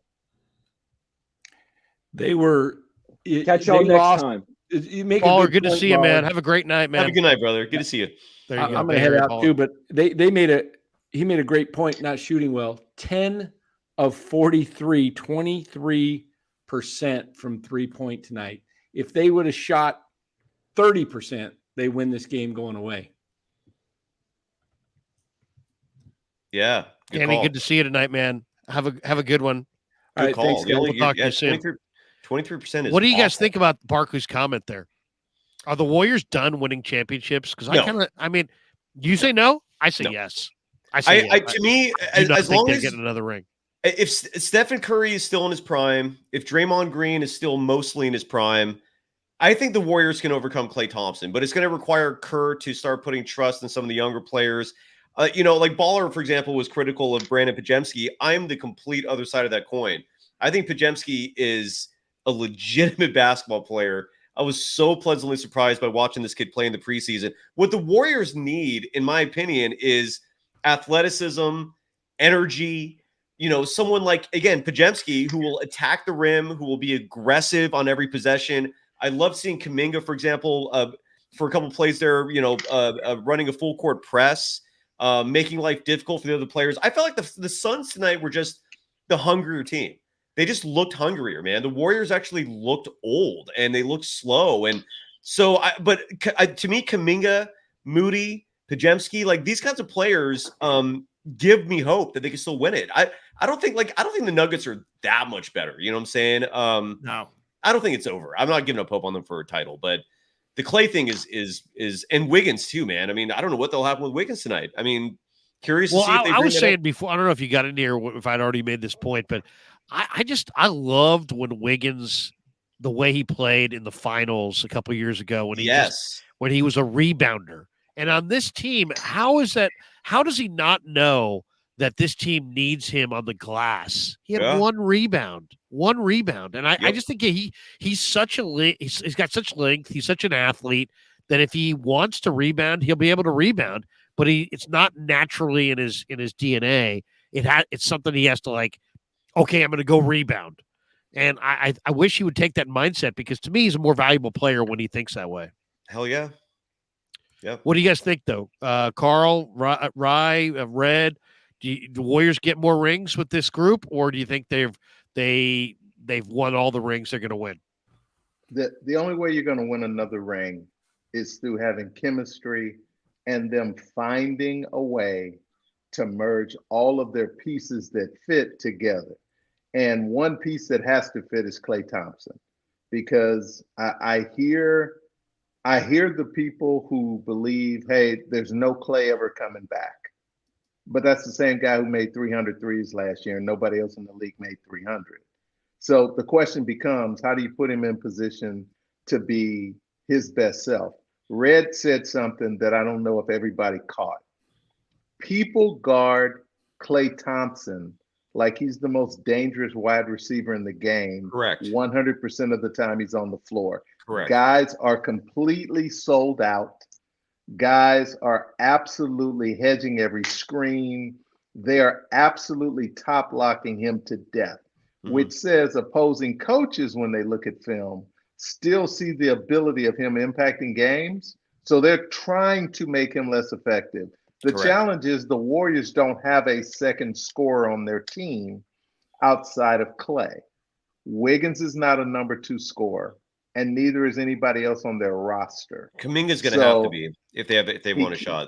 They were. Catch y'all next time. Paul, good to see you, man. Have a great night, man. Have a good night, brother. Good to see you. There you go. I'm going to head out too, but he made a great point not shooting well. 10 of 43, 23% from 3-point tonight. If they would have shot 30%, they win this game going away. Yeah. Danny, good to see you tonight, man. Have a good one. Good call. Thanks, we'll talk to you soon. 23% is what do you guys awful. think about Barkley's comment there? Are the Warriors done winning championships? Because you say no, I say yes. I say yes. To me, as long as they get another ring. If Stephen Curry is still in his prime, if Draymond Green is still mostly in his prime, I think the Warriors can overcome Klay Thompson, but it's going to require Kerr to start putting trust in some of the younger players. Like Baller, for example, was critical of Brandon Pajemski. I'm the complete other side of that coin. I think Pajemski is a legitimate basketball player. I was so pleasantly surprised by watching this kid play in the preseason. What the Warriors need, in my opinion, is athleticism, energy. Someone like, again, Pajemski, who will attack the rim, who will be aggressive on every possession. I love seeing Kuminga, for example, for a couple of plays there, running a full court press, making life difficult for the other players. I felt like the Suns tonight were just the hungrier team. They just looked hungrier, man. The Warriors actually looked old and they looked slow. And so, to me, Kuminga, Moody, Pajemski, like these kinds of players, give me hope that they can still win it. I don't think the Nuggets are that much better. You know what I'm saying? No, I don't think it's over. I'm not giving up hope on them for a title, but the Clay thing is and Wiggins too, man. I mean, I don't know what they'll happen with Wiggins tonight. I mean, curious to see if they I was saying up. before, I don't know if you got in here, if I'd already made this point, but I loved when Wiggins, the way he played in the finals a couple years ago when he was a rebounder. And on this team, how does he not know that this team needs him on the glass? He had one rebound. And I just think he's such he's got such length. He's such an athlete that if he wants to rebound, he'll be able to rebound, but it's not naturally in his DNA. It's something he has to like, okay, I'm going to go rebound. And I wish he would take that mindset, because to me, he's a more valuable player when he thinks that way. Hell yeah. Yeah. What do you guys think, though? Carl, Rye, Red, do the Warriors get more rings with this group, or do you think they've won all the rings they're going to win? The only way you're going to win another ring is through having chemistry and them finding a way to merge all of their pieces that fit together. And one piece that has to fit is Klay Thompson, because I hear the people who believe, hey, there's no Klay ever coming back. But that's the same guy who made 300 threes last year, and nobody else in the league made 300. So the question becomes, how do you put him in position to be his best self? Red said something that I don't know if everybody caught. People guard Klay Thompson like he's the most dangerous wide receiver in the game. Correct. 100% of the time he's on the floor. Correct. Guys are completely sold out. Guys are absolutely hedging every screen. They are absolutely top locking him to death, which says opposing coaches, when they look at film, still see the ability of him impacting games. So they're trying to make him less effective. The challenge is the Warriors don't have a second scorer on their team outside of Klay. Wiggins is not a number 2 scorer, and neither is anybody else on their roster. Kuminga's going to have to be if they want a shot.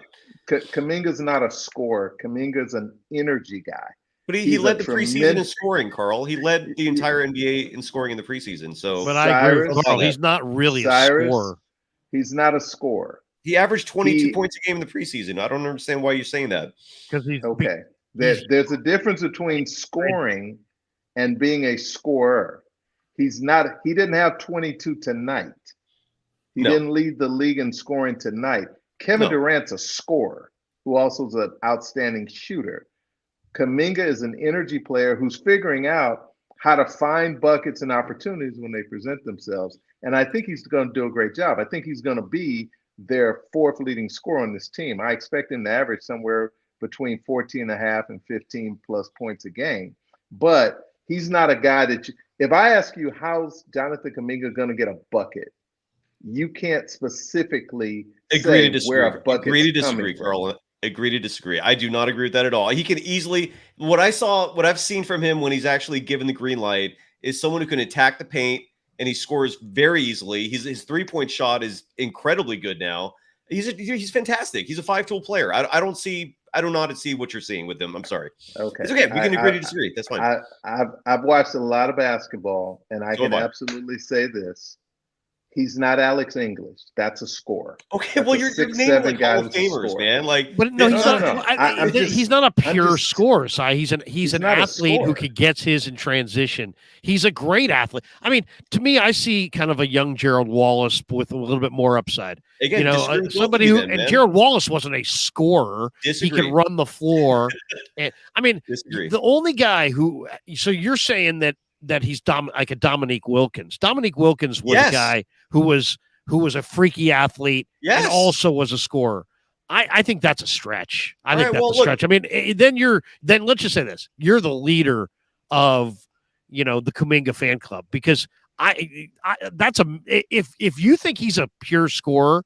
Kuminga's not a scorer. Kuminga's an energy guy. But he led the preseason in scoring, Carl. He led the entire NBA in scoring in the preseason. So, but I agree with Carl. He's not really a scorer. He's not a scorer. He averaged 22 points a game in the preseason. I don't understand why you're saying that. Because he's okay. There's a difference between scoring and being a scorer. He didn't have 22 tonight. He didn't lead the league in scoring tonight. Kevin Durant's a scorer who also is an outstanding shooter. Kuminga is an energy player who's figuring out how to find buckets and opportunities when they present themselves. And I think he's going to do a great job. I think he's going to be their 4th leading scorer on this team. I expect him to average somewhere between 14.5 and 15 plus points a game. But he's not a guy that if I ask you how's Jonathan Kuminga going to get a bucket, you can't specifically say where a bucket's Agree to disagree, Carl. Agree to disagree. I do not agree with that at all. He can easily what I've seen from him when he's actually given the green light is someone who can attack the paint, and he scores very easily. His 3-point shot is incredibly good now. He's fantastic. He's a 5-tool player. I do not see what you're seeing with him. I'm sorry. Okay. It's okay. We can agree to disagree. That's fine. I've watched a lot of basketball, and I can absolutely say this. He's not Alex English. That's a scorer. Okay, well, you're naming like Hall of Famers, man. Like, but no, he's not a pure scorer. He's an athlete who gets his in transition. He's a great athlete. I mean, to me, I see kind of a young Gerald Wallace with a little bit more upside. Again, somebody who and Gerald Wallace wasn't a scorer. He could run the floor. And I mean, the only guy who. So you're saying that that he's like a Dominique Wilkins. Dominique Wilkins was Yes. a guy who was a freaky athlete Yes. and also was a scorer. I think that's a stretch. I All think right, that's well, a stretch. I mean, then let's just say this: you're the leader of the Kuminga fan club, because if you think he's a pure scorer,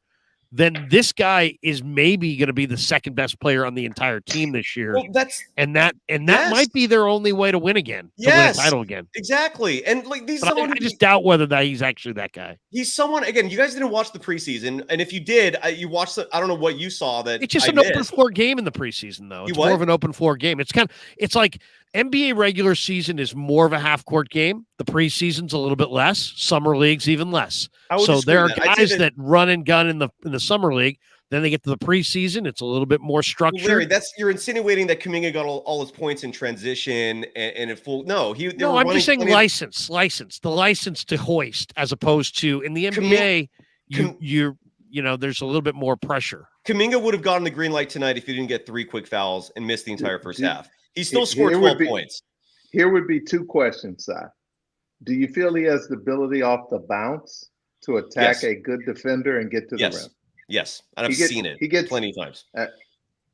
then this guy is maybe going to be the second best player on the entire team this year. Well, that Yes. might be their only way to win again, to win a Yes. title again. Exactly. And like these But someone I just doubt whether that he's actually that guy. he's someone, again, you guys didn't watch the preseason, and if you did, you watched the, I don't know what you saw that It's just I an open missed. floor game in the preseason, though. You It's what? more of an open floor game. It's like NBA regular season is more of a half court game. The preseason's a little bit less. Summer league's even less. I would So disagree there are with that. I'd say guys that run and gun in the summer league. Then they get to the preseason. It's a little bit more Well, structured. Larry, you're insinuating that Kuminga got all his points in transition and in full. No, they No, were I'm running just saying plenty of- the license to hoist, as opposed to in the NBA, there's a little bit more pressure. Kuminga would have gotten the green light tonight if he didn't get 3 quick fouls and missed the entire first half. He still scored 12 points. Here would be 2 questions, Si. Do you feel he has the ability off the bounce to attack Yes. a good defender and get to the Yes. rim? Yes, and I've He gets- seen it he gets- plenty of times.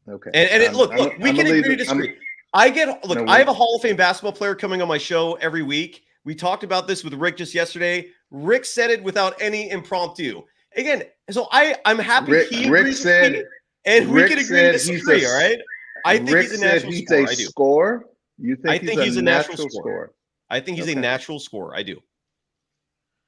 Okay. Look, we I'm can gonna agree to leave it- disagree. I No, have a Hall of Fame basketball player coming on my show every week. We talked about this with Rick just yesterday. Rick said it without any impromptu. Again, so I'm happy Rick he agrees with me, and we Rick can agree to said he's disagree, a- all right? I think Rick he's a said natural he's scorer. a I do. scorer. You think I think he's a natural scorer. scorer? I think he's a Okay. natural scorer. I do.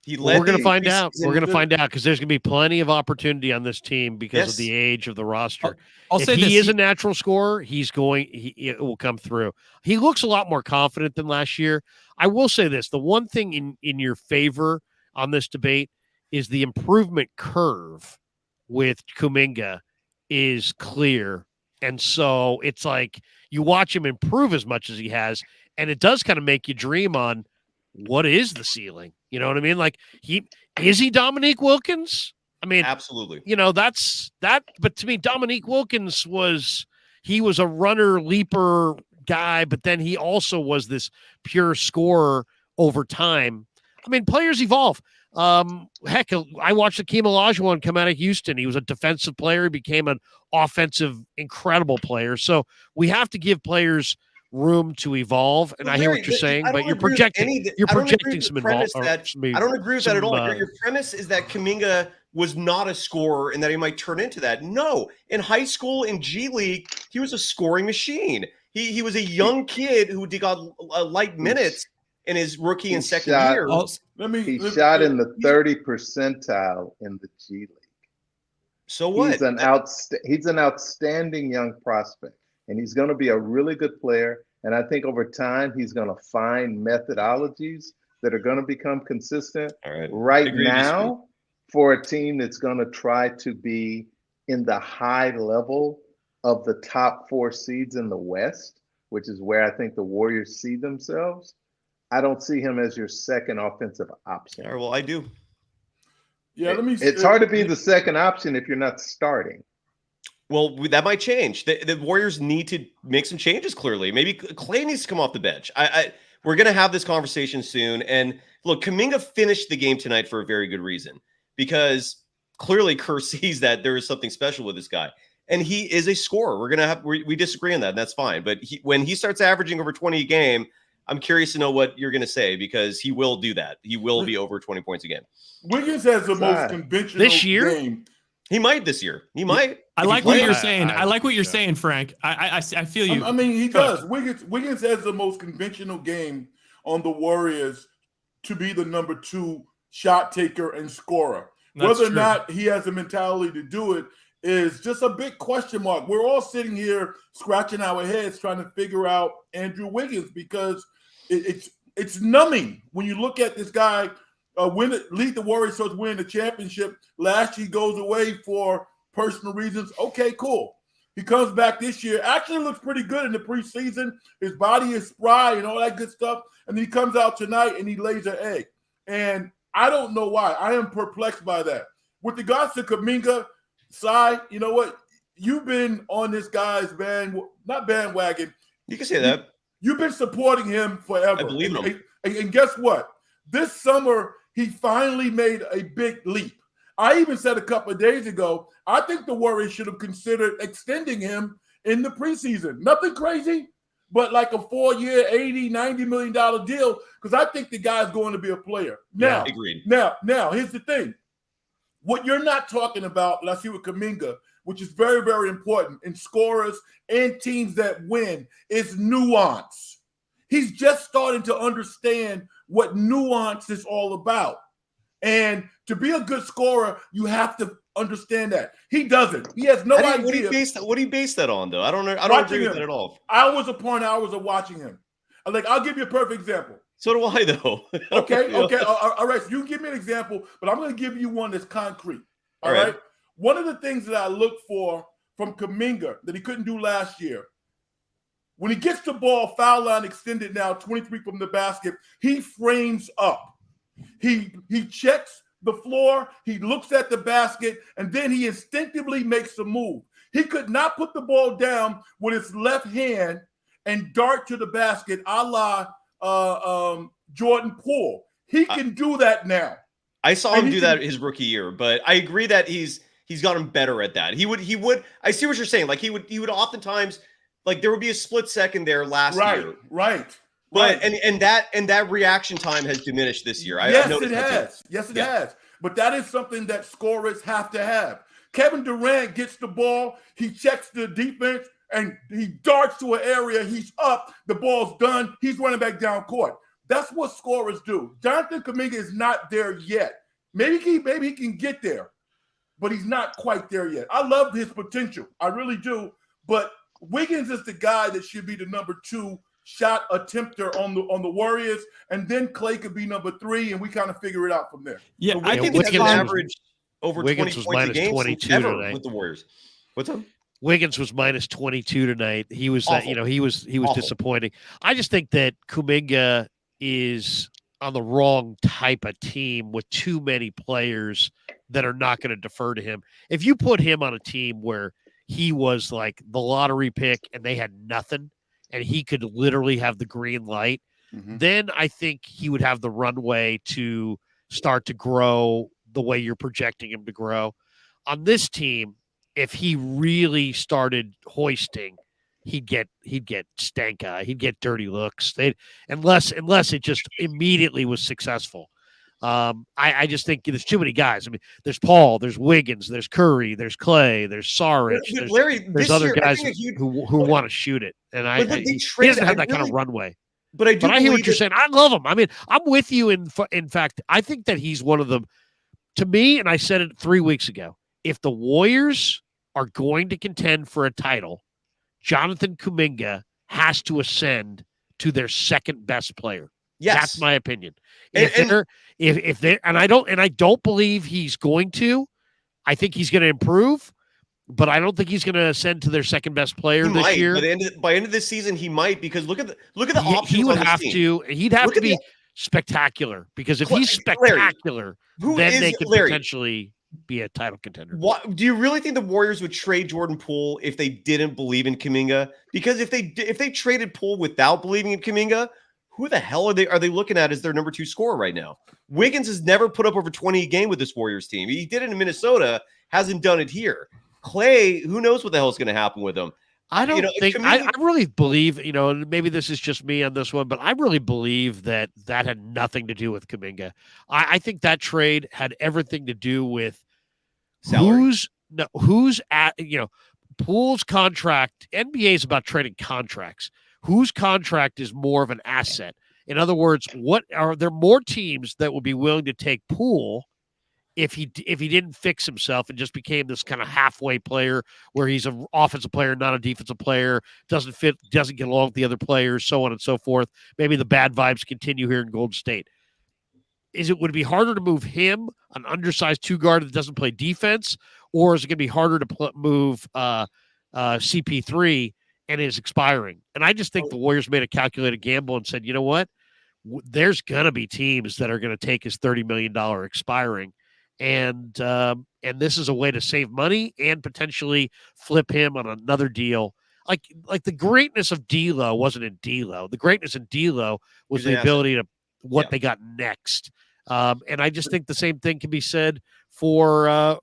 He Well, led we're going to the find out. preseason- We're going to find out, because there's going to be plenty of opportunity on this team because Yes. of the age of the roster. I'll If say he this. is a natural scorer, it will come through. He looks a lot more confident than last year. I will say this: the one thing in your favor on this debate is the improvement curve with Kuminga is clear, and so it's like you watch him improve as much as he has, and it does kind of make you dream on what is the ceiling. You know what I mean? Like, is he Dominique Wilkins? I mean, absolutely. that's that. But to me, Dominique Wilkins was a runner, leaper guy, but then he also was this pure scorer over time. I mean, players evolve. Heck, I watched Akeem Olajuwon come out of Houston. He was a defensive player. He became an offensive, incredible player. So we have to give players room to evolve. And Well, I hear Larry, what you're saying, I but don't you're agree with projecting. any of the- You're I don't agree projecting with some the premise involvement. I don't agree with that at all. Your premise is that Kuminga was not a scorer and that he might turn into that. No, in high school, in G League, he was a scoring machine. He was a young kid who got light minutes in his rookie and second year. He shot in the 30 percentile in the G League. So what? He's an outstanding young prospect, and he's going to be a really good player. And I think over time, he's going to find methodologies that are going to become consistent. Right now, for a team that's going to try to be in the high level of the top 4 seeds in the West, which is where I think the Warriors see themselves, I don't see him as your second offensive option. All right, well, I do. Yeah, It's hard to be the second option if you're not starting. Well, that might change. The Warriors need to make some changes, clearly. Maybe Clay needs to come off the bench. We're going to have this conversation soon. And look, Kuminga finished the game tonight for a very good reason, because clearly Kerr sees that there is something special with this guy. And he is a scorer. We disagree on that, and that's fine. But when he starts averaging over 20 a game, I'm curious to know what you're going to say, because he will do that. He will be over 20 points a game. Wiggins has the most conventional this year. game. He might this year. He might. I like what you're saying. I like what you're saying, Frank. I feel you. I mean, he does. Wiggins has the most conventional game on the Warriors to be the number 2 shot taker and scorer. That's Whether or true. not he has the mentality to do it is just a big question mark. We're all sitting here scratching our heads trying to figure out Andrew Wiggins, because it's numbing when you look at this guy lead the Warriors towards winning the championship. Last year he goes away for personal reasons. Okay, cool. He comes back this year. Actually looks pretty good in the preseason. His body is spry and all that good stuff. And then he comes out tonight and he lays an egg. And I don't know why. I am perplexed by that. With regards to Kuminga, Si, you know what? You've been on this guy's not bandwagon. You can say that. You've been supporting him forever. I believe in him. And guess what? This summer, he finally made a big leap. I even said a couple of days ago, I think the Warriors should have considered extending him in the preseason. Nothing crazy, but like a 4-year, $80, $90 million deal, because I think the guy's going to be a player. Now, agreed. Now, here's the thing. What you're not talking about, let's see with Kuminga, which is very, very important in scorers and teams that win, is nuance. He's just starting to understand what nuance is all about. And to be a good scorer, you have to understand that. He doesn't. He has no idea. What do you base that on, though? I don't agree with that at all. Hours upon hours of watching him. Like, I'll give you a perfect example. So do I, though. Okay. All right. So you give me an example, but I'm going to give you one that's concrete. All right. One of the things that I look for from Kuminga that he couldn't do last year, when he gets the ball, foul line extended now, 23 from the basket, he frames up. He checks the floor, he looks at the basket, and then he instinctively makes a move. He could not put the ball down with his left hand and dart to the basket a la Jordan Poole. He can do that now. I saw him do that his rookie year, but I agree that he's gotten better at that. He would. I see what you're saying. Like he would oftentimes, like there would be a split second there last year. Right. But and that reaction time has diminished this year. Yes, it has. Yes, it has. But that is something that scorers have to have. Kevin Durant gets the ball, he checks the defense, and he darts to an area. He's up, the ball's done. He's running back down court. That's what scorers do. Jonathan Kuminga is not there yet. Maybe he can get there, but he's not quite there yet. I love his potential. I really do. But Wiggins is the guy that should be the number 2 shot attempter on the Warriors, and then Clay could be number 3, and we kind of figure it out from there. Yeah, so I think it's an average over 20 points a game 22 tonight with the Warriors. What's up? Wiggins was minus 22 tonight. He was, he was disappointing. I just think that Kuminga is on the wrong type of team with too many players that are not going to defer to him. If you put him on a team where he was like the lottery pick and they had nothing, and he could literally have the green light, then I think he would have the runway to start to grow the way you're projecting him to grow. On this team, if he really started hoisting, he'd get stank eye, he'd get dirty looks. Unless it just immediately was successful. I just think there's too many guys. I mean, there's Paul, there's Wiggins, there's Curry, there's Clay, there's Saric, there's other guys who want to shoot it, and he doesn't have that kind of runway. But I hear what you're saying. I love him. I mean, I'm with you. In fact, I think that he's one of them. To me, and I said it 3 weeks ago, if the Warriors are going to contend for a title, Jonathan Kuminga has to ascend to their second best player. Yes, that's my opinion. I don't believe he's going to. I think he's going to improve, but I don't think he's going to ascend to their second best player this year. By end of this season, he might, because look at the options. He would have to. He'd have to be spectacular, because if he's spectacular, then they could potentially be a title contender. Do you really think the Warriors would trade Jordan Poole if they didn't believe in Kuminga? Because if they traded Poole without believing in Kuminga, who the hell are they looking at as their number 2 scorer right now? Wiggins has never put up over 20 a game with this Warriors team. He did it in Minnesota, hasn't done it here. Clay, who knows what the hell is going to happen with him? I don't think I really believe, and maybe this is just me on this one, but I really believe that had nothing to do with Kuminga. I think that trade had everything to do with salary. who's at, Poole's contract. NBA is about trading contracts. Whose contract is more of an asset? In other words, what are there more teams that would be willing to take Poole if he didn't fix himself and just became this kind of halfway player where he's an offensive player, not a defensive player, doesn't get along with the other players, so on and so forth. Maybe the bad vibes continue here in Golden State. Would it be harder to move him, an undersized 2 guard that doesn't play defense, or is it going to be harder to move CP3 and is expiring? And I just think the Warriors made a calculated gamble and said, you know what? There's going to be teams that are going to take his $30 million expiring. And this is a way to save money and potentially flip him on another deal. like the greatness of D'Lo wasn't in D'Lo. The greatness in D'Lo was He's an the asset. ability to what Yeah. they got next. And I just think the same thing can be said for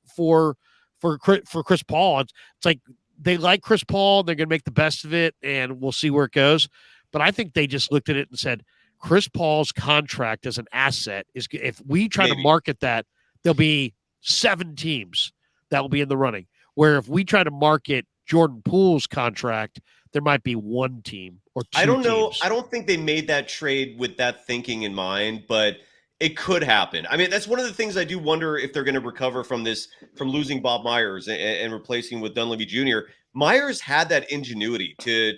Chris Paul. It's like they like Chris Paul. They're going to make the best of it, and we'll see where it goes. But I think they just looked at it and said, Chris Paul's contract as an asset is, if we try to market that, there'll be 7 teams that will be in the running. Where if we try to market Jordan Poole's contract, there might be 1 team or 2 I don't know. teams. I don't think they made that trade with that thinking in mind, but it could happen. I mean, that's one of the things I do wonder if they're going to recover from this, from losing Bob Myers and replacing with Dunleavy Jr. Myers had that ingenuity to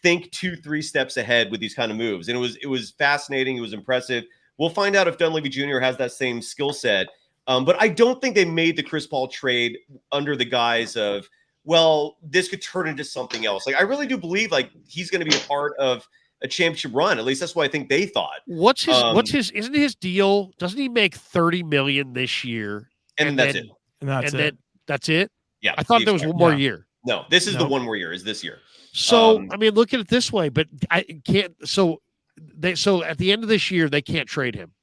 think 2-3 steps ahead with these kind of moves. And it was fascinating. It was impressive. We'll find out if Dunleavy Jr. has that same skill set. But I don't think they made the Chris Paul trade under the guise of, well, this could turn into something else. Like, I really do believe like he's going to be a part of a championship run. At least that's what I think they thought. What's his isn't his deal? Doesn't he make $30 million this year? And that's it. And that's it. Then that's it? Yeah. I thought there was one more year. No, this is the one more year, is this year. So I mean, look at it this way, but I can't. So at the end of this year, they can't trade him.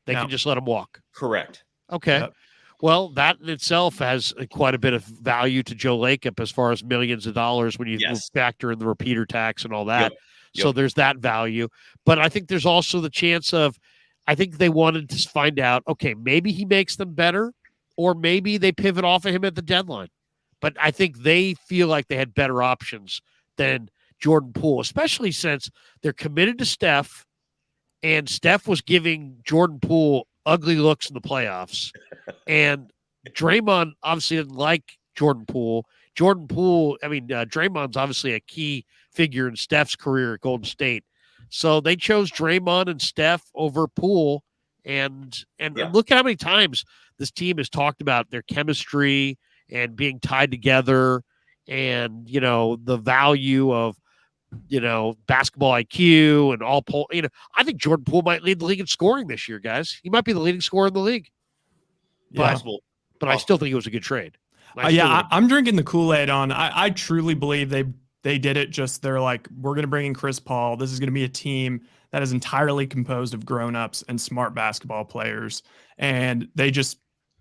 They can just let him walk. Correct. Okay. Yep. Well, that in itself has quite a bit of value to Joe Lacob as far as millions of dollars when you factor in the repeater tax and all that. Yep. So there's that value. But I think there's also the chance of, I think they wanted to find out, okay, maybe he makes them better, or maybe they pivot off of him at the deadline. But I think they feel like they had better options than Jordan Poole, especially since they're committed to Steph, and Steph was giving Jordan Poole ugly looks in the playoffs. And Draymond obviously didn't like Jordan Poole. Draymond's obviously a key figure in Steph's career at Golden State. So they chose Draymond and Steph over Poole. And look at how many times this team has talked about their chemistry and being tied together, and, you know, the value of, you know, basketball IQ and all. I think Jordan Poole might lead the league in scoring this year, guys. He might be the leading scorer in the league. Possible. But I still think it was a good trade. I'm drinking the Kool-Aid on. I truly believe they did it. Just they're like, we're going to bring in Chris Paul. This is going to be a team that is entirely composed of grown-ups and smart basketball players. And they just,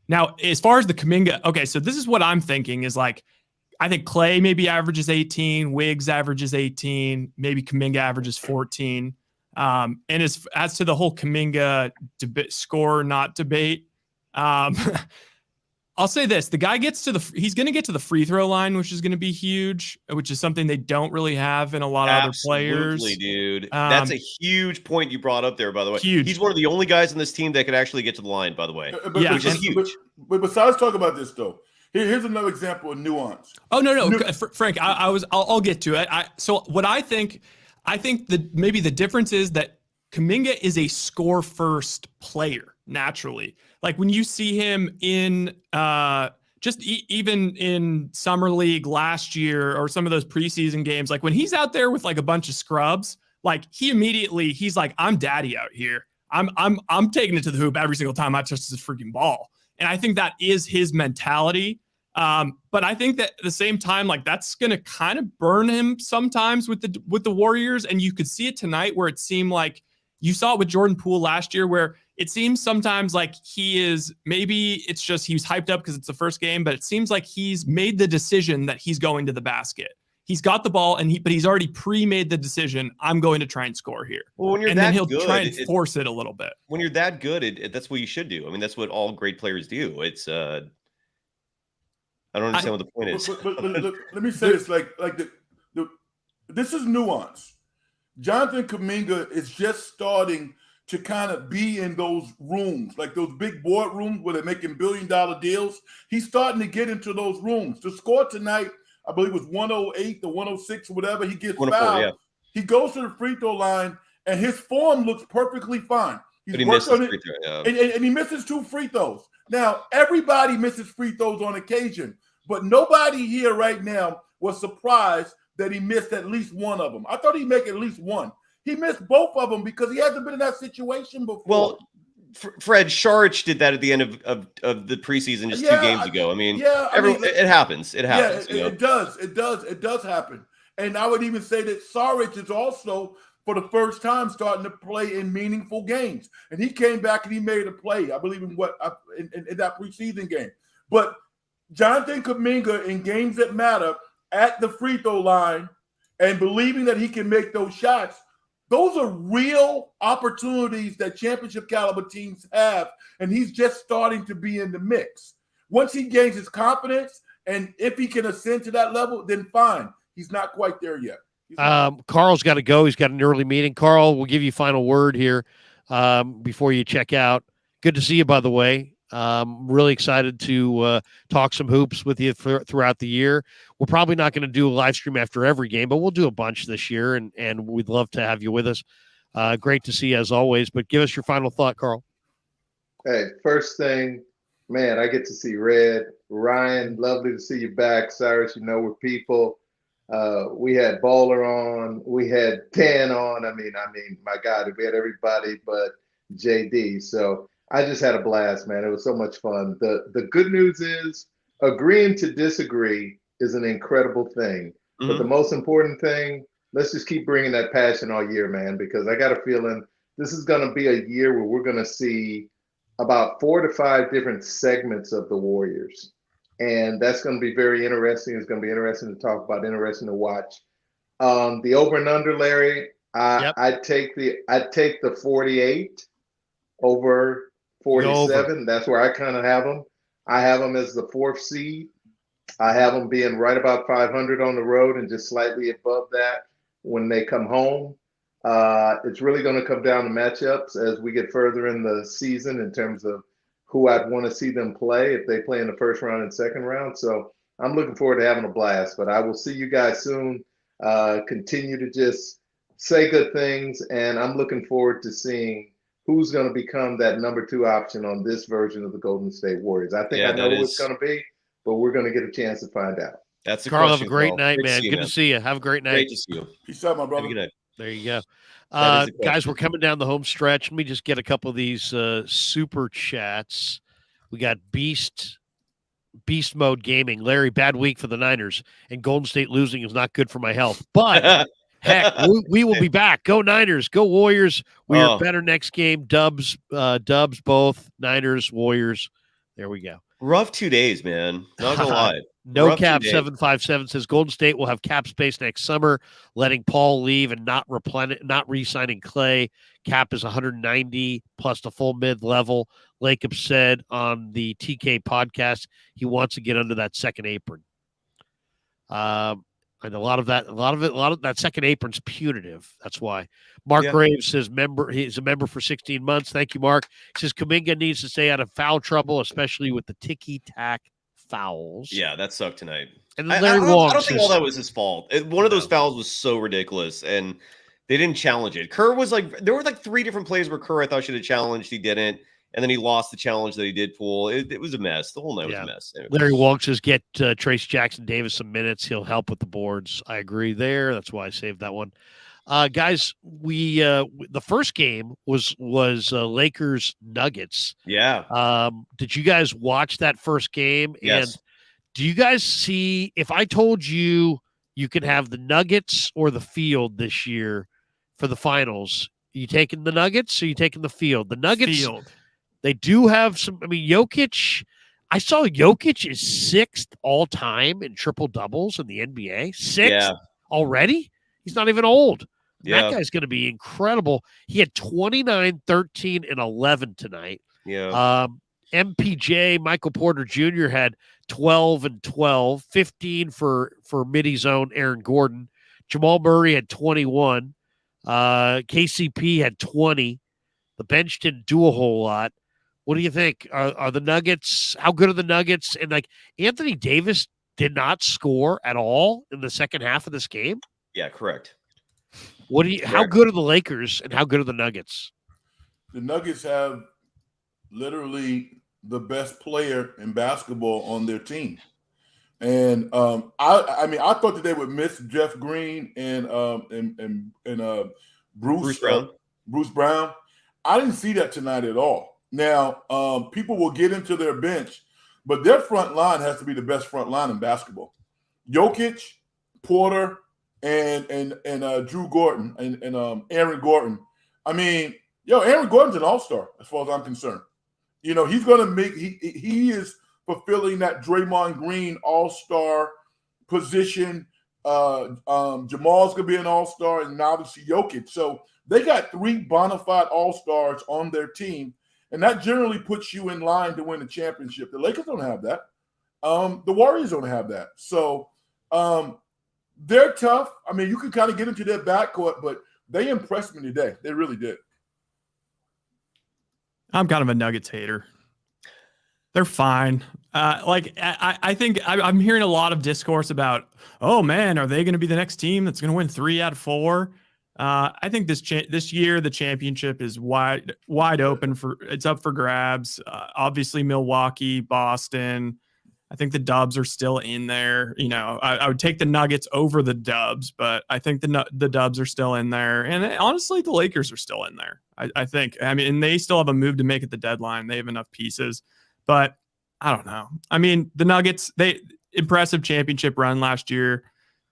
now as far as the Kuminga, okay, so this is what I'm thinking is like, I think Clay maybe averages 18, Wiggs averages 18, maybe Kuminga averages 14. And as to the whole Kuminga score not debate, I'll say this: the guy he's going to get to the free throw line, which is going to be huge, which is something they don't really have in a lot of other players. Absolutely, dude. That's a huge point you brought up there, by the way. Huge. He's one of the only guys on this team that could actually get to the line, by the way. Which is huge. But besides talk about this though, here's another example of nuance. Oh no, Frank, I'll get to it. So what I think that maybe the difference is that Kuminga is a score first player naturally. Like when you see him in even in summer league last year or some of those preseason games, like when he's out there with like a bunch of scrubs, like he's like, I'm daddy out here. I'm taking it to the hoop every single time I touch this freaking ball. And I think that is his mentality. But I think that at the same time, like that's going to kind of burn him sometimes with the Warriors. And you could see it tonight where it seemed like you saw it with Jordan Poole last year, where it seems sometimes like maybe it's just he was hyped up because it's the first game, but it seems like he's made the decision that he's going to the basket. He's got the ball, but he's already pre-made the decision. I'm going to try and score here. Well, when you're and that then he'll good, try and force it a little bit. When you're that good, that's what you should do. I mean, that's what all great players do. It's I don't understand what the point is. But let me say this: this is nuance. Jonathan Kuminga is just starting to kind of be in those rooms, like those big board rooms where they're making billion-dollar deals. He's starting to get into those rooms. The score tonight, I believe, was 108 or 106 or whatever. He gets fouled. Yeah. He goes to the free throw line, and his form looks perfectly fine. But he misses free throw, and he misses 2 free throws. Now, everybody misses free throws on occasion, but nobody here right now was surprised that he missed at least one of them. I thought he'd make at least one. He missed both of them because he hasn't been in that situation before. Well, Fred Sharich did that at the end of the preseason just 2 games ago. I mean, it happens. It happens. Yeah, it does. It does happen. And I would even say that Saric is also, for the first time, starting to play in meaningful games. And he came back and he made a play, I believe, in that preseason game. But Jonathan Kuminga, in games that matter, at the free throw line and believing that he can make those shots, those are real opportunities that championship caliber teams have. And he's just starting to be in the mix. Once he gains his confidence, and if he can ascend to that level, then fine. He's not quite there yet. Carl's got to go. He's got an early meeting. Carl, we'll give you a final word here before you check out. Good to see you, by the way. Really excited to talk some hoops with you throughout the year. We're probably not going to do a live stream after every game, but we'll do a bunch this year, and we'd love to have you with us. Great to see you as always, but give us your final thought, Carl. Hey, first thing, man, I get to see Red. Ryan, lovely to see you back. Cyrus, we're people. We had Baller on. We had Dan on. I mean, my God, we had everybody but JD. So I just had a blast, man. It was so much fun. The good news is agreeing to disagree is an incredible thing. Mm-hmm. But the most important thing, let's just keep bringing that passion all year, man, because I got a feeling this is going to be a year where we're going to see about 4 to 5 different segments of the Warriors. And that's going to be very interesting. It's going to be interesting to talk about, interesting to watch. The over and under, Larry, I'd take the 48 over 47. That's where I kind of have them. I have them as the 4th seed. I have them being right about 500 on the road and just slightly above that when they come home. It's really going to come down to matchups as we get further in the season in terms of who I'd want to see them play if they play in the first round and second round. So I'm looking forward to having a blast, but I will see you guys soon. Continue to just say good things, and I'm looking forward to seeing who's going to become that number 2 option on this version of the Golden State Warriors. I think I know who it's going to be, but we're going to get a chance to find out. That's Carl, have a great night, man. Good to see you. Have a great night. Great to see you. Peace out, my brother. Have a good night. There you go. Guys, we're coming down the home stretch. Let me just get a couple of these super chats. We got Beast Mode Gaming. Larry, bad week for the Niners, and Golden State losing is not good for my health. But, heck, we will be back. Go Niners. Go Warriors. We are better next game. Dubs both. Niners, Warriors. There we go. Rough 2 days, man. Not gonna lie. No Cap 757 says Golden State will have cap space next summer, letting Paul leave and not re-signing Clay. Cap is 190 plus the full mid-level. Lacob said on the TK podcast he wants to get under that second apron. And a lot of that second apron's punitive. That's why. Mark Graves says he's a member for 16 months. Thank you, Mark. He says Kuminga needs to stay out of foul trouble, especially with the ticky-tack fouls. Yeah, that sucked tonight. And then Larry Wong I don't think all that was his fault. One of those fouls was so ridiculous, and they didn't challenge it. Kerr was there were 3 different plays where Kerr I thought should have challenged. He didn't. And then he lost the challenge that he did pull. It was a mess. The whole night was a mess. Anyway. Larry Wong says get Trace Jackson Davis some minutes. He'll help with the boards. I agree there. That's why I saved that one. Guys, we the first game was Lakers Nuggets. Yeah. Did you guys watch that first game? Yes. And do you guys see, if I told you could have the Nuggets or the field this year for the finals, you taking the Nuggets or you taking the field? The Nuggets. Field. They do have some. I mean, Jokic. I saw Jokic is 6th all time in triple doubles in the NBA. 6th already. He's not even old. Yeah. That guy's going to be incredible. He had 29, 13, and 11 tonight. Yeah. MPJ Michael Porter Jr. had 12 and 12, 15 for Middy's own Aaron Gordon. Jamal Murray had 21. KCP had 20. The bench didn't do a whole lot. What do you think? Are the Nuggets, how good are the Nuggets? And Anthony Davis did not score at all in the second half of this game. Yeah, correct. How good are the Lakers and how good are the Nuggets? The Nuggets have literally the best player in basketball on their team. And I thought that they would miss Jeff Green and Bruce Brown. Bruce Brown. I didn't see that tonight at all. Now, people will get into their bench, but their front line has to be the best front line in basketball. Jokic, Porter, and Drew Gordon and Aaron Gordon. I mean, Aaron Gordon's an all-star as far as I'm concerned. He's going to make he is fulfilling that Draymond Green all-star position. Jamal's gonna be an all-star, and obviously Jokic. So they got 3 bona fide all-stars on their team, and that generally puts you in line to win the championship. The Lakers don't have that. The Warriors don't have that. So they're tough. I mean, you can kind of get into their backcourt, but they impressed me today. They really did. I'm kind of a Nuggets hater. They're fine. I think I'm hearing a lot of discourse about, oh man, are they going to be the next team that's going to win 3 out of 4? I think this year the championship is wide open it's up for grabs. Obviously Milwaukee, Boston. I think the Dubs are still in there. I would take the Nuggets over the Dubs, but I think the Dubs are still in there. And honestly, the Lakers are still in there. I think. I mean, and they still have a move to make at the deadline. They have enough pieces. But I don't know. I mean, the Nuggets, impressive championship run last year.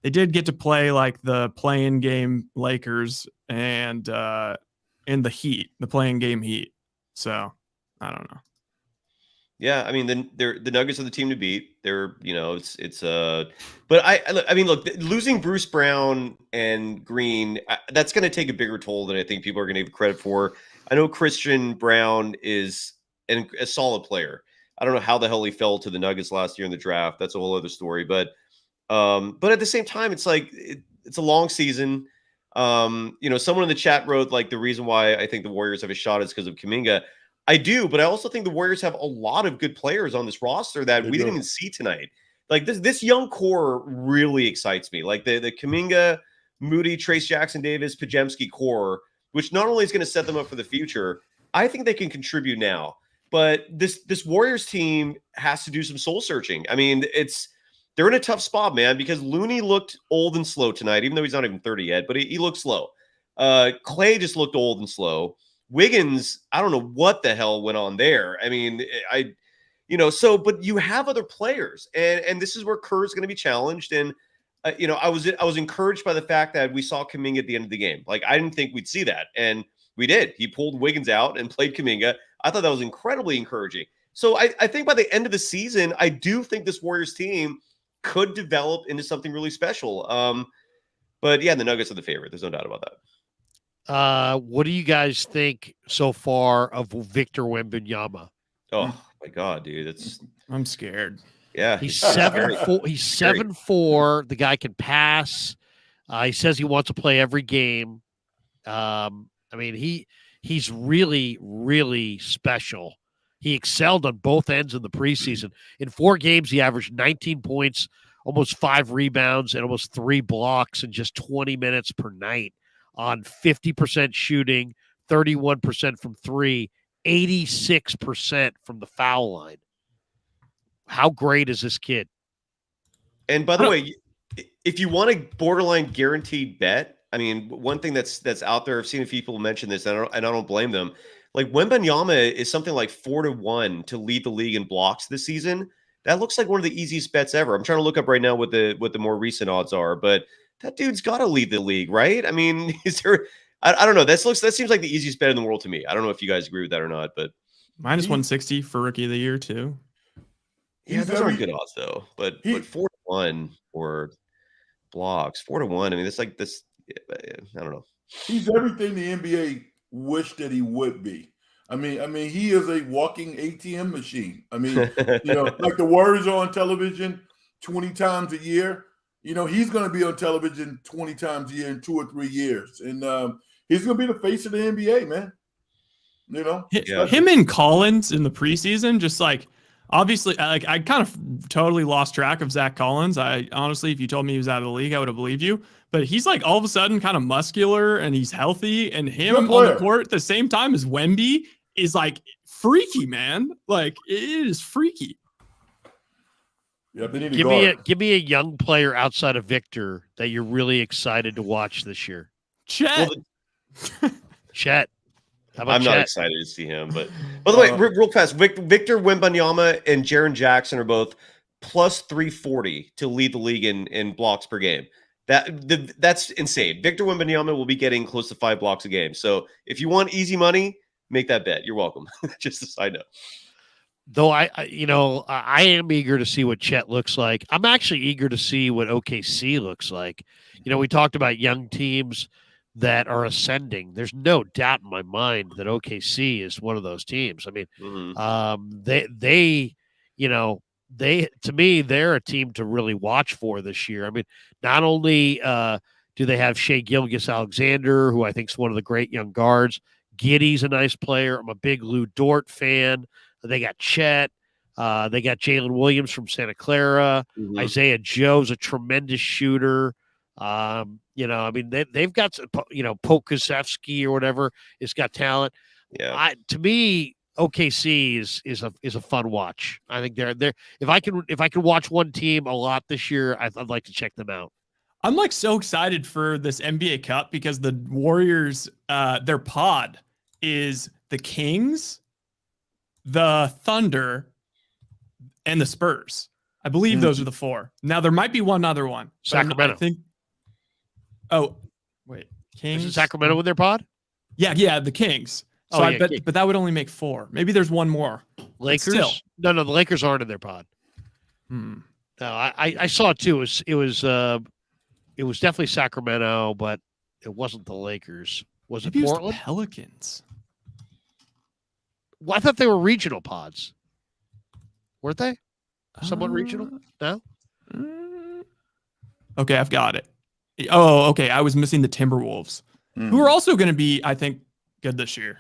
They did get to play like the play-in game Lakers and in the Heat, the play-in game Heat. So I don't know. Yeah, I mean, the Nuggets are the team to beat. They're, but I mean, look, losing Bruce Brown and Green, that's going to take a bigger toll than I think people are going to give credit for. I know Christian Brown is a solid player. I don't know how the hell he fell to the Nuggets last year in the draft. That's a whole other story. But at the same time, it's like it's a long season. Someone in the chat wrote like the reason why I think the Warriors have a shot is because of Kuminga. I do, but I also think the Warriors have a lot of good players on this roster that we didn't even see tonight. Like this young core really excites me. Like the Kuminga, Moody, Trace Jackson Davis, Pajemski core, which not only is going to set them up for the future, I think they can contribute now. But this Warriors team has to do some soul searching. I mean, they're in a tough spot, man, because Looney looked old and slow tonight, even though he's not even 30 yet, but he looked slow. Clay just looked old and slow. Wiggins, I don't know what the hell went on there. I mean, but you have other players, and this is where Kerr's going to be challenged. And I was encouraged by the fact that we saw Kuminga at the end of the game. Like I didn't think we'd see that, and we did. He pulled Wiggins out and played Kuminga. I thought that was incredibly encouraging. So I think by the end of the season, I do think this Warriors team could develop into something really special. But yeah, the Nuggets are the favorite. There's no doubt about that. What do you guys think so far of Victor Wembanyama? Oh my God, dude. I'm scared. Yeah. He's 7'4". He's 7'4". The guy can pass. He says he wants to play every game. I mean, he's really, really special. He excelled on both ends in the preseason. In 4 games, he averaged 19 points, almost 5 rebounds, and almost 3 blocks in just 20 minutes per night on 50% shooting, 31% from 3, 86% from the foul line. How great is this kid? And by the way, if you want a borderline guaranteed bet, I mean, one thing that's out there, I've seen a few people mention this, and I don't blame them. Like Wembanyama is something like 4-1 to lead the league in blocks this season. That looks like one of the easiest bets ever. I'm trying to look up right now what the more recent odds are, but that dude's got to lead the league, right? I mean, is there? I don't know. That seems like the easiest bet in the world to me. I don't know if you guys agree with that or not, but minus 160 for Rookie of the Year too. Yeah, those aren't good odds though. But 4-1 or blocks, 4-1. I mean, it's like this. I don't know. He's everything the NBA wished that he would be. I mean, he is a walking ATM machine. I mean, like the Warriors are on television 20 times a year. He's going to be on television 20 times a year in 2 or 3 years, and he's going to be the face of the NBA, man. Him and Collins in the preseason, just like obviously, like I kind of totally lost track of Zach Collins. I honestly, if you told me he was out of the league, I would have believed you. But he's like all of a sudden kind of muscular and he's healthy, and him on the court at the same time as Wemby is like freaky, man. Like it is freaky. Yeah, they need to give me a young player outside of Victor that you're really excited to watch this year. Chet. Chet. How about I'm Chet? not excited to see him, but by the way, real fast, Victor Wembanyama and Jaren Jackson are both plus 340 to lead the league in blocks per game. That's insane. Victor Wembanyama will be getting close to 5 blocks a game. So if you want easy money, make that bet. You're welcome. Just a side note. Though I am eager to see what Chet looks like. I'm actually eager to see what OKC looks like. We talked about young teams that are ascending. There's no doubt in my mind that OKC is one of those teams. I mean, to me, they're a team to really watch for this year. I mean, not only do they have Shea Gilgeous-Alexander, who I think is one of the great young guards. Giddey's a nice player. I'm a big Lou Dort fan. They got Chet. They got Jalen Williams from Santa Clara. Isaiah Joe's a tremendous shooter. I mean, they've got, Pokusevsky or whatever. It's got talent. Yeah. To me, OKC is a fun watch. I think they're if I can watch one team a lot this year, I'd like to check them out. I'm like so excited for this NBA Cup because the Warriors, their pod is the Kings, the Thunder, and the Spurs. I believe those are the 4. Now there might be one other one. Sacramento. I think. Oh, wait, Kings. Is Sacramento with their pod? Yeah, the Kings. So I bet, but that would only make 4. Maybe there's one more. Lakers? Still. No, the Lakers aren't in their pod. No, I saw it too. It was definitely Sacramento, but it wasn't the Lakers. Was Maybe it Portland? Was the Pelicans. Well, I thought they were regional pods. Weren't they? Somewhat regional? No? Okay, I've got it. Oh, okay. I was missing the Timberwolves, who are also going to be, I think, good this year.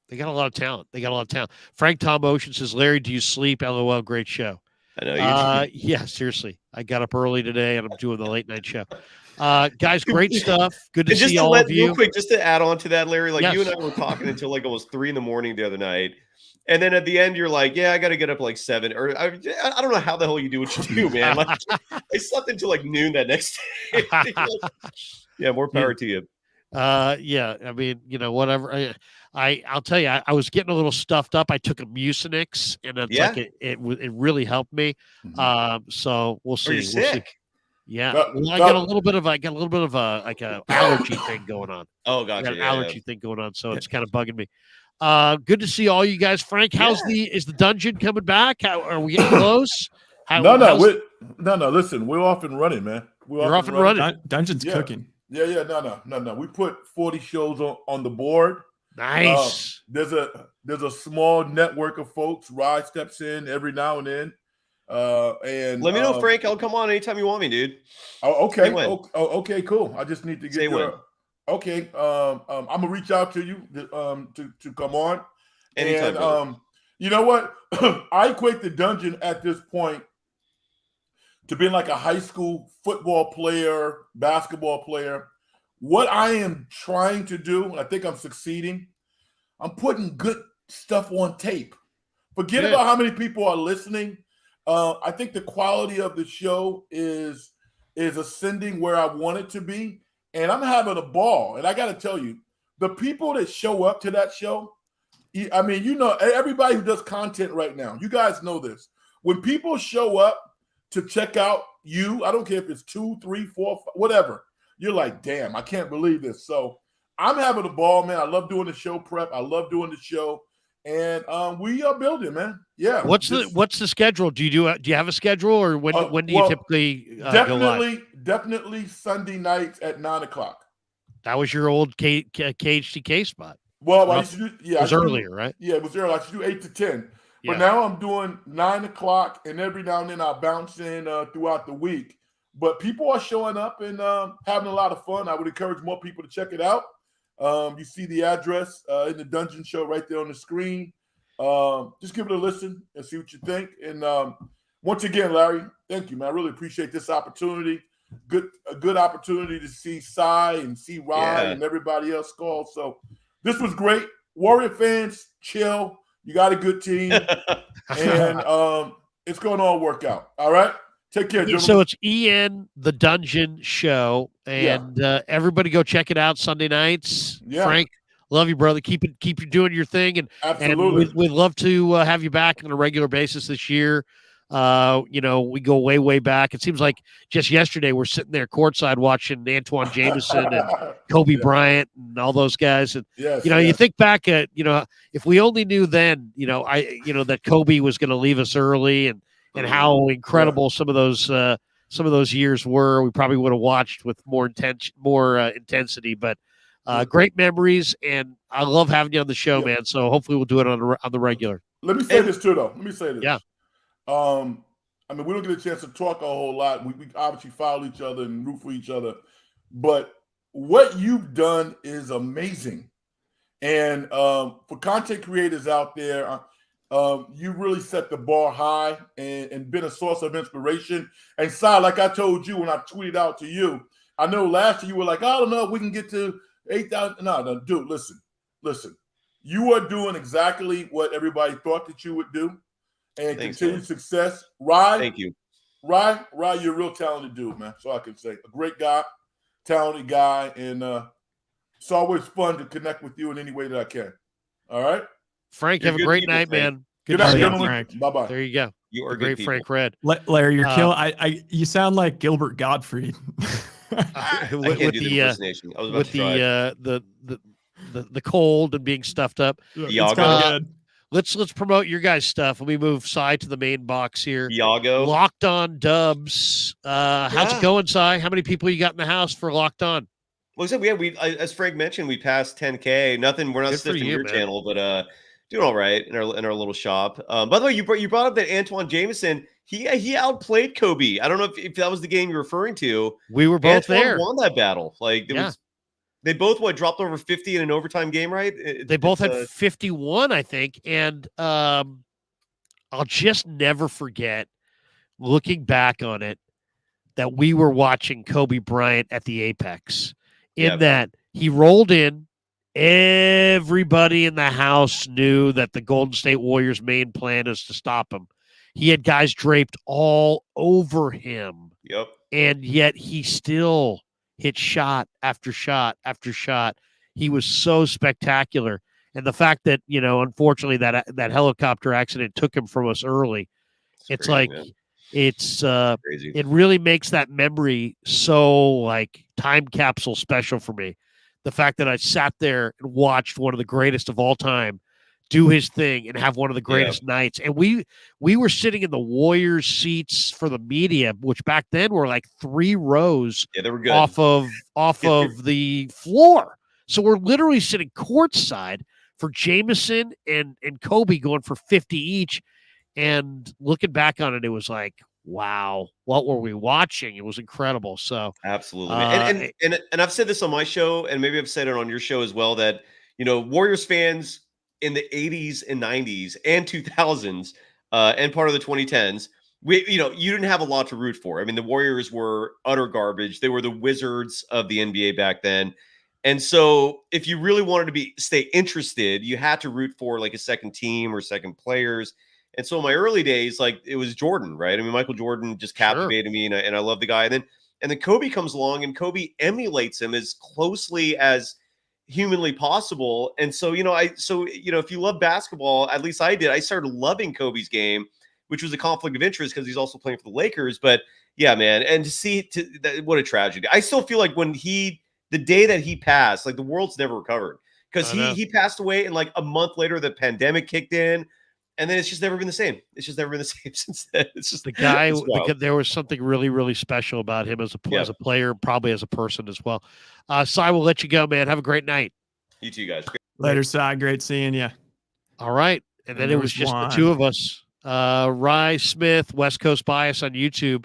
They got a lot of talent. Frank Tom Ocean says, Larry, do you sleep? LOL, great show. I know you. Yeah, seriously. I got up early today and I'm doing the late night show. Guys, great stuff. Good to see all of you. Real quick, just to add on to that, Larry, like Yes. you and I were talking until like almost 3 a.m. the other night. And then at the end, you're like, yeah, I got to get up like 7. Or I don't know how the hell you do what you do, man. Like, I slept until like noon that next day. Yeah, more power to you. Yeah, I mean, whatever. I'll tell you, I was getting a little stuffed up. I took a Mucinex, and it's like it really helped me. So we'll see. Are you sick? Yeah, well, I got a little bit of a like a allergy thing going on. Oh, gotcha. I got an allergy thing going on, so it's kind of bugging me. Good to see all you guys. Frank, is the dungeon coming back? Are we getting close? No. Listen, we're off and running, man. You're off and running. Dungeon's cooking. Yeah. No. We put 40 shows on the board. Nice. There's a small network of folks. Rye steps in every now and then. And let me know, Frank. I'll come on anytime you want me, dude. Oh, okay. Okay, cool. I just need to get when. Okay. I'm gonna reach out to you to come on. Anytime. And you know what? I equate the dungeon at this point to being like a high school football player, basketball player. What I am trying to do, and I think I'm succeeding, I'm putting good stuff on tape. Forget about how many people are listening. I think the quality of the show is ascending where I want it to be, and I'm having a ball. And I got to tell you, the people that show up to that show, I mean, everybody who does content right now, you guys know this. When people show up to check out you, I don't care if it's 2, 3, 4, whatever, you're like, damn, I can't believe this. So I'm having a ball, man. I love doing the show prep. I love doing the show. And we are building, man. Yeah. What's the schedule? Do you have a schedule, or when do you typically go live? Definitely Sunday nights at 9:00. That was your old KHTK spot. Well, I used to do, it was earlier, right? Yeah, it was earlier. I used to do 8 to 10. Yeah. But now I'm doing 9:00, and every now and then I bounce in throughout the week. But people are showing up and having a lot of fun. I would encourage more people to check it out. You see the address in the Dungeon Show right there on the screen. Just give it a listen and see what you think. And once again, Larry, thank you, man. I really appreciate this opportunity. A good opportunity to see Cy and see Ryan and everybody else call. So this was great. Warrior fans, chill. You got a good team. And it's going to all work out. All right? Take care, gentlemen. So it's EN The Dungeon Show, and everybody go check it out Sunday nights. Yeah. Frank, love you, brother. Keep doing your thing, and absolutely, we'd love to have you back on a regular basis this year. We go way, way back. It seems like just yesterday we're sitting there courtside watching Antoine Jameson and Kobe Bryant and all those guys. And you think back at if we only knew then, that Kobe was going to leave us early and how incredible some of those years were, we probably would have watched with more intensity. But great memories, and I love having you on the show, man. So hopefully we'll do it on the regular. Let me say this too, though. Let me say this. Yeah. I mean, we don't get a chance to talk a whole lot. We obviously follow each other and root for each other, but what you've done is amazing. And for content creators out there, you really set the bar high and been a source of inspiration. And Si, like I told you when I tweeted out to you, I know last year you were like, I don't know if we can get to 8,000. No, dude, listen. You are doing exactly what everybody thought that you would do. And continued success. Rye, thank you. Rye, you're a real talented dude, man. So I can say. A great guy, talented guy, and it's always fun to connect with you in any way that I can. All right? Frank, have a great night, man. Good night, gentlemen. Bye-bye. There you go. You are great, people. Frank Red. Larry, you're killing. You sound like Gilbert Gottfried. I can't do the impersonation. I was about to try. The cold and being stuffed up. Iago. Let's promote your guys' stuff. Let me move side to the main box here. Iago. Locked On Dubs. How's it going, Si? How many people you got in the house for Locked On? Well, I said we as Frank mentioned, we passed 10K. Nothing. We're not sniffing your channel, but doing all right in our little shop. By the way, you brought up that Antoine Jameson. He outplayed Kobe. I don't know if that was the game you're referring to. We were both there. Won that battle. They both dropped over 50 in an overtime game, right? They both had 51, I think. And I'll just never forget, looking back on it, that we were watching Kobe Bryant at the Apex. That he rolled in. Everybody in the house knew that the Golden State Warriors' main plan is to stop him. He had guys draped all over him. Yep. And yet he still hit shot after shot after shot. He was so spectacular. And the fact that, unfortunately that helicopter accident took him from us early. It's crazy, like, man. It's crazy. It really makes that memory so like time capsule special for me. The fact that I sat there and watched one of the greatest of all time do his thing and have one of the greatest nights. And we were sitting in the Warriors seats for the media, which back then were like 3 rows they were good. off of the floor. So we're literally sitting courtside for Jameson and Kobe going for 50 each. And looking back on it, it was like, wow, what were we watching? It was incredible. So absolutely. And I've said this on my show, and maybe I've said it on your show as well, that, Warriors fans in the 80s and 90s and 2000s and part of the 2010s, you didn't have a lot to root for. I mean, the Warriors were utter garbage. They were the Wizards of the NBA back then. And so if you really wanted to stay interested, you had to root for like a second team or second players. And so in my early days, like it was Jordan, right? I mean, Michael Jordan just captivated me, and I love the guy. And then Kobe comes along, and Kobe emulates him as closely as humanly possible. And so, if you love basketball, at least I did, I started loving Kobe's game, which was a conflict of interest because he's also playing for the Lakers. But yeah, man. And to see what a tragedy. I still feel like when the day that he passed, like the world's never recovered because he passed away. And like a month later, the pandemic kicked in. And then it's just never been the same. It's just never been the same since then. It's just the guy. There was something really, really special about him as a player, probably as a person as well. Si, we'll let you go, man. Have a great night. You too, guys. Later, Si. Great seeing you. All right. And then it was just the two of us. Rye Smith, West Coast Bias on YouTube.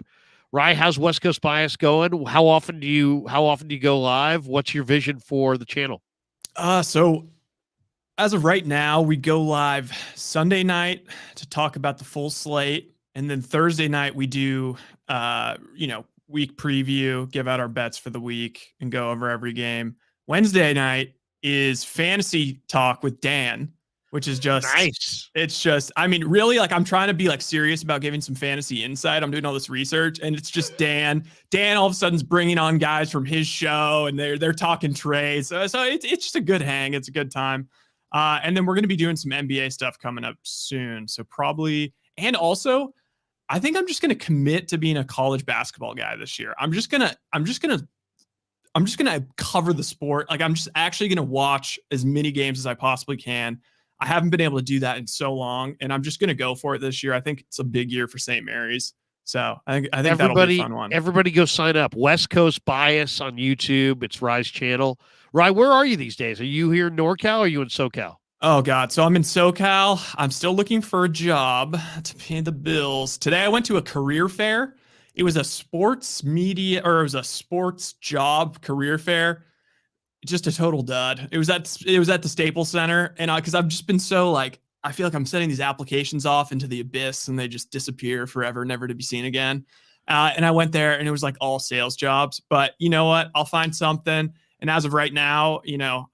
Rye, how's West Coast Bias going? How often do you go live? What's your vision for the channel? So as of right now, we go live Sunday night to talk about the full slate. And then Thursday night, we do, week preview, give out our bets for the week and go over every game. Wednesday night is fantasy talk with Dan, which is just nice. It's just, I mean, really, like I'm trying to be like serious about giving some fantasy insight. I'm doing all this research and it's just Dan all of a sudden's bringing on guys from his show and they're talking trades. So it's just a good hang. It's a good time. And then we're going to be doing some NBA stuff coming up soon. So probably, and also I think I'm just going to commit to being a college basketball guy this year. I'm just going to cover the sport. Like, I'm just actually going to watch as many games as I possibly can. I haven't been able to do that in so long, and I'm just going to go for it this year. I think it's a big year for St. Mary's. So I think that'll be a fun one. Everybody go sign up. West Coast Bias on YouTube. It's Rye's channel. Rye, where are you these days? Are you here in NorCal or are you in SoCal? Oh, God. So I'm in SoCal. I'm still looking for a job to pay the bills. Today I went to a career fair. It was a sports job career fair. Just a total dud. It was at the Staples Center. And because I've just been so like, I feel like I'm sending these applications off into the abyss and they just disappear forever, never to be seen again. And I went there and it was like all sales jobs. But you know what? I'll find something. And as of right now,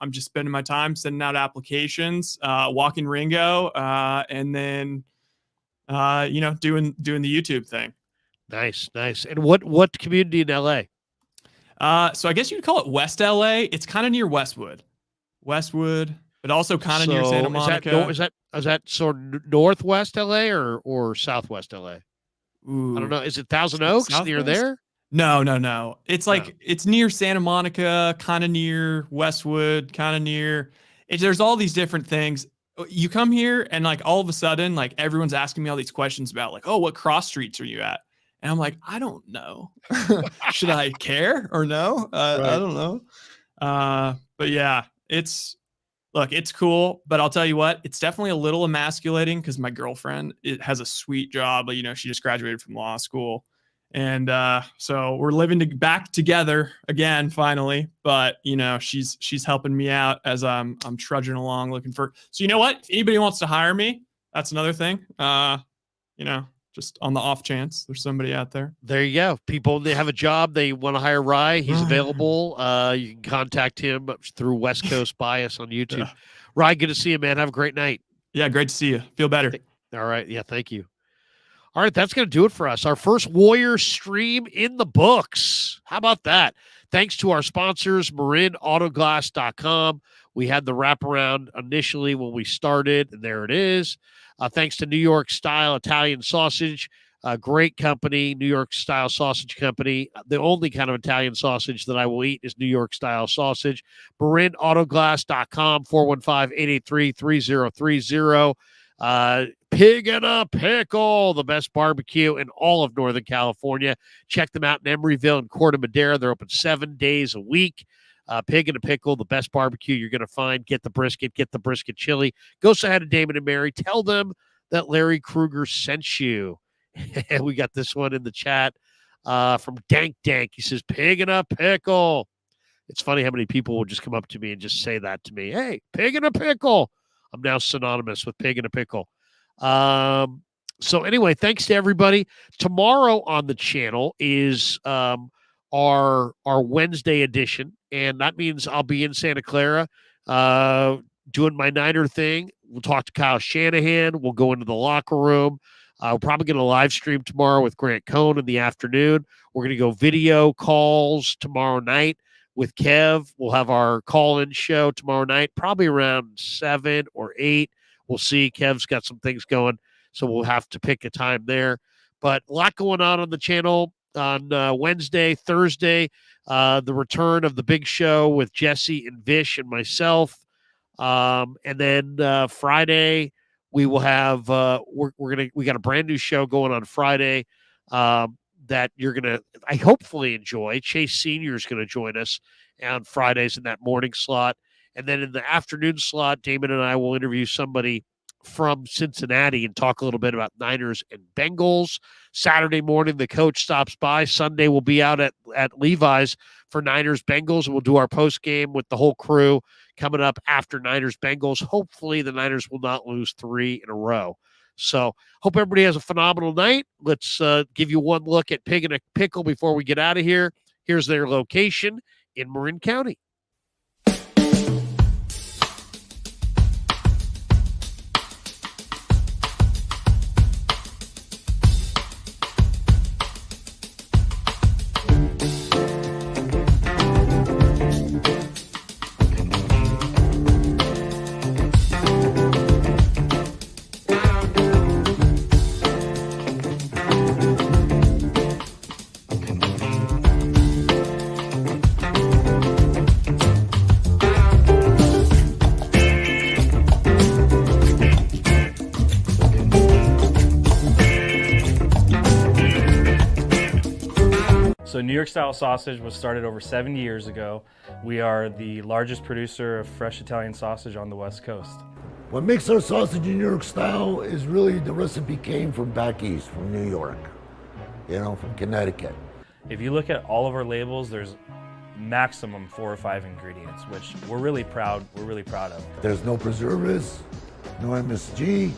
I'm just spending my time sending out applications, walking Ringo, and then, doing the YouTube thing. Nice. And what community in LA? So I guess you'd call it West LA. It's kind of near Westwood, but also kind of near Santa Monica. Is that sort of Northwest LA or Southwest LA? Ooh, I don't know. Is it Thousand Oaks near there? No. It's like it's near Santa Monica, kind of near Westwood, kind of near. There's all these different things. You come here and like all of a sudden, like everyone's asking me all these questions about like, oh, what cross streets are you at? And I'm like, I don't know. Should I care or no? Right. I don't know. But yeah, it's cool. But I'll tell you what, it's definitely a little emasculating because my girlfriend has a sweet job. She just graduated from law school. And so we're living back together again, finally. But she's helping me out as I'm trudging along looking for. So you know what? If anybody wants to hire me, that's another thing. Just on the off chance there's somebody out there. There you go. People, they have a job. They want to hire Rye. He's available. You can contact him through West Coast Bias on YouTube. Yeah. Rye, good to see you, man. Have a great night. Yeah, great to see you. Feel better. All right. Yeah, thank you. All right, that's going to do it for us. Our first Warrior stream in the books. How about that? Thanks to our sponsors, MarinAutoglass.com. We had the wraparound initially when we started, and there it is. Thanks to New York Style Italian Sausage, a great company, New York Style Sausage Company. The only kind of Italian sausage that I will eat is New York Style sausage. MarinAutoglass.com, 415-883-3030. Pig and a Pickle, the best barbecue in all of Northern California. Check them out in Emeryville and Corte Madera. They're open 7 days a week. Pig and a Pickle, the best barbecue you're going to find. Get the brisket chili. Go say hi to Damon and Mary. Tell them that Larry Krueger sent you. And we got this one in the chat from Dank. He says, Pig and a Pickle. It's funny how many people will just come up to me and just say that to me. Hey, Pig and a Pickle. I'm now synonymous with Pig and a Pickle. So anyway, thanks to everybody. Tomorrow on the channel is our Wednesday edition, and that means I'll be in Santa Clara doing my Niner thing. We'll talk to Kyle Shanahan. We'll go into the locker room. We're probably going to live stream tomorrow with Grant Cohn in the afternoon. We're going to go video calls tomorrow night with Kev. We'll have our call-in show tomorrow night, probably around 7 or 8. We'll see. Kev's got some things going, so we'll have to pick a time there. But a lot going on the channel on Wednesday, Thursday, the return of the big show with Jesse and Vish and myself. And then Friday, we will have we got a brand new show going on Friday that you're going to, I hopefully enjoy. Chase Sr. is going to join us on Fridays in that morning slot. And then in the afternoon slot, Damon and I will interview somebody from Cincinnati and talk a little bit about Niners and Bengals. Saturday morning, the coach stops by. Sunday, we'll be out at Levi's for Niners Bengals, and we'll do our post game with the whole crew coming up after Niners Bengals. Hopefully, the Niners will not lose 3 in a row. So, hope everybody has a phenomenal night. Let's give you one look at Pig and a Pickle before we get out of here. Here's their location in Marin County. So New York style sausage was started over 7 years ago. We are the largest producer of fresh Italian sausage on the West Coast. What makes our sausage in New York style is really the recipe came from back east, from New York, from Connecticut. If you look at all of our labels, there's maximum 4 or 5 ingredients, which we're really proud of. There's no preservatives, no MSG,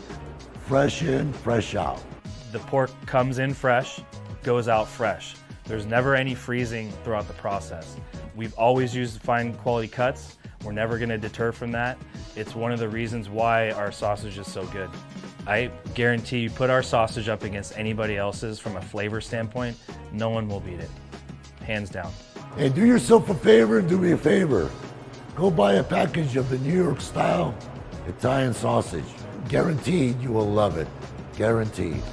fresh in, fresh out. The pork comes in fresh, goes out fresh. There's never any freezing throughout the process. We've always used fine quality cuts. We're never gonna deter from that. It's one of the reasons why our sausage is so good. I guarantee you put our sausage up against anybody else's from a flavor standpoint, no one will beat it, hands down. And do yourself a favor and do me a favor. Go buy a package of the New York style Italian sausage. Guaranteed you will love it, guaranteed.